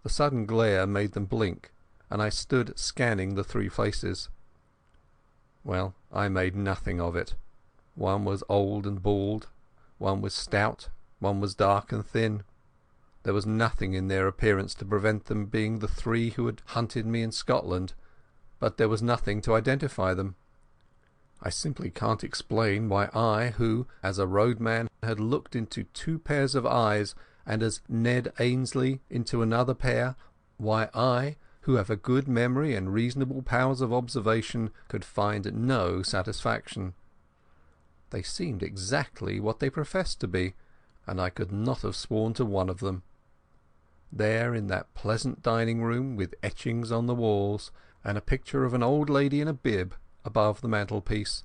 The sudden glare made them blink, and I stood scanning the three faces. Well, I made nothing of it. One was old and bald, one was stout, one was dark and thin. There was nothing in their appearance to prevent them being the three who had hunted me in Scotland, but there was nothing to identify them. I simply can't explain why I, who, as a roadman, had looked into two pairs of eyes, and as Ned Ainsley into another pair, why I, who have a good memory and reasonable powers of observation, could find no satisfaction. They seemed exactly what they professed to be, and I could not have sworn to one of them. There in that pleasant dining-room, with etchings on the walls, and a picture of an old lady in a bib above the mantelpiece,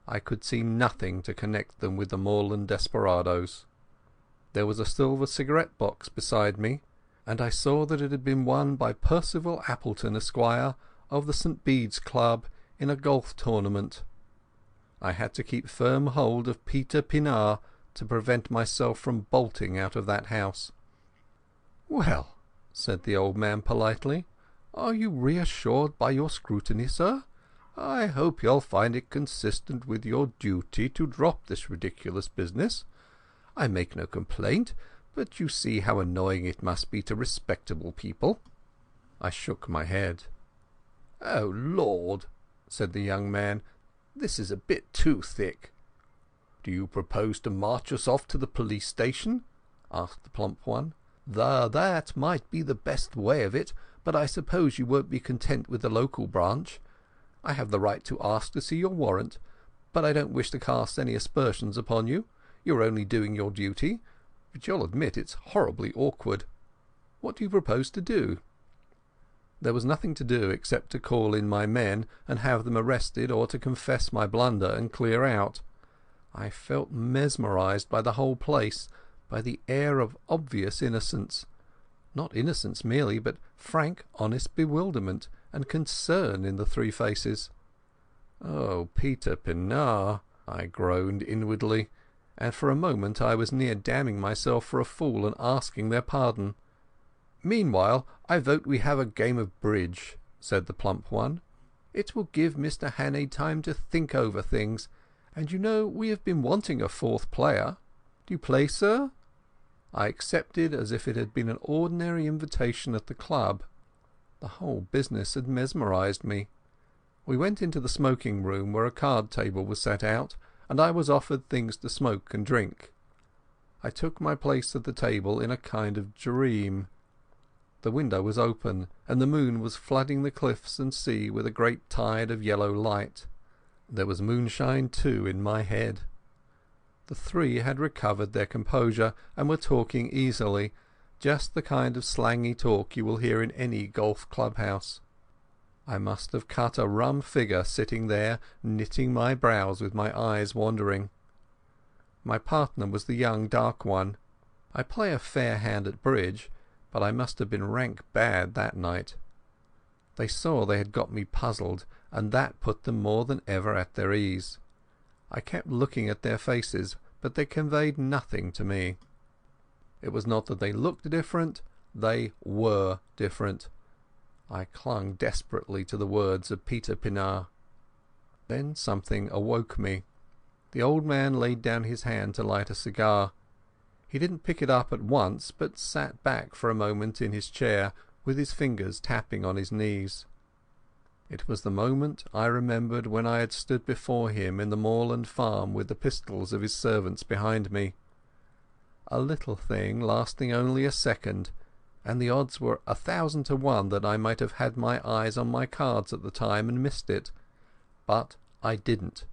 I could see nothing to connect them with the moorland desperadoes. There was a silver cigarette-box beside me, and I saw that it had been won by Percival Appleton, Esquire, of the St. Bede's Club, in a golf tournament. I had to keep firm hold of Peter Pinar to prevent myself from bolting out of that house. "Well," said the old man politely, "are you reassured by your scrutiny, sir? I hope you'll find it consistent with your duty to drop this ridiculous business. I make no complaint, but you see how annoying it must be to respectable people." I shook my head. "Oh, Lord," said the young man, "this is a bit too thick." "Do you propose to march us off to the police station?" asked the plump one. "That might be the best way of it, but I suppose you won't be content with the local branch. I have the right to ask to see your warrant, but I don't wish to cast any aspersions upon you. You're only doing your duty, but you'll admit it's horribly awkward. What do you propose to do?" There was nothing to do except to call in my men and have them arrested, or to confess my blunder and clear out. I felt mesmerized by the whole place, by the air of obvious innocence. Not innocence merely, but frank, honest bewilderment and concern in the three faces. "Oh, Peter Pinar," I groaned inwardly, and for a moment I was near damning myself for a fool and asking their pardon. "Meanwhile, I vote we have a game of bridge," said the plump one. "It will give Mr. Hannay time to think over things, and you know we have been wanting a fourth player. Do you play, sir?" I accepted as if it had been an ordinary invitation at the club. The whole business had mesmerized me. We went into the smoking room, where a card table was set out, and I was offered things to smoke and drink. I took my place at the table in a kind of dream. The window was open, and the moon was flooding the cliffs and sea with a great tide of yellow light. There was moonshine too in my head. The three had recovered their composure and were talking easily, just the kind of slangy talk you will hear in any golf clubhouse. I must have cut a rum figure sitting there knitting my brows with my eyes wandering. My partner was the young dark one. I play a fair hand at bridge, but I must have been rank bad that night. They saw they had got me puzzled, and that put them more than ever at their ease. I kept looking at their faces, but they conveyed nothing to me. It was not that they looked different, they were different. I clung desperately to the words of Peter Pienaar. Then something awoke me. The old man laid down his hand to light a cigar. He didn't pick it up at once, but sat back for a moment in his chair, with his fingers tapping on his knees. It was the moment I remembered when I had stood before him in the moorland farm with the pistols of his servants behind me. A little thing lasting only a second, and the odds were 1,000 to 1 that I might have had my eyes on my cards at the time and missed it. But I didn't,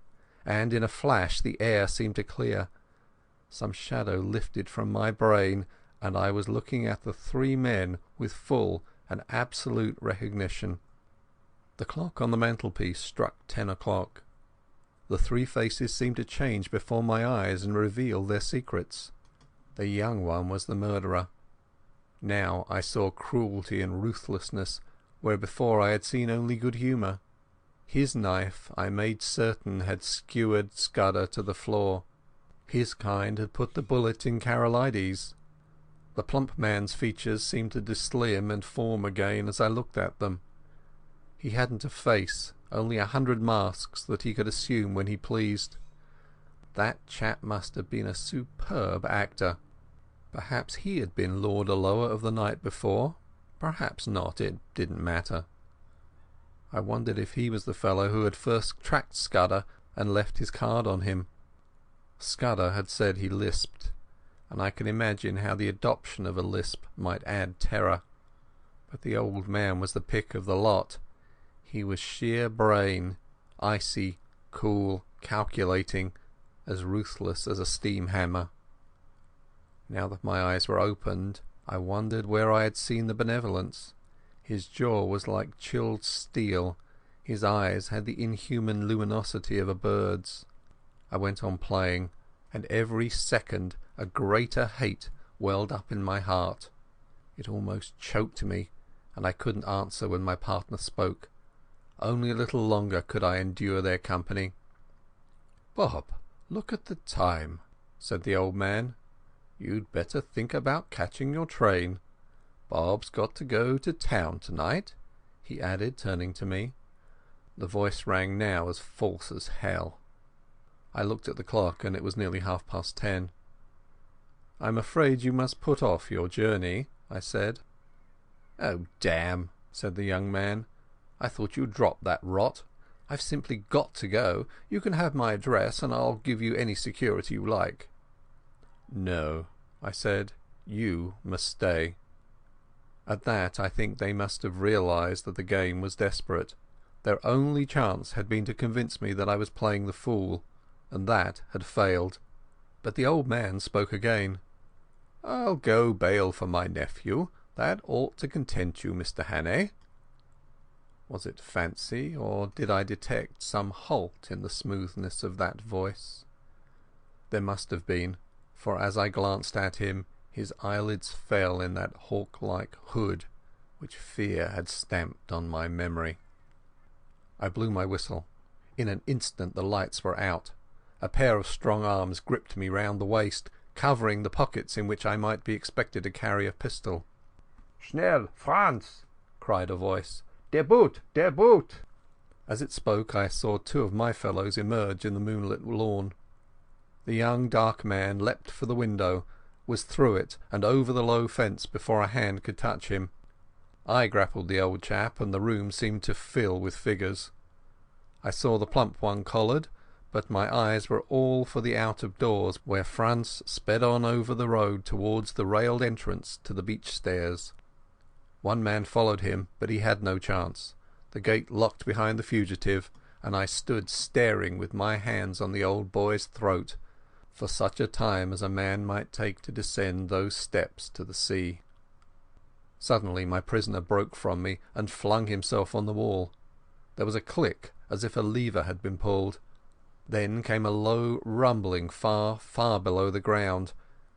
and in a flash the air seemed to clear. Some shadow lifted from my brain, and I was looking at the three men with full and absolute recognition. The clock on the mantelpiece struck 10 o'clock. The three faces seemed to change before my eyes and reveal their secrets. The young one was the murderer. Now I saw cruelty and ruthlessness where before I had seen only good humour. His knife, I made certain, had skewered Scudder to the floor. His kind had put the bullet in Karolides. The plump man's features seemed to slim and form again as I looked at them. He hadn't a face, only 100 masks that he could assume when he pleased. That chap must have been a superb actor. Perhaps he had been Lord Alloa of the night before. Perhaps not. It didn't matter. I wondered if he was the fellow who had first tracked Scudder and left his card on him. Scudder had said he lisped, and I can imagine how the adoption of a lisp might add terror. But the old man was the pick of the lot. He was sheer brain, icy, cool, calculating, as ruthless as a steam hammer. Now that my eyes were opened, I wondered where I had seen the benevolence. His jaw was like chilled steel. His eyes had the inhuman luminosity of a bird's. I went on playing, and every second a greater hate welled up in my heart. It almost choked me, and I couldn't answer when my partner spoke. Only a little longer could I endure their company. "Bob, look at the time," said the old man. "You'd better think about catching your train. Bob's got to go to town tonight," he added, turning to me. The voice rang now as false as hell. I looked at the clock, and it was nearly 10:30. "I'm afraid you must put off your journey," I said. "Oh, damn," said the young man. "I thought you'd drop that rot. I've simply got to go. You can have my address, and I'll give you any security you like." "No," I said. "You must stay." At that I think they must have realized that the game was desperate. Their only chance had been to convince me that I was playing the fool, and that had failed. But the old man spoke again. "I'll go bail for my nephew. That ought to content you, Mr. Hannay." Was it fancy, or did I detect some halt in the smoothness of that voice? There must have been, for as I glanced at him, his eyelids fell in that hawk-like hood which fear had stamped on my memory. I blew my whistle. In an instant the lights were out. A pair of strong arms gripped me round the waist, covering the pockets in which I might be expected to carry a pistol. "Schnell, Franz!" cried a voice. "Der Boot! Der Boot!" As it spoke I saw two of my fellows emerge in the moonlit lawn. The young dark man leapt for the window, was through it and over the low fence before a hand could touch him. I grappled the old chap, and the room seemed to fill with figures. I saw the plump one collared, but my eyes were all for the out of doors, where Franz sped on over the road towards the railed entrance to the beach stairs. One man followed him, but he had no chance. The gate locked behind the fugitive, and I stood staring with my hands on the old boy's throat, for such a time as a man might take to descend those steps to the sea. Suddenly my prisoner broke from me and flung himself on the wall. There was a click as if a lever had been pulled. Then came a low rumbling far, far below the ground,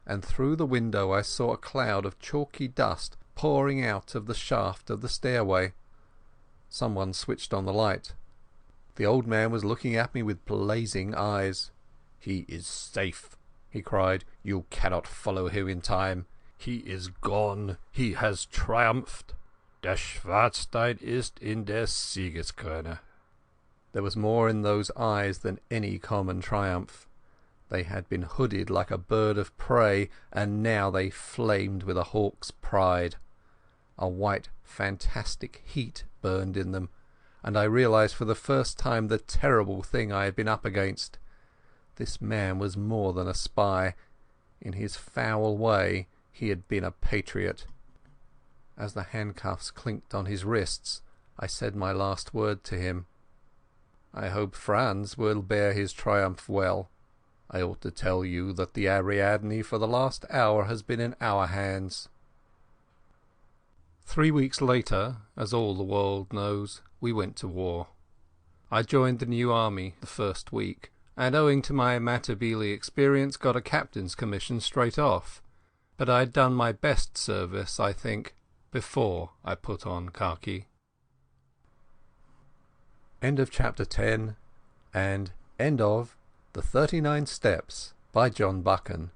and through the window I saw a cloud of chalky dust pouring out of the shaft of the stairway. Someone switched on the light. The old man was looking at me with blazing eyes. "He is safe," he cried. "You cannot follow him in time. He is gone. He has triumphed. Der Schwarzstein ist in der Siegeskrone." There was more in those eyes than any common triumph. They had been hooded like a bird of prey, and now they flamed with a hawk's pride. A white, fantastic heat burned in them, and I realized for the first time the terrible thing I had been up against. This man was more than a spy. In his foul way he had been a patriot. As the handcuffs clinked on his wrists, I said my last word to him. "I hope Franz will bear his triumph well. I ought to tell you that the Ariadne for the last hour has been in our hands." 3 weeks later, as all the world knows, we went to war. I joined the new army the first week, and owing to my Matabele experience got a captain's commission straight off. But I had done my best service, I think, before I put on khaki. End of chapter 10 and end of The 39 Steps by John Buchan.